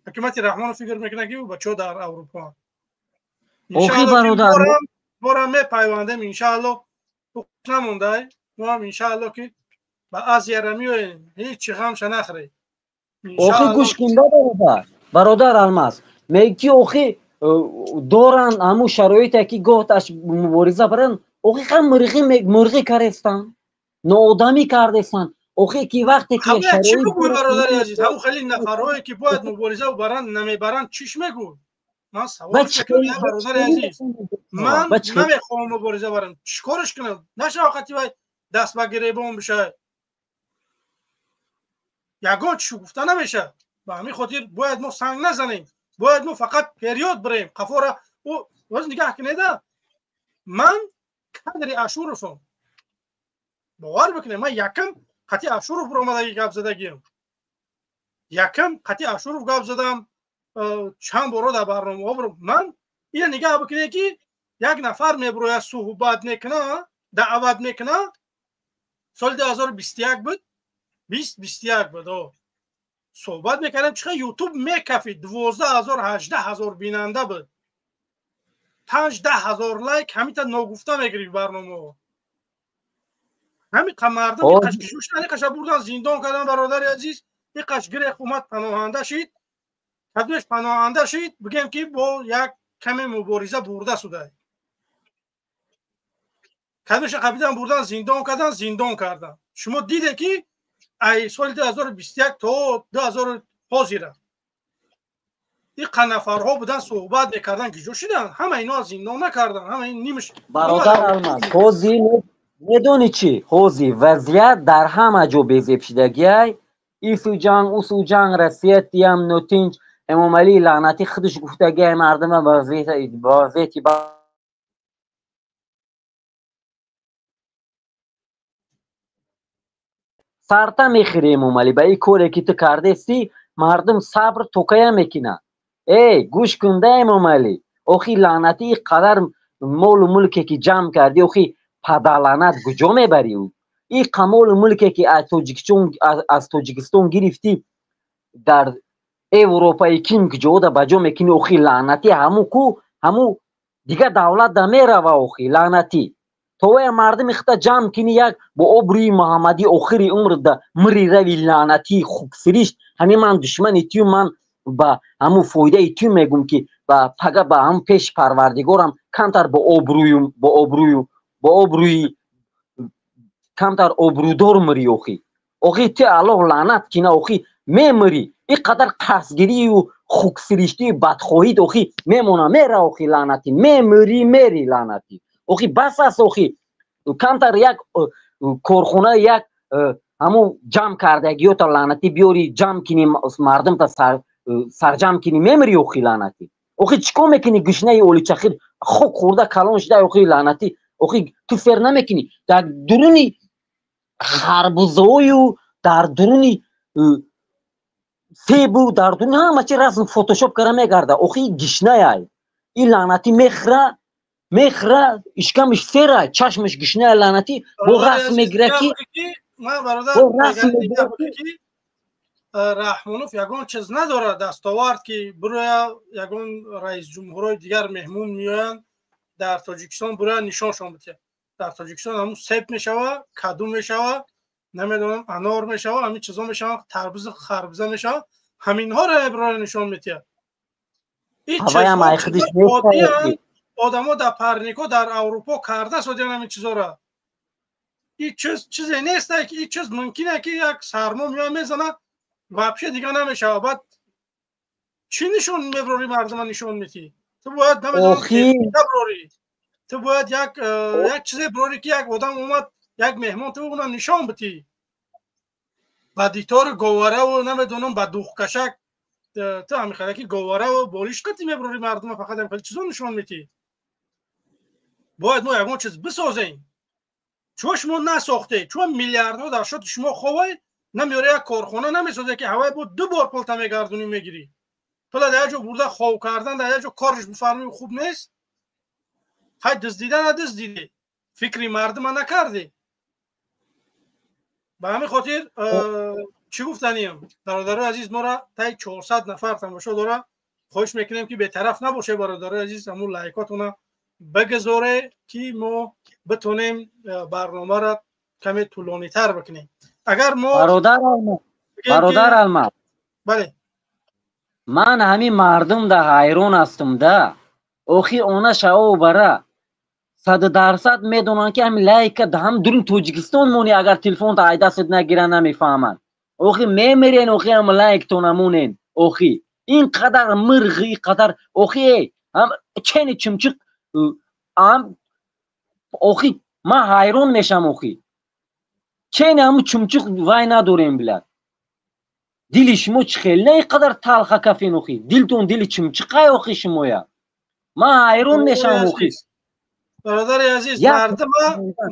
حکومت رحمان فکر میکنه که بچه ها در اروپا اوخی برادر بارم می پیوندیم انشاءالله نمونده ما هم انشاءالله که با از یرمی و هیچ چی هم شنخری. اوخی گوش کن برادر الماس میگی اوخی دوران همو شرایطی که گفتش مبارزه برن اوخی هم مرغی کردستان ناآدمی کردستان اوخی که وقتی که شرایط چی بگوی برادر عزیز همو خیلی نفرهایی که باید مبارزه برن نمیبرن چیش میگوی؟ من سوال میکنم یا برادر عزیز من نمیخوام مبارزه برم چیکارش کنم؟ نشه وقتی باید دست به گریبان بشه یگان چی گفته نمیشه. به همین خاطر باید ما سنگ نزنیم، باید ما فقط پریود بریم قفا را وز نگاه کنیده. من قدر اشورفم باور بکنیم من یکم قطعی اشورف برآمدگی گپ زدگیم، یکم قطعی اشورف گپ زدم چند بارا در برنامه ها برم. من این نگاه بکنه که یک نفر میبروید صحبت میکنه دعوت میکنه سال 2021 بود 2021 بود صحبت میکردم چقدر یوتیوب میکفید 12,000 18,000 بیننده بود 5-10,000 لایک همیتا نگفته میگیری برنامه همین مردم این قش گشوش قش بردن زندان کردن برادر عزیز این قش گره حکومت پناهنده شید خدمش پناهنده شید بگیم که با یک کمی مبارزه برده شده خدمش قبیدن بردن زندان کردن شما دیده که ای سال 2021 تا 2000 حاضره این نفرها بودن صحبت میکردن که جوشیدن همه اینا زندان نکردن همه این نیمش برادر الماس خوزی میدونی چی خوزی وضعیت در همه جا بیزیب شدگی ایفو جنگ اوسو جنگ رسیت دیم نوتینج امام علی لعنتی خودش گفتگی مردم وضعیتی سرتا میخیری امام علی با این کوری که تو کرده سی مردم صبر توکیه میکنن. ای گوش کنده امام علی اوخی لعنتی قدر مول و ملکی که جمع کردی اوخی پدلانت کجا میبری او این قمول ملکی که از تاجیکستان گرفتی در اروپای کیم که جوده بجا میکنی اوخی لعنتی همو دیگه دولت دا میروه اوخی لعنتی توی مردم اختا جمع کنی یک با ابروی محمدی آخری عمر دا مری روی لعنتی خوب فریشت همین من دشمن ایتیو من با همو فایده ایتیو میگم که با پگه با هم پیش پروردگارم کمتر با ابروی کمتر ابرودار مری اوخی تی الله لعنت کنه اوخی میمری این قدر قصگیری و خوک فریشتی بدخواهید اوخی میمونه میره اوخی لعنتی میری لعنتی اوخی بس است اوخی کمتر یک کارخونه یک همو جمع کردگی تا لعنتی بیاری جمع کنی مردم تا سرجم کنی میمری اوخی لعنتی اوخی چیکار میکنی گشنه اولی چخیر خوک خورده کلان شده اوخی لعنتی اوخی تو فر نمیکنی در درونی خربوزه‌ای و در درونی سیبو در درونی همه چی رسم فوتوشاپ کرده میگرده اوخی گشنه ای این لعنتی میخره اشکمش سیره چشمش گشنه لعنتی با رسم میگره که من برادر رحمانوف یگان چیز نداره دستاورد که برای یگان رئیس جمهورای دیگر مهمون میاین در تاجیکستان برای نشانشان بده در تاجیکستان همون سیب میشوه کدو میشوه نمیدونم انار میشوه همین چیزا میشوه تربوز خربوزه میشوه همین ها رو برای نشان میده این چیزا آدم‌ها در پرنیکو در اروپا کرده شدن همین چیزا را این چیزی نیست که این چیز ممکنه که یک سرما میاد میزنه واپشه دیگه نمیشه بعد چی نشون میبری مردم نشون میدی تو باید نمیدونم ببری تو باید یک چیزی ببری که یک آدم اومد یک مهمان تو اونم نشان بدی با دیتار گواره و نمیدونم با دوخکشک تو همین خیلی که گواره و باریش قطعی میبری مردم فقط هم خیلی چیزا نشون میدی باید ما یکون چیز بسازیم چون شما نساخته چون میلیاردها در شد شما خواه نمیاره یک کارخانه نمیسازه که هوای بود 2 بار پلتا میگردونی میگیری پلا در یه برده خواه کردن در یه کارش بفرمی خوب نیست های دزدیده ندزدیده فکری مردم نکرده به همین خاطر چی گفتنیم برادر عزیز ما را تا 400 نفر تماشا داره خواهش میکنیم که بی‌طرف نباشه برادر عزیز همون لایکاتون بگذاره که ما بتونیم برنامه را کمی طولانی تر بکنیم. اگر ما برادر علما بله من همین مردم ده حیران هستم ده اوخی اونا شاو برا 100% میدونن که همین لایک هم درون توجیکستان مونی اگر تلفن تا دست نگیرن نمیفهمن اوخی میمیرین اوخی هم لایک تونمونین اوخی اینقدر مرغی قدر اوخی هم چنی چمچق هم اوخی ما حیران میشم اوخی چنی هم چمچق وای نداریم بلد دل شما خیلی نه اینقدر تلخه کفین اوخی دلتون دل چمچقه اوخی شمایا ما حیران میشم اوخی برادر عزیز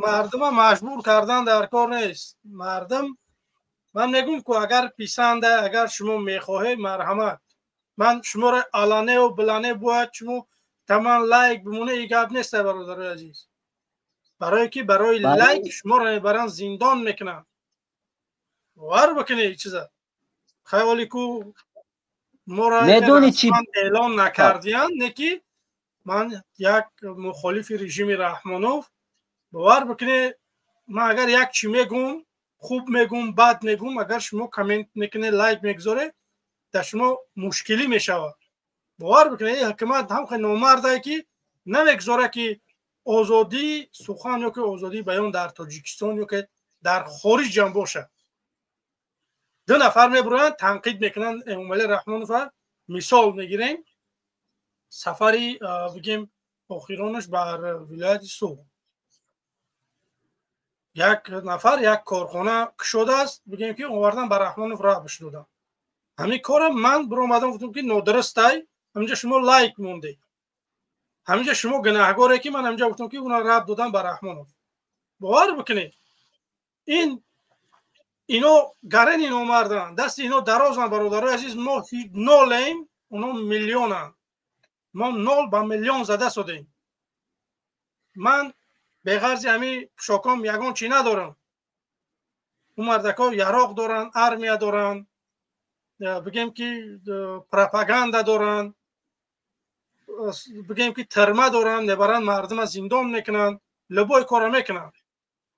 مردم مجبور کردن در کار نیست. مردم من میگم که اگر پیسنده اگر شما میخواهی مرحمت من شما را علانه و بلانه باید شما تمام لایک بمونه این گپ نیست برادر عزیز. برای که برای لایک شما را میبرن زندان میکنن. باور بکنی این چیزا خیالی کو ما را اعلام نکردین نکی من یک مخالف رژیم رحمانوف باور بکنه من اگر یک چی میگم خوب میگم بد میگم اگر شما کامنت میکنه لایک میگذاره در شما مشکلی میشود. باور بکنه این حکومت هم خیلی نامرده که نمیگذاره که آزادی سخن یا که آزادی بیان در تاجیکستان یا که در خارج هم باشه. دو نفر میبرن تنقید میکنن امامعلی رحمانوف مثال میگیریم سفری بگیم اخیرانش بر ولایت سوق یک نفر یک کارخانه کشوده است بگیم که آوردن بر رحمانوف راه بشدودن همین کارم من برو اومدم گفتم که نادرست ای همینجا شما لایک مونده همینجا شما گناهگاره که من همینجا گفتم که اونا راه دادن بر رحمانوف. باور بکنید اینو گرن اینو مردن دست اینو درازن برادر عزیز ما نولیم اونا میلیونن ما 0 به میلیون زده شدیم. من به غرض همین شاکام یگان چی ندارم اون مردکا یراق دارن ارمیا دارن بگیم که پروپاگاندا دارن بگیم که ترمه دارن نبرن مردم زندان میکنن لبای کارا میکنن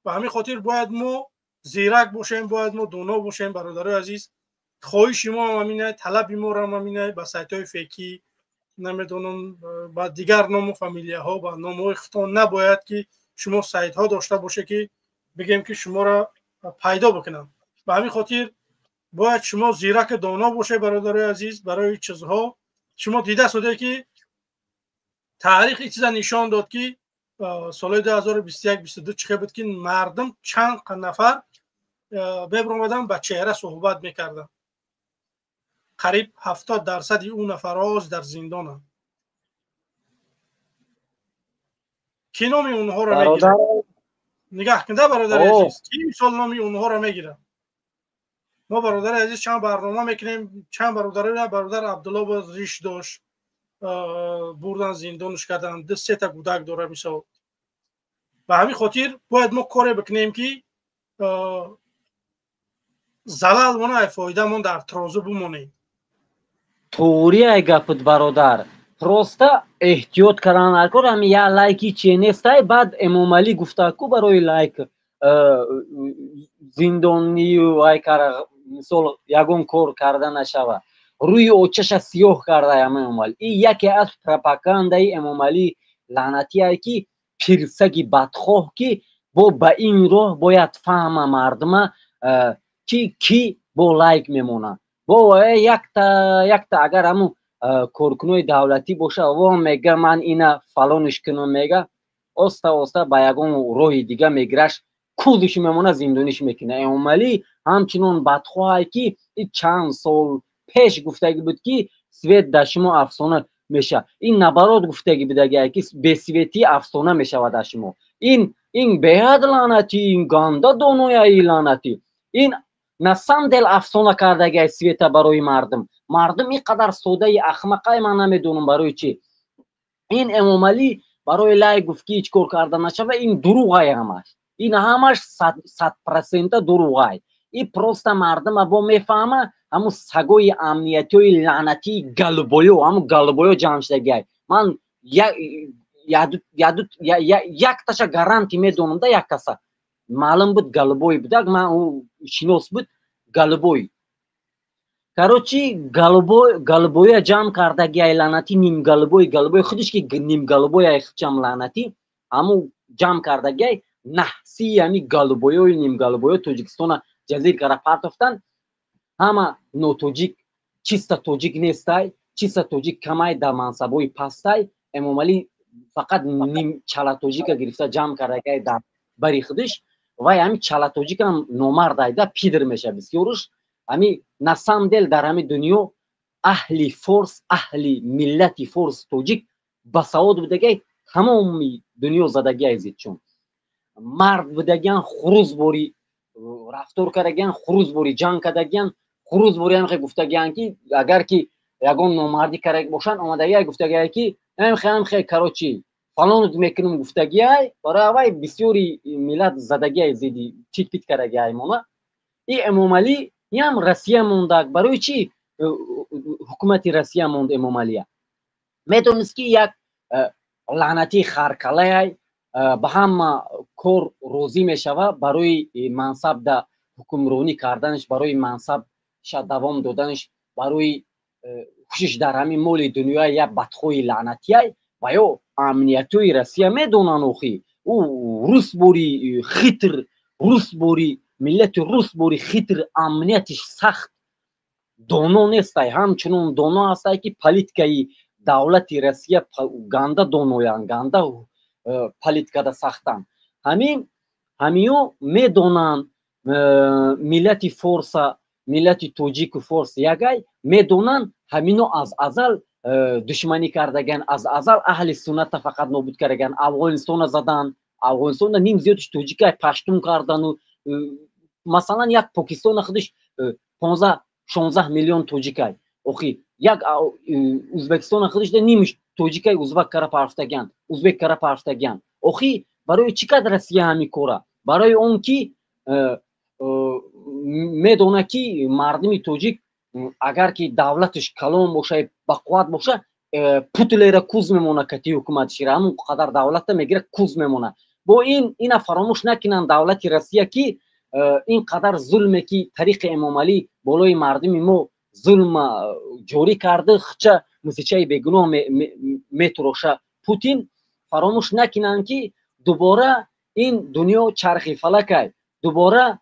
و همین خاطر باید ما زیرک باشیم باید ما دونا باشیم برادر عزیز. خواهش ما همینه طلب ما را همینه با سایت های فیکی نمیدونم با دیگر نام و فامیلیه ها با نام های ختان نباید که شما سایت ها داشته باشه که بگیم که شما را پیدا بکنم. به همین خاطر باید شما زیرک دانا باشه برادر عزیز. برای چیزها شما دیده شده که تاریخ این چیزا نشان داد که سال 2021-22 چه بود که مردم چند نفر ببرمدن با چهره صحبت میکردن قریب 70% اون نفرات در زندان هم. کی نامی اونها را میگیره؟ نگاه کنده برادر عزیز کی مثال نامی اونها را میگیره؟ ما برادر عزیز چند برنامه میکنیم چند برادر عبدالله باز ریش داشت بردن زندانش کردن 2-3 تا کودک داره مثال. و همین خاطر باید ما کاری بکنیم که زلال مونه فایده من در ترازو بمونیم. توری گپت برادر پروستا احتیاط کردن اگر هم یا لایکی چی نیسته بعد امامعلی گفته کو برای لایک زندانی و ای کار مثال یگون کار کردن نشوه روی اوچش سیاه کرده امامعلی این یکی از پروپاگاندای امامعلی لعنتی ای که پیرسگی بدخواه که با این راه باید فهم مردم کی با لایک میمونه با یک تا اگر همون کارکنای دولتی باشه و میگه من اینا فلانش کنم میگه آستا با یگون راه دیگه میگرش کودش میمونه زندانیش میکنه. امامعلی همچنان بدخواهی که چند سال پیش گفتگی بود که سویت در شما افسانه میشه این نبرات گفتگی بودگی که به سویتی افسانه میشه و در شما این بهاد لعنتی این گاندا دونوی لعنتی این نسان دل افسانه کردگی سویتا برای مردم اینقدر سوده احمقای من نمیدونم برای چی این امامعلی برای لای گفت که هیچ کار کردن نشه و این دروغ های همش این همش 100% دروغه. این پروستا مردم با میفهمه همون سگوی امنیتی های لعنتی گلبویو، همون گلبویو جمع شدگی. من یک تاشا گارانتی میدونم ده، یک کسا معلوم بود گلبوی بود، من او شناس بود گلبوی. کاروچی گلبوی جمع کردگی لعنتی، نیم گلبوی خودش که نیم گلبوی جمع لعنتی همون جمع کردگی نحسی، همی گلبوی نیم گلبوی توجیکستان جزیر کرا پارتفتن. همه نو توجیک چیستا توجیک نیستای، چیستا توجیک کمای در منصبوی پستای، امومالی فقط نیم چلا توجیک گرفته جمع کردگی در بری خودش. و همی چلا توجیک هم نومرد ایده پیدر میشه بسیارش. همی نسام دل در همی دنیا اهلی فورس، اهلی ملتی فورس توجیک بساود بودگی تمامی دنیا زدگی ایزید. چون مرد بودگیان خروز بوری رفتار کردگیان، خروز بوری جنگ کردگیان، خروز بوری هم گفتگیان که اگر که یگون نامردی کرده باشن آمدگی گفتگیان که هم خیلی کاروچی فلان میکنم گفتگیای برای اوای بسیاری ملت زدگی ایزیدی چیت پیت کردگی مونا. این امومالی هم روسیه موندک. برای چی حکومت روسیه موند امومالیه؟ میدونست که یک لعنتی خارکاله به هم کار روزی میشوه برای منصب ده حکمرانی کردنش، برای منصب شد دوام دادنش، برای خوشش در همین مول دنیا یک بدخوی لعنتیه. و یا امنیتوی روسیه میدونن اوخی او روس بوری خطر، روس بوری ملت روس بوری خطر، امنیتش سخت دونو نیسته. همچنون دونو هسته که پالیتکای دولت روسیه گنده دونویان، گنده پالیتکا سختن. همیو میدونن ملت فورس، ملت توجیک فورس یگای میدونن همینو از ازل دشمنی کردگن، از ازل اهل سنت فقط نابود کردگن. افغانستان زدن، افغانستان نیم زیادش توجیکای پشتون کردن و مثلا یک پاکستان خودش 15-16 میلیون توجیکای اوخی، یک ازبکستان خودش نیمش توجیکای ازبک کرا پرفتگن، ازبک کرا پرفتگن اوخی. برای چی قدر روسیه همی کوره؟ برای اون که میدونه که مردمی توجیک اگر که دولتش کلام باشه، بقوت باشه، پوتلر کوز میمونه کتی حکومتش را همون قدر دولت میگیره کوز میمونه. با اینا فراموش نکنن دولت روسیه که این قدر ظلمه که طریق امامعلی بالای مردم ما ظلم جوری کرده، خچه موسیچه بگناه میتروشه. پوتین فراموش نکنن که دوباره این دنیا چرخی فلکه، دوباره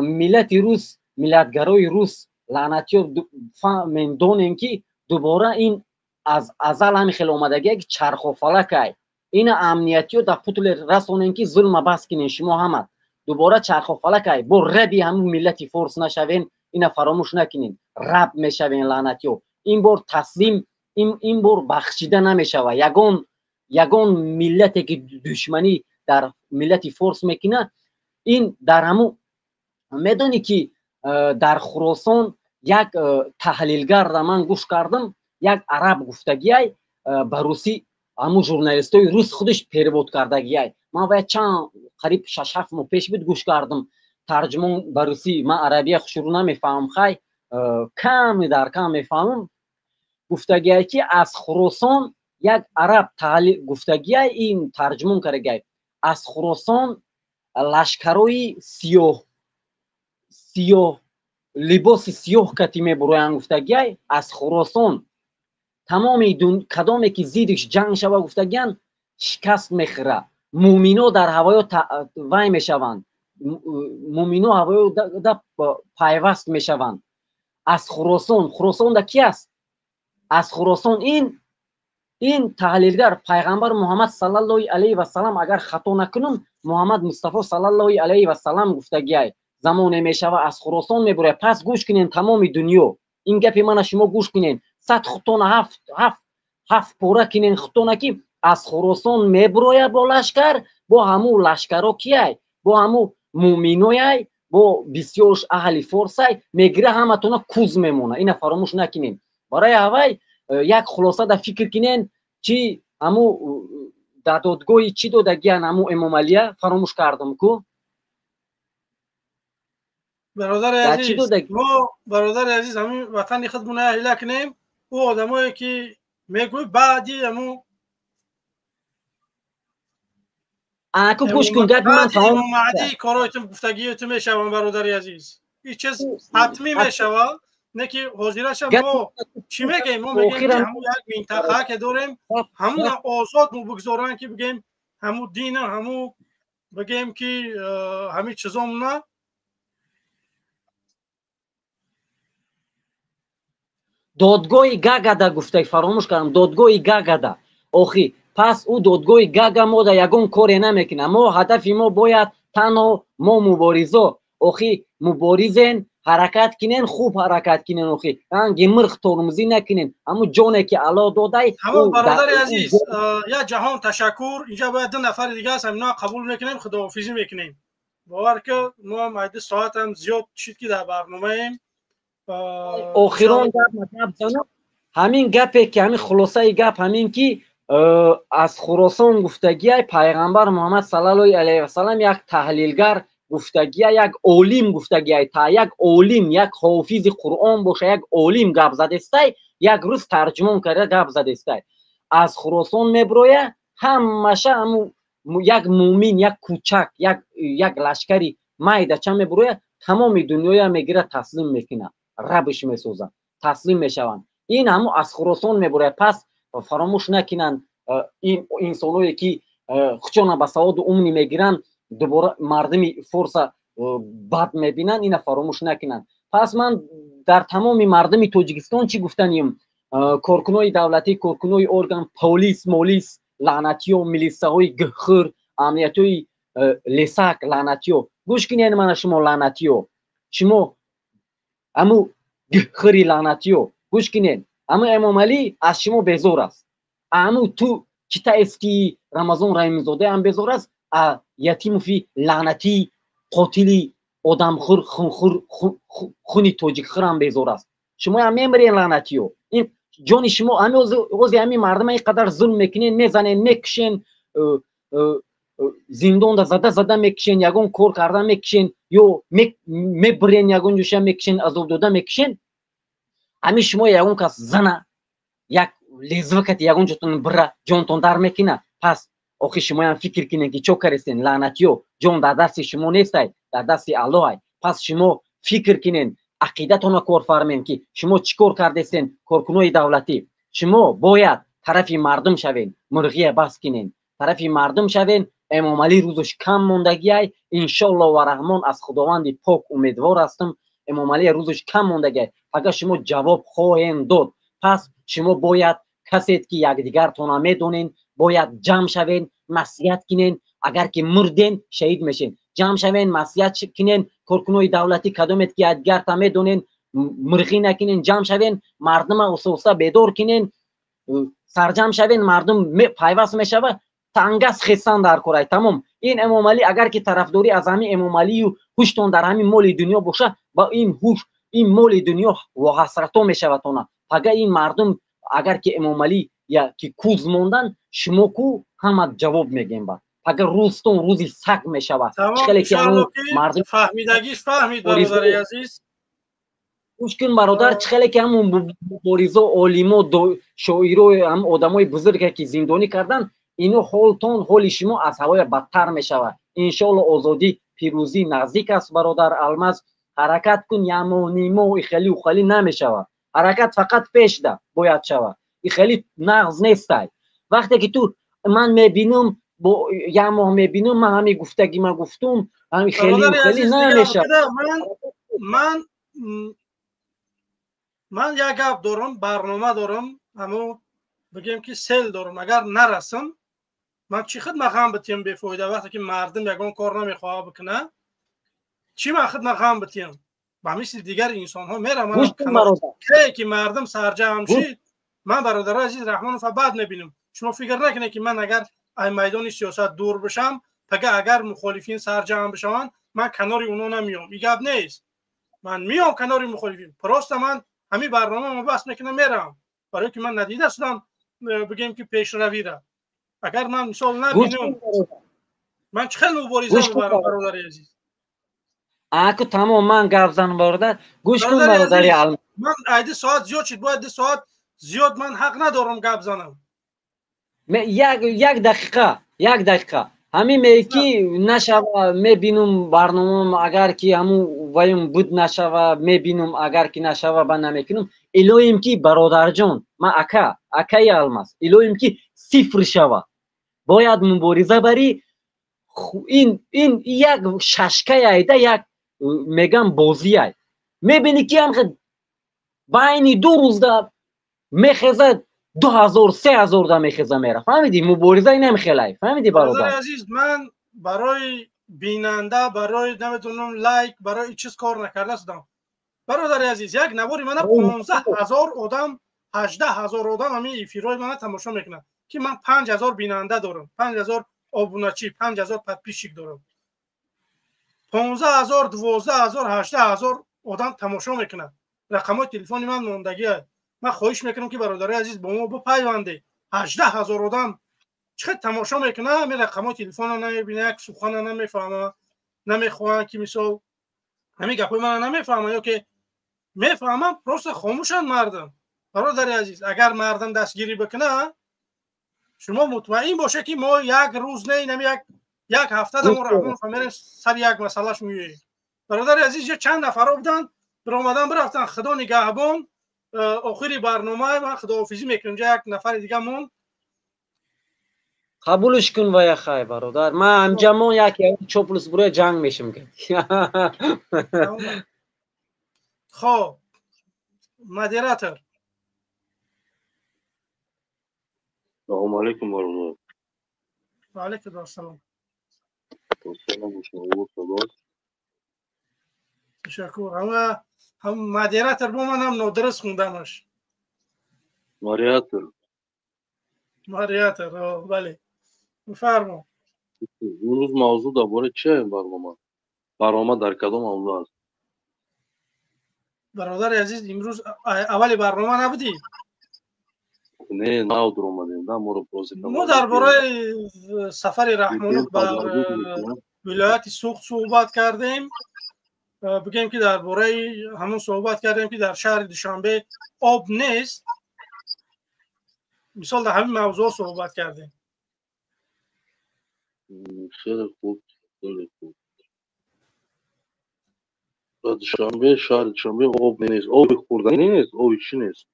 ملت روس، ملتگرای روس لعنتی من دونن که دوباره این از ازل هم خیلی اومدگی که چرخ و فلکه. این امنیتی رو در پوتل رسونن که ظلم بس کنین شما همه دوباره چرخ و فلکه. با ربی همون ملتی فورس نشوین، اینا فراموش نکنین رب میشوین لعنتی ها. این بار تسلیم، این بار بخشیده نمیشوه. یگون ملتی که دشمنی در ملتی فورس میکنه، این در همون میدونی که در خراسان یک تحلیلگر را من گوش کردم، یک عرب گفتگیای به روسی، همون ژورنالیستای روس خودش پیروود کردگیای. من باید چند قریب 6-7 ماه پیش بود گوش کردم ترجمان به روسی. من عربی شروع نمیفهمم، خیلی کم میفهمم. گفتگیای که از خراسان یک عرب تحلیل گفتگیای این ترجمان کردگیای از خراسان لشکرای سیاه لباس سیاه کتی میبروین گفتگیای از خراسان تمامی کدامی که زیدش جنگ شوه گفتگیان شکست میخوره. مومینا در هوای وای میشوند، مومینا هوای در پیوست میشوند. از خراسان در کی است؟ از خراسان این تحلیلگر پیغمبر محمد صلی الله علیه و سلام اگر خطا نکنم محمد مصطفی صلی الله علیه و سلام گفتگیای زمانه میشوه از خراسان میبره. پس گوش کنین تمام دنیا این گپی من شما گوش کنین. 100 خطونه هفت پوره کنین خطونه که از خراسان میبره با لشکر، با همو لشکرها کیای؟ با همو مومینویای، با بسیارش اهل فورسای میگیره، همه تونه کوز میمونه. اینا فراموش نکنین. برای اوای یک خلاصه در فکر کنین چی همو در دادگاه چی دادگیان همو امام علیه فراموش کردم کو برادر عزیز ما برادر عزیز همین وطن خودمون اهل کنیم او آدمایی که میگوی بعدی همو اكو گوش کن گپ من تمام معدی کارایتون گفتگیتون میشوم برادر عزیز این چیز حتمی میشوه نه که حاضرش ما چی میگیم ما میگیم که همون یک منطقه که داریم همون آزاد مو بگذارن که بگیم همون دین همون بگیم که همین چیزام نه دادگاه گاگادا گفته فراموش کردم دادگاه گاگادا آخی پس او دادگاه گاگا ما در یگان کاری نمیکنه ما هدف ما باید تنها ما مبارزا آخی مبارزین حرکت کنین خوب حرکت کنین آخی انگی مرخ ترمزی نکنین همون جانه که علا داده همون برادر عزیز یا جهان تشکر اینجا باید دو نفر دیگه هست همینا قبول میکنیم خداحافظی میکنیم باور که ما مایده ساعت هم زیاد شد که در برنامه ایم آخران همین گپه که همین خلاصه گپ همین که از خراسان گفتگی پیغمبر محمد صلی الله علیه و سلم یک تحلیلگر گفتگی یک عالم گفتگی تا یک عالم یک حافظ قرآن باشه یک عالم گپ زده است یک روز ترجمه کرده گپ زده است از خراسان میبروه همشه هم یک مومن یک کوچک یک لشکری مایده چه میبروه تمام دنیا میگیره تسلیم میکنه ربش میسوزن تسلیم میشوند این همو از خراسان میبره پس فراموش نکنن این انسانایی که خودشون به سواد عمومی میگیرن دوباره مردمی فرس بد میبینن اینا فراموش نکنن پس من در تمام مردمی تاجیکستان چی گفتنیم کارکنای دولتی کارکنای ارگان پلیس مولیس لعنتیو میلیساهای گخر امنیتوی لساک لعنتیو گوش کنین من شما لعنتیو شما امو گخری لعنتیو گوش کنین امو امام علی از شما بیزار است امو تو چتا اسکی رمضان رحیمزاده هم بیزار است یتیم فی لعنتی قاتلی آدمخور خونخور خونی تاجیک خور هم بیزار است شما هم میمرین لعنتیو این جان شما همین مردم اینقدر ظلم میکنین میزنین میکشین زندان زده میکشین یگان کار کرده میکشین یا میبرین یگان جوشه میکشین عذاب داده میکشین همین شما یگان کس زنه یک لیزوکت یگان جتون بره جانتون در میکنه پس آخی شما هم فکر کنین که چو کرستین لعنتیو جان در دست شما نیستای در دست الله پس شما فکر کنین عقیدتون کار فرمین که شما چیکار کردین کارکنای دولتی شما باید طرف مردم شوین مرغی بس کنین طرف مردم شوین امام علی روزش کم موندگی ای ان شاء الله و رحمان از خداوند پاک امیدوار هستم امام علی روزش کم موندگی اگر شما جواب خواهید داد پس شما باید کسی که یکدیگر تون میدونین باید جمع شوین نصیحت کنین اگر که مردین شهید میشین جمع شوین نصیحت کنین کارکنای دولتی کدومت که یکدیگر تا میدونین مرغی نکنین جمع شوین مردم اوسوسا بیدار کنین سرجم شوین مردم پیوست میشوه تنگس خستان در کورای تمام این امام علی اگر که طرفداری از همین امام علی و هوشتون در همین مال دنیا باشه با این هوش این مال دنیا و حسرتو میشوه تونه اگر این مردم اگر که امام علی یا که کوز موندن شما کو همه جواب میگیم با اگر روزتون روزی سگ میشوه خیلی که مردم فهمیدگیش فهمید برادر عزیز گوش کن برادر خیلی که همون مبارزه عالما شاعرای هم آدمای بزرگ که زندانی کردن اینو حالتون حال شما از هوای بدتر میشوه ان شاء الله آزادی پیروزی نزدیک است برادر الماس حرکت کن یمو نیمو خیلی و خیلی نمیشوه حرکت فقط پیش ده باید شوه این خیلی نغز نیسته وقتی که تو من میبینم با یمو میبینم من همین گفتگی من گفتم همین خیلی و خیلی نمیشوه من یک گپ دارم برنامه دارم همو بگیم که سیل دارم اگر نرسم من چی خدمت خواهم بتیم بفایده وقتی که مردم یگان کار نمیخواه بکنه چی من خدمت خواهم بتیم با مثل دیگر انسان ها میرم که مردم سرجم شید من برادر عزیز رحمان فبعد میبینم شما فکر نکنه که من اگر از میدان سیاست دور بشم اگر مخالفین سرجم بشن من کنار اونا نمیام این گپ نیست من میام کنار مخالفین پراست من همین برنامه ما بس میکنم میرم برای که من ندیده اصلا بگیم که پیشروی را اگر من مثال نبینم من چه خیلی مبارزه میبرم برادر عزیز. اگه تماما گپ زن برادر گوش کن برادری علم. من ایده ساعت زیاد شد باید ساعت زیاد من حق ندارم گپ زنم. یک دقیقه همین میگی نشوه میبینم برنامه اگر که همون وایم بود نشوه میبینم اگر که نشوه با نمیکنم الهیم که برادر جان من اکای الماس الهیم که صفر شوه باید مبارزه بری. این یک ششکه ایده یک میگم بازی ای میبینی که هم بین 2 روز ده میخزه 2000 3000 ده میخزه میره. فهمیدی مبارزه ای نمیخیلی. فهمیدی برادر عزیز من برای بیننده برای نمیدونم لایک برای چیز کار نکرده شدم. برادر عزیز یک نواری من 15000 آدم 18000 آدم همین افیرای من تماشا میکنن که من 5000 بیننده دارم 5000 آبونچی 5000 پادپیشک دارم 15000 12000 18000 آدم تماشا میکنن. رقم تلفن من موندگیه. من خواهش میکنم که برادر عزیز با ما بپیونده 18000 آدم چقدر تماشا میکنه همین رقم تلفن رو نمیبینه یک سخن رو نمیفهمه نمیخوان که مثال همین گپای من نمیفهمه یا که میفهمم پروسه خاموشن مردم. برادر عزیز اگر مردم دستگیری بکنه شما مطمئن باشه که ما یک روز نه یک هفته دم رحمان فهمیدیم سر یک مسئلهش میگیریم. برادر عزیز چند نفر بودن برآمدن برفتن خدا نگهبان آخری برنامه من خداحافظی میکنم یک نفر دیگه مون قبولش کن و یا خیر برادر من همجمون یکی چوپلس برای جنگ میشم که خب مدیراتور سلام علیکم برادر. و علیکم السلام. تشکر. هم مدیراتور با من هم نادرست خوندمش. ماریاتور بله بفرما. امروز موضوع درباره چه برنامه در کدام موضوع است؟ برادر عزیز امروز اول برنامه نبودی؟ نه اومدیم ما رو ما درباره سفر رحمانوف بر ولایت سوخت صحبت کردیم. بگیم که درباره همون صحبت کردیم که در شهر دوشنبه آب نیست. مثال در همین موضوع صحبت کردیم. خیلی خوب. دوشنبه شهر دوشنبه آب نیست. آب خوردنی نیست. آب چی نیست؟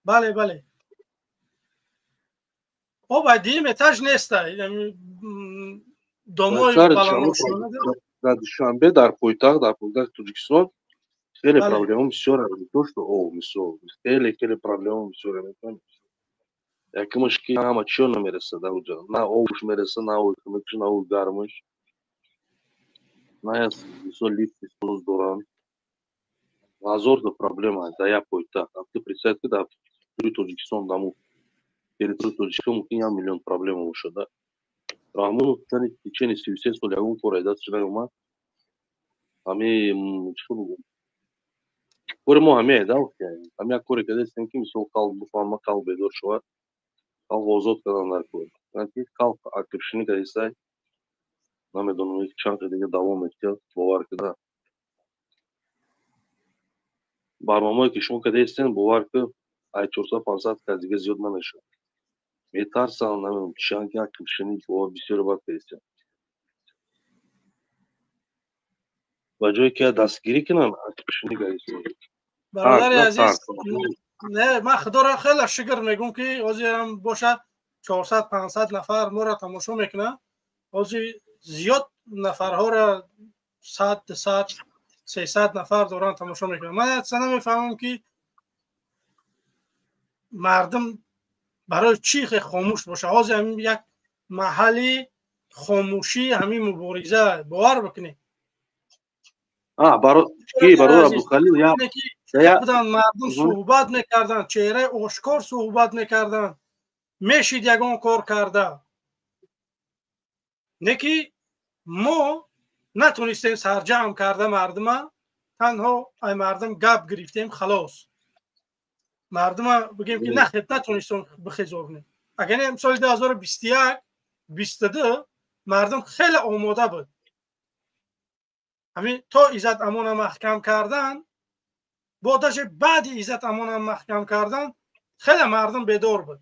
بله آب دیگه اتاج نیست. دامای بلندشانه در دوشنبه در پایتخت تاجیکستان خیلی پرابلم بسیار داشت. خیلی پرابلم بسیار میکنه. یکی مشکل همه چیو نمیرسه در اونجا. نه آبش میرسه نه آبش نه او گرمش نه از لیفت سوز دوران هزار تا پرابلم هست در یک پایتخت. تو پرسید که در تاجیکستان دامو تریتوری تاجیکستان ممکن 1 میلیون پرابلم شده. رحمون تنی 33 سال اون فورایدات شده اومد. همه چه بگم کور ما همه داو yani همه کاری که دستن که مثل قلب بفهم قلب بدور شو قلب آزاد کردن در کور. یعنی قلب اکرشنی که ایستای نمیدونم یک چند دیگه دوام میکنه باور کنه. برنامه‌ای که شما که دستن باور که 400 500 تا دیگه زیاد نمیشه. میترسن نمیدونم چند که اکرشنی باور بسیار بد دستن. و جایی که دستگیری کنن اکرشنی که ایستای. برادر عزیز نه من خدا را خیلی شکر میگم که اوزی هم باشه 400 500 نفر ما را تماشا میکنه. اوزی زیاد نفرها را 100 200 300 نفر دوران تماشا میکنه. من اصلا نمیفهمم که مردم برای چی خاموش باشه. اوزی همین یک محلی خاموشی همین مبارزه باور بکنی. برای ابوخلیل یا بودن مردم صحبت میکردن چهره آشکار صحبت میکردن میشید یگان کار کرده نکی ما نتونستیم سرجم کرده مردم تنها ای مردم گپ گرفتیم خلاص مردم بگیم که نتونستیم بخزورنیم اگر امسال 2021 22 مردم خیلی آماده بود. همین تا عزت امان محکم کردن، بعدش بعد عزت امان محکم کردن خیلی مردم بیدار بود.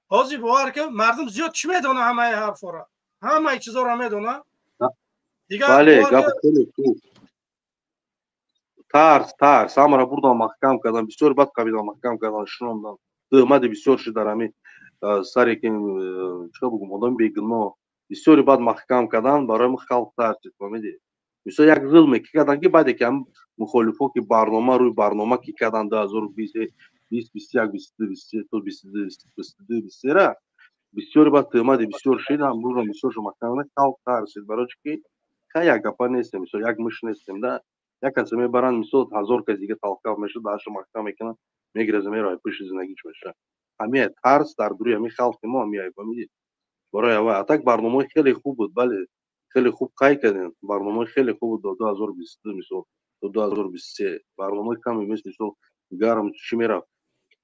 حاضر باور که مردم زیاد چی میدونه، همه حرفا را، همه چیزا را میدونه دیگه. بله گپ خیلی خوب. ترس همه بردا محکم کردن، بسیار بد قبیل محکم کردن، شنوندن تهمت بسیار شد در همین سری که چه بگم آدم بیگناه بسیار بد محکم کردن، برای ما خلق ترسید. فهمیدی مثلا یک ظلمی که کردن که بعد که هم مخالفا که برنامه روی برنامه که کردن 2020 21 22 22 23 بسیار بد تهمت بسیار شد، امروز بسیار شما محکم خلق ترسید. برای که یک گپا نیست، مثلا یک مش نیستیم ده یک کسی میبرن مثلا 1000 کسی دیگه توقف میشه، داشت محکم میکنن میگیره زمین پشت زندگیش میشه. همین ترس در دوری همین خلق ما میای. فهمیدید برای اول اتاک برنامه خیلی خوب بود. بله خیلی خوب قای کردن، برنامه خیلی خوب بود. 2022 مثلا 2023 برنامه کمی مثل گرم چی میرفت.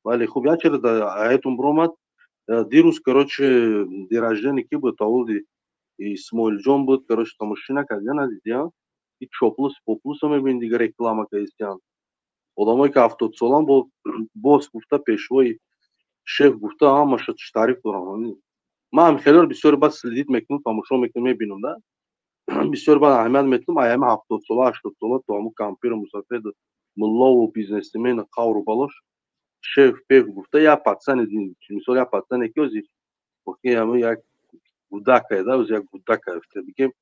ولی خوب یا چرا ایتون برومد دیروز کراچه دیراجدنی کی بود تاولدی اسماعیل جان بود کراچه تماشا نکردن عزیزان. این چوپلوس پوپلوس هم میبین دیگه رکلام کردن. آدمایی که 70 سالان باز گفته پیشوای شیخ گفته همه شد تعریف دارم. ما هم خیلی بسیار بس سلیدیت میکنم، تماشا میکنم، میبینم ده بسیار بس اهمیت میتونم. ایام 70 ساله 80 ساله تو همون کامپیر مسافر ملا و بیزنسمن قاور بالاش شیخ پیش گفته یا پاتسان دین مثلا یا پاتسان کیوزی اوکی همون یک گوداکه ده از یک گوداکه افته بگیم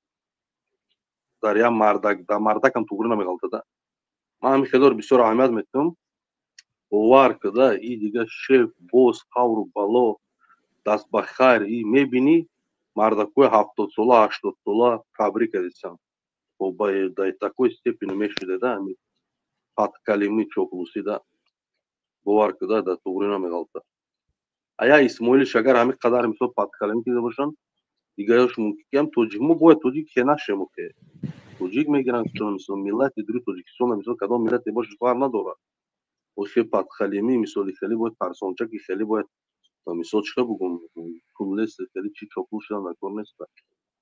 دریا مردک هم تو گروه نمیگالته ده. ما هم خیلی بسیار اهمیت میتونم. باور کده این دیگه شیخ باز قاور بالا دست بخیر این میبینی مردکوی 70 ساله 80 ساله تبریک ازشان و با такой степени میشده ده همین پات کلمی چوپلوسی ده. باور کده ده تو گروه نمیگالته. ایا اسماعیلش اگر همین قدر مثلا پات کلمی دیده باشن دیگه اش ممکن توجیه مو باید توجیه که نشمو که توجیه میگیرن چون مثلا ملت دوری توجیکستان مثلا کدام ملت باشه فرق نداره. اوشه پات کلمی مثلا خیلی باید پرسونچه که خیلی باید مثلا چه بگم پولس خیلی چی چوپلوش شدن نکن نیست.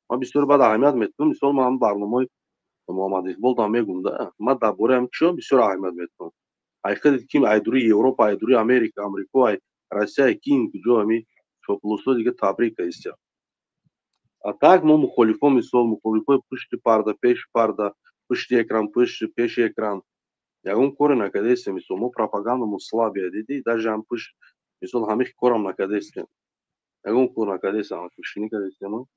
ما بسیار بعد اهمیت میتونم. مثلا ما هم برنامه محمد اقبال دا میگم ده ما درباره هم چی بسیار اهمیت میتونم. حقیقت کیم ایدوری اروپا ایدوری امریکا روسیه کیم کجا همی چوپلوسو دیگه تبریک است. اتاک ما مخالفا مثلا مخالفا پشت پرده پیش پرده پشت اکران پیش اکران یگون کار نکرده است. مثلا ما پروپاگاندا مسلابی دیدی даже هم پشت مثلا همه کارم نکرده است. یگون کار نکرده است هم پشت نکرده است. ما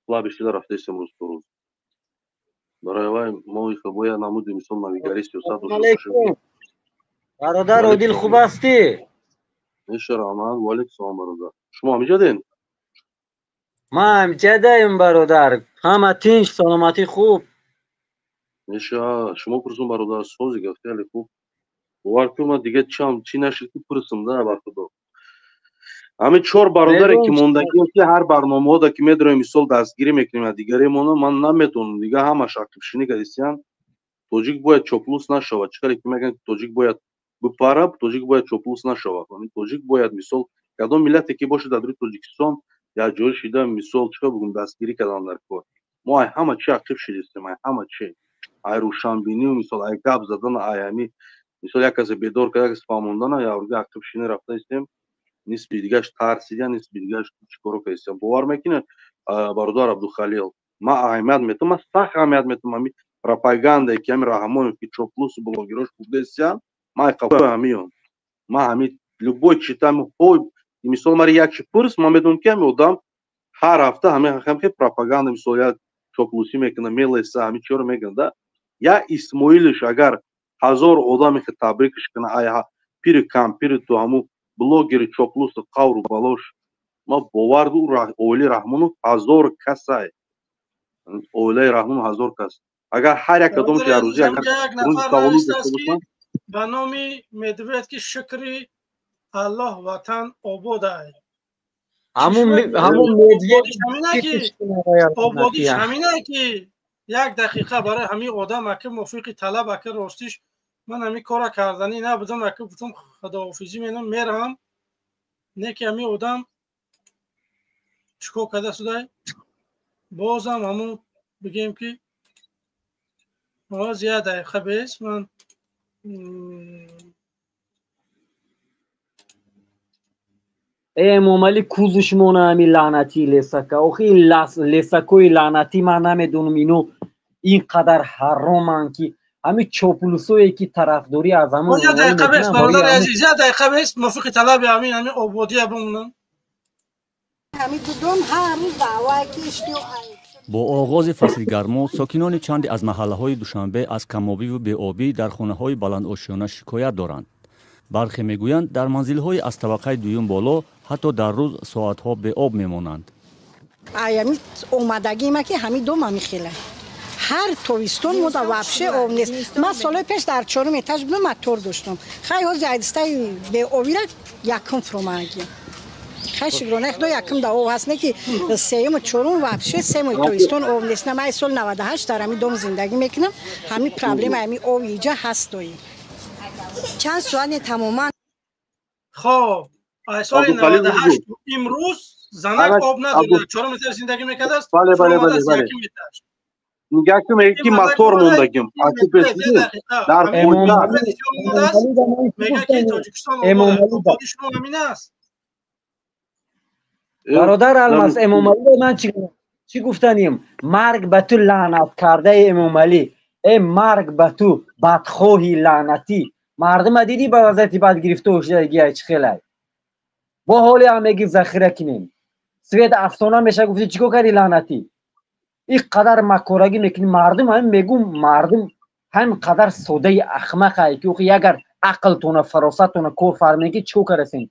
لابش داره رفته است روز تو روز. برای وای ما خبوی نمود مثلا نویگری سیاست و علیکم برادر عادل خوب هستی؟ نشرامد و علیکم سلام برادر. شما همینجا دین؟ ما همینجا داریم برادر. همه تینش سلامتی خوب. نشا شما پرسون برادر سوزی گفت خیلی خوب. باور کنم دیگه چی نشد که پرسم ده بر خدا. همین 4 برادری که موندگی که هر برنامه ها که میداریم مثال دستگیری میکنیم دیگری مونو من نمیتونم دیگه همش اکتیو شینی کردیسیان. توجیک باید چوپلوس نشود. چرا که میگن توجیک باید بپره توجیک باید چوپلوس نشود. همین توجیک باید مثال کدام ملتی که باشه در توجیکستان یا جای شده مثال چه بگم دستگیری کردن در کار. ما همه چی اکتیو شدیم. همه چی ای روشنبینی و مثال ای گپ زدن ایامی مثال یک از بیدار کرده که فهموندن یا اورگه اکتیو شینی رفته استیم نیست دیگهش ترسیدن نیست دیگهش چیکارو کردیم. باور میکنه برادر عبدالخلیل ما اهمیت میتونم. ما سخت اهمیت میتونم. пропаганда که همین رحمانов که چوپلوس بلوگراش بودن ما قبول همین ما همین любой читаем ой مثال ما یک پرس ما میدونم که آدم هر هفته همین пропаганда مثال یا چوپلوسی میکنه میلسه همین چیو میگن یا اسماعیلش اگر 1000 آدمی که تبریکش کنه آیا پیر کامپیر تو همون بلوگر چوپلوس قاور بالاش ما باور دو اولی رحمانов 1000 کسای اولی رحمانov 1000 کس اگر هر یک کدومش یک روزی اگر روز تولد داشته باشن به نام میدوید که شکری الله وطن آباد است. همون آبادیش همینه که 1 دقیقه برای همین آدم که موفق طلب که راستیش من همین کار کردنی نبودم که گفتم خداحافظی میکنم میرم نه که همی آدم چکو کده شده بازم همون بگیم که زیاد دقیقه بیست من امام علی کوزش مونه همی لعنتی لسکه آخی لسکوی لعنتی من نمیدونم اینو اینقدر حرامن که همی چوپلوسوی که طرفداری از همون زیاد دقیقه بیست برادر عزیز زیاد دقیقه بیست موفق طلب همین همی آبادی بمونم همی دوم هر روز دعوای کشتی و با آغاز فصل گرما ساکنان چندی از محله‌های دوشنبه از کم‌آبی و بی‌آبی در خانه‌های بلند آشیانه شکایت دارند. برخی میگویند در منزل‌های از طبقه دوم بالا حتی در روز ساعت‌ها به آب میمانند. همی اومدگی ما که همی دوم همی خیله هر تویستون مودا وابشه آب نیست. من سال پیش در 4 ایتاژ بودم موتور داشتم. خیلی زیادسته به آبی یکم فروماگی. خیلی شکرانه خدا یکم دا آب هست نه که سیم چورم وابشه سیم تویستون آب نیست. من سال 98 در همی دوم زندگی میکنم. همی پرابلم همی آب اینجا هست دوی. چند سوال تماما خب سال 98 امروز زنک آب نداره 4 متر زندگی میکرده است. بله میگه که موتور موندگیم اکی پیشی در پویتا میگه که تاجیکستان آبادی شما همین است. برادر الماس امام علی من چی گفتنیم؟ مرگ به تو لعنت کرده امام علی، ای مرگ به تو بدخواهی لعنتی. مردم دیدی به وضعیت بد گرفته و شدگی چه خیلی با حالی همگی ذخیره کنیم. سوید افسانه میشه گفتی چیکار کردی لعنتی؟ این قدر مکارگی میکنی مردم هم میگم مردم هم قدر سوده احمقه که اگر عقلتونه فراستونه کار فرمینگی چیکار کردین؟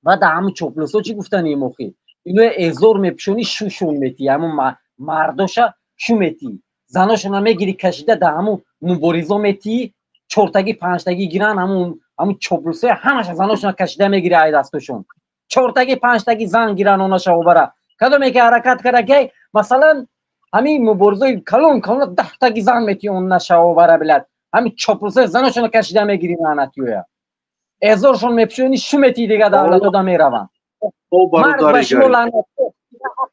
بعد همون چوپلوسا چی گفتن این موقع اینو ازور میپشونی شوشون میتی همون مرداشا شو میتی زناشون میگیری کشیده در همون مبارزا میتی چورتگی پنجتگی گیرن همون چوپلوسا همش زناشون کشیده میگیری ای دستشون چورتگی پنجتگی زن گیرن اوناشو ببره کدومی که حرکت کرده که مثلا همین مبارزای کلون 10 تگی زن میتی اوناشو ببره بلد همین چوپلوسا زناشون کشیده میگیری لعنتیه ازورشون میپشونی شو میتی دیگه دولتو دا میرون مرد بشنو لعنت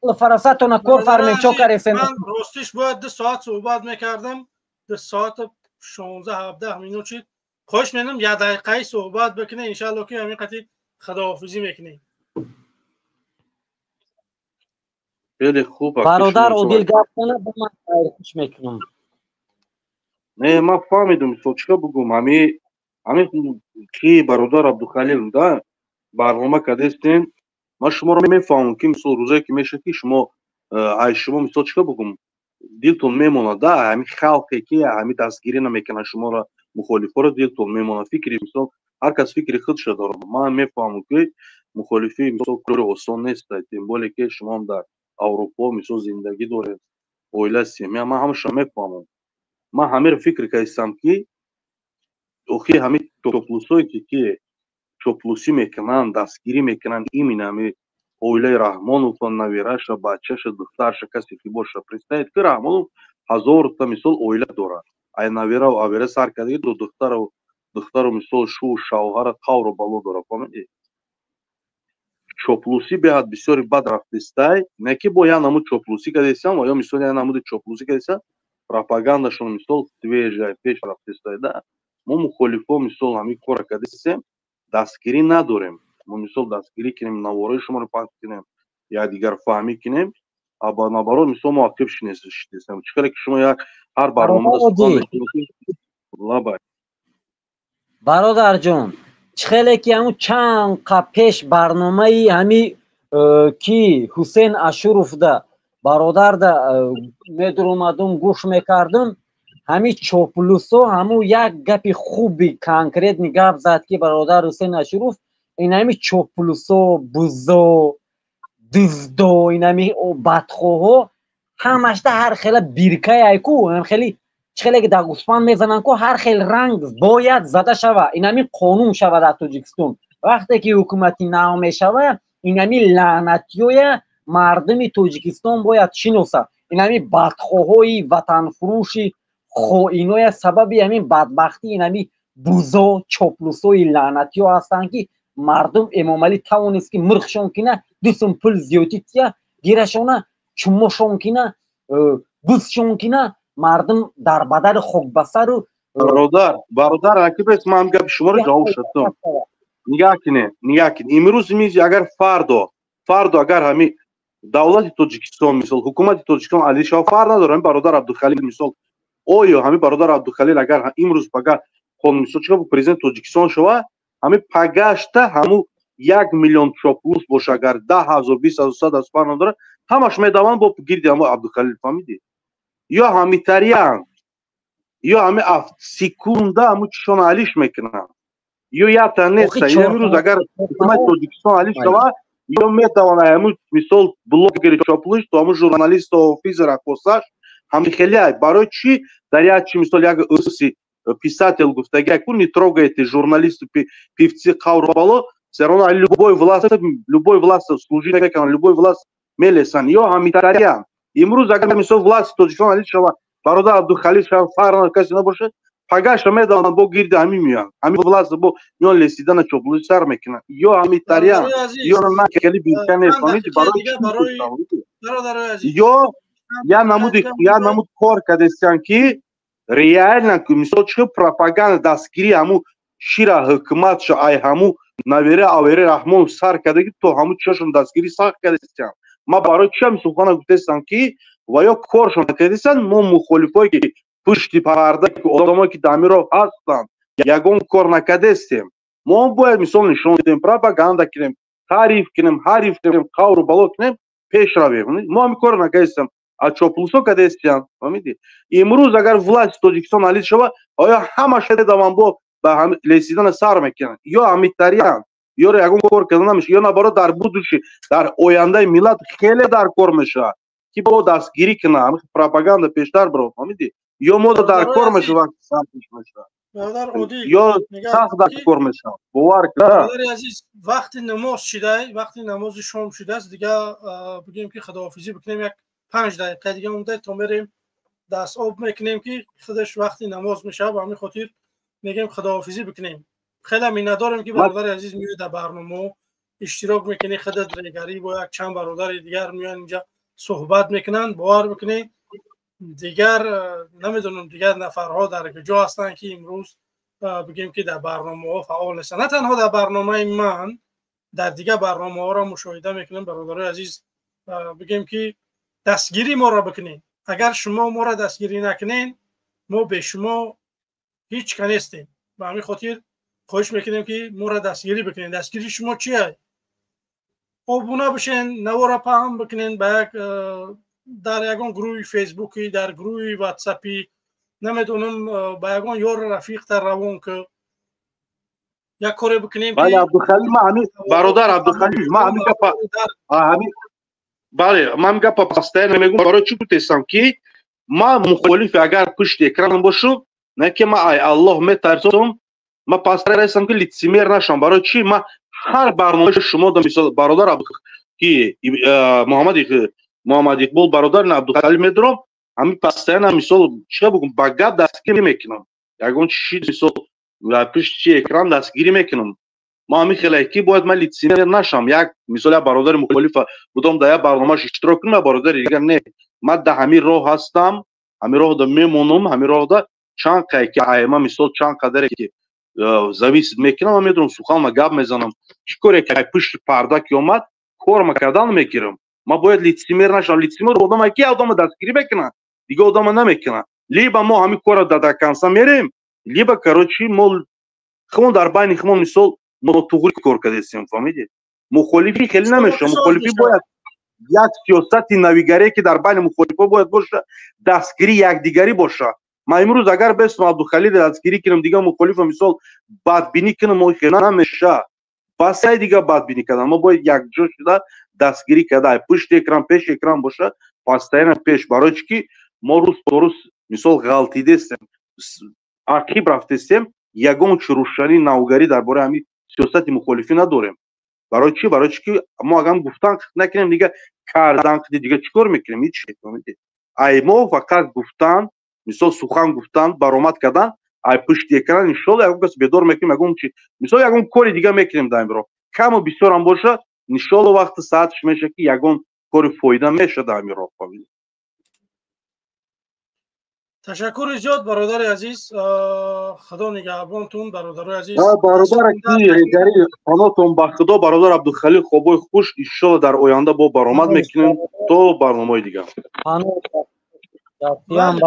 عقل فراستون کور فرمین چو کریسن من راستش باید 2 ساعت صحبت میکردم 2 ساعت 16 17 مینوت شد خوش می‌نم 1 دقیقه صحبت بکنه ان شاء الله که همین قتی خداحافظی میکنیم. خیلی خوب برادر عادل گفتنه به من خوش میکنم. نه من فهمیدم تو چیکار بگم همین کی برادر عبدالخلیل دا برنامه کردین ما شما رو میفهمم که مثل روزایی که میشه که شما مثل چیکار بگم دلتون میمونه دا همین خلقی که همین دستگیری نمیکنه شما را مخالفا رو دلتون میمونه فکری مثل هر کس فکری خودش داره. من میفهمم که مخالفی مثل کار آسان نیست تیم بالی که شما هم در اروپا مثل زندگی دارید اویله سیمی من همش میفهمم. من همه فکر کردم که اوکی همین چوپلوسایی که چوپلوسی میکنن دستگیری میکنن این همی اویله رحمانوف نویرش بچهش دخترش کسی که باشه پرستاید که رحمانوف 1000 تا مثل اویله داره ای نویره و اویره سر کرده دو دختر مثل شو شوهر قور و بالو داره فهمیدی چوپلوسی بهت بسیار بد رفتستای نه که باید همون چوپلوسی کردیسن و یا مثل همون چوپلوسی کردیسن пропагандашон мисол свежая пеш рафтестай да мо мухолифо мисол ҳамин кора кардисем дастгирӣ надорем мо мисол дастгирӣ кинем навораи шуморо пахш кинем як дигар фаҳмӣ кинем наоборот мисол мо актив шинесем чӣ каре ки шумо як ҳар барномада сухан мекунед бародарҷон чӣ хеле ки ҳамун чанд қа пеш барномаи ҳами ки ҳусейн ашуровда برادر میدرومدم گوش میکردم همین چوپلوسو همون یک گپی خوبی کانکریت نگاه زد که برادر حسین اشروف این همین چوپلوسو بوزو دزدو این همین بدخواه همش ده هر خیلی بیرکه ایکو هم خیلی خیلی که در گوسپان میزنن که هر خیلی رنگ باید زده شوه این همین قانون شوه در تاجیکستان وقتی که حکومتی نام میشوه این همین لعنتیوی مردم تاجیکستان باید شناسه این همین بدخواهی وطن فروشی خائنای سبب همین بدبختی این همین بوزا چاپلوسای لعنتی ها هستند که мардум эмомалӣ тавонист ки мирхшон кина дусум пул зиёдития гирашона чумошон кина бузшон кина мардум дар бадари хокбасару бародар акибес ман гапи шуморо ҷавоб шудам. нигоҳ кин имрӯз миз агар фардо агар ҳами давлати тоҷикистон мисол ҳукумати тоҷикистон алишава фар надорад бародар абдухалил мисол оё ҳами бародар абдухалил агар имрӯз пага мисол чиқа президент тоҷикистон шава ҳами пагашта ҳаму 1 миллион чоплус боша агар 10,000 20,000 100,000 фар надорад ҳамаш медаванд бо гирди ҳамо абдухалил фаҳмидӣ ё ҳами тариян ё ҳами секунда ҳаму чишон алиш мекунанд ё якта неста имрӯз агар ҳукумати тоҷикистон алиш шава ё метавонад ҳаму мисол блогери чоплиш то ҳаму журналисто офизер ақосаш ҳами хеле барои чӣ дар як чи мисол як ӯси писатель гуфтаги ку не трогайте журналисту певцы қавру бало все равно любой власт служить мекунад любой власт мелесанд ё ҳами тариян имрӯз агар мисол власти тоҷикистон алиш шава бародар абдухалил шава фарқ касе набошад пагаша медаванд бо гирди ҳами меянд ҳами власт бо меон лесидана чоплуси сар мекунад ё ҳами тариян ё накели бирка нест фаҳмидӣ ё я намуд кор кардестанд ки реально мисол чӣ пропаганда дастгири ҳаму шира ҳукуматша ай ҳаму навера авери раҳмонов сар кардаги то ҳаму чишашон дастгирӣ сахт кардестанд ма барои чӣ ҳами сухана гуфтестанд ки ва ё коршон кардестанд мо мухолифое ки пушти парда одамое ки дар миро ҳастанд ягон кор накардестем мо бояд мисол нишон дем пропаганда кунем таъриф кунем ҳариф кунем қавру бало кунем пеш равем мо ҳами кор накардестем аз чоплусо кардестанд фаҳмидӣ имрӯз агар власти тоҷикистон алиш шава оё ҳамаш медаванд бо ба лесидана сар мекунанд ё ҳамитариян ё ягон кор карда намешавад ё наоборот дар будущи дар ояндаи миллат хеле дар кор мешавад ки бо дастгирӣ кунад пропаганда пештар барод фаҳмидӣ ё мо дар кор мешавад ё сахт дар кор мешавад бовар бародари азиз вақти намоз шидай вақти намози шом шудааст дигар бигӯем ки худоҳофизӣ бикунем як 5 дақиқа дигар монда то мерем даст об мекунем ки худаш вақти намоз мешавад ба ҳамин хотир мегем худоҳофизӣ бикунем хеле миннатдорем ки бародари азиз меояд дар барнома иштирок мекунӣ худат регарӣ бо як чанд бародари дигар меоянд инҷа суҳбат мекунанд бовар бикунед дигар намедонам дигар нафарҳо дар куҷо ҳастанд ки имрӯз бигӯем ки дар барномаҳо фаъол нестанд на танҳо дар барномаи ман дар дигар барномаҳоро мушоҳида мекунем бародари азиз бигӯем ки дастгирӣ моро бикунед агар шумо моро дастгирӣ накунед мо бе шумо ҳеҷ ка нестем ба ҳамин хотир хоҳиш мекунем ки моро дастгирӣ бикунед дастгирии шумо чиаст обуна бишен навора паҳм бикунед ба як дар ягон гурӯҳи фейсбуки дар гурӯҳи ватсапи намедонам ба ягон ёр рафиқта равон ки як коре бикунем бале абдухалил ма ҳамин бародар абдухалил ма ҳамин гапа ҳамин бале ман гапа постоянно мегӯям барои чӣ гуфтестам ки ма мухолифи агар пушти экран бошум не ки ма ай аллоҳ метарсом ма пастарастам ки лицемер нашам барои чӣ ма ҳар барномаи шумо мисол бародар ки муҳаммад иқбол бародар абдухалил медорам ҳамин постоянно мисол чиқа бигӯм ба гап дастгирӣ мекунам ягон чӣ мисол пушти экран дастгирӣ мекунам ма ҳамин хеле ки бояд ман лицемер нашам як мисол як бародари мухолифа будам дар як барномааш иштирок кунам бародари дигар не ман дар ҳамин роҳ ҳастам ҳамин роҳда мемонам ҳамин роҳда чанд қай ки ма мисол чанд қадаре ки зависит мекунам ман медонам сухан ва гап мезанам чӣ коре ки пушти парда ки омад кор кардан мегирам ма бояд лицемер нашам лицемер одама ки одама дастгирӣ мекунад дигар одама намекунад либо мо ҳамин кора до конца мерем либо короче мо хумон дар байни хумон мисол нотуғри кор кардестем фаҳмидед мухолифӣ хеле намешавад мухолифӣ бояд як сиёсати навигаре ки дар байни мухолифа бояд боша дастгирӣ якдигарӣ боша ма имрӯз агар бестам абдухалил дастгирӣ кунам дигар мухолифа мисол бадбинӣ кунам мо хеле намеша басай дигар бадбинӣ кардан мо бояд якҷо шуда дастгирӣ карда пушти экран пеши экран боша постоянно пеш барои чӣ ки мо рӯз то рӯз мисол ғалтидестем ақиб рафтестем ягон чӯрушанӣ навгарӣ дар бораи ҳамин сиёсати мухолифӣ надорем барои чӣ ки мо агар гуфтан накунем дигар кардан дигар чӣ кор мекунем ҳеч ай мо фақат гуфтан мисол сухан гуфтан баромад кардан ай пушти экран иншалло ягон кас бедор мекунем ягон чи мисол ягон кори дига мекунем дар имро каму бисёр ам боша иншалло вақти саатш меша ки ягон кори фоида меша дар имро фамилия. تشکر زیاد برادر عزیز خدا نگهبانتون برادر عزیز برادر کی ریگری خاناتون با خدا برادر عبدالخلیل خوبای خوش ان شاء الله در آینده با برآمد میکنیم تو برنامه دیگه هم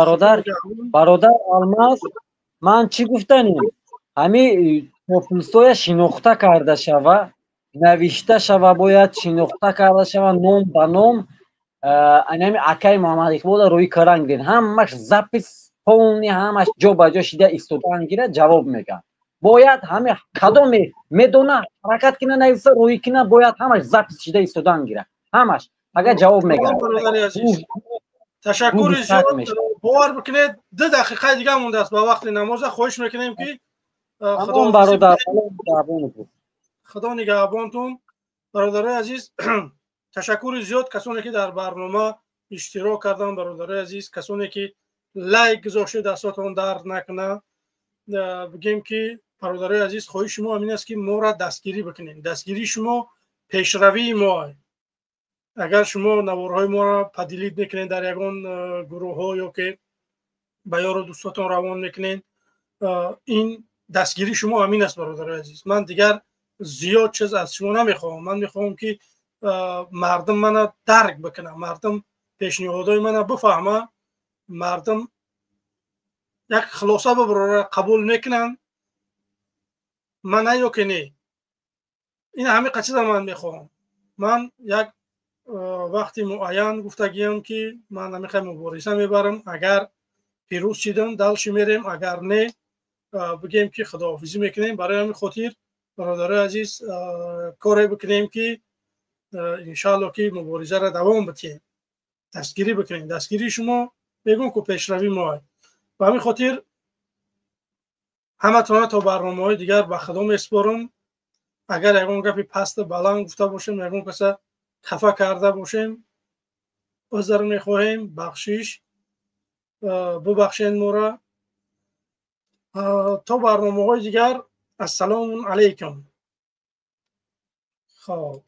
برادر الماس من چی گفتنیم همین پروفسور شناخته کرده شوه نوشته شوه باید شناخته کرده شوه نام به نام انمی اکای محمد اقبال روی کرنگ دین همش زپس پونی همش جا به جا شده استودان گیره جواب میگن باید همه کدام میدونه حرکت کنه نویسه روی کنه باید همش زپس شده استودان گیره همش اگر جواب میگن تشکر زیاد باور بکنید 2 دقیقه دیگه مونده است با وقت نماز خواهش میکنیم که خدا نگهبانتون برادر عزیز تشکر زیاد کسانی که در برنامه اشتراک کردن برادر عزیز کسانی که لایک گذاشته دستاتون درد نکنه بگیم که برادر عزیز خواهش شما همین است که ما را دستگیری بکنین دستگیری شما پیشروی ما اگر شما نوارهای ما را پدیلید میکنین در یگان گروه ها یا که به یار و دوستاتون روان میکنین این دستگیری شما همین است برادر عزیز من دیگر زیاد چیز از شما نمیخوام من میخوام که مردم منو درک بکنه مردم پیشنهادهای منو بفهمه مردم یک خلاصه ببره قبول میکنن من نه که نه این همه قصد من میخوام من یک وقتی معین گفتگیم که من نمیخوام مبارزه میبرم اگر پیروز شدم دلش میریم اگر نه بگیم که خداحافظی میکنیم برای همین خاطر برادر عزیز کاری بکنیم که انشالله که مبارزه را دوام بدیم دستگیری بکنیم دستگیری شما میگم که پیشروی ما و همین خاطر همتون تا برنامه‌های دیگر به خدا میسپارم اگر یگان گپی پست بلند گفته باشیم یگان کسی خفه کرده باشیم عذر میخواهیم بخشش ببخشید ما را تا برنامه‌های دیگر السلام علیکم خب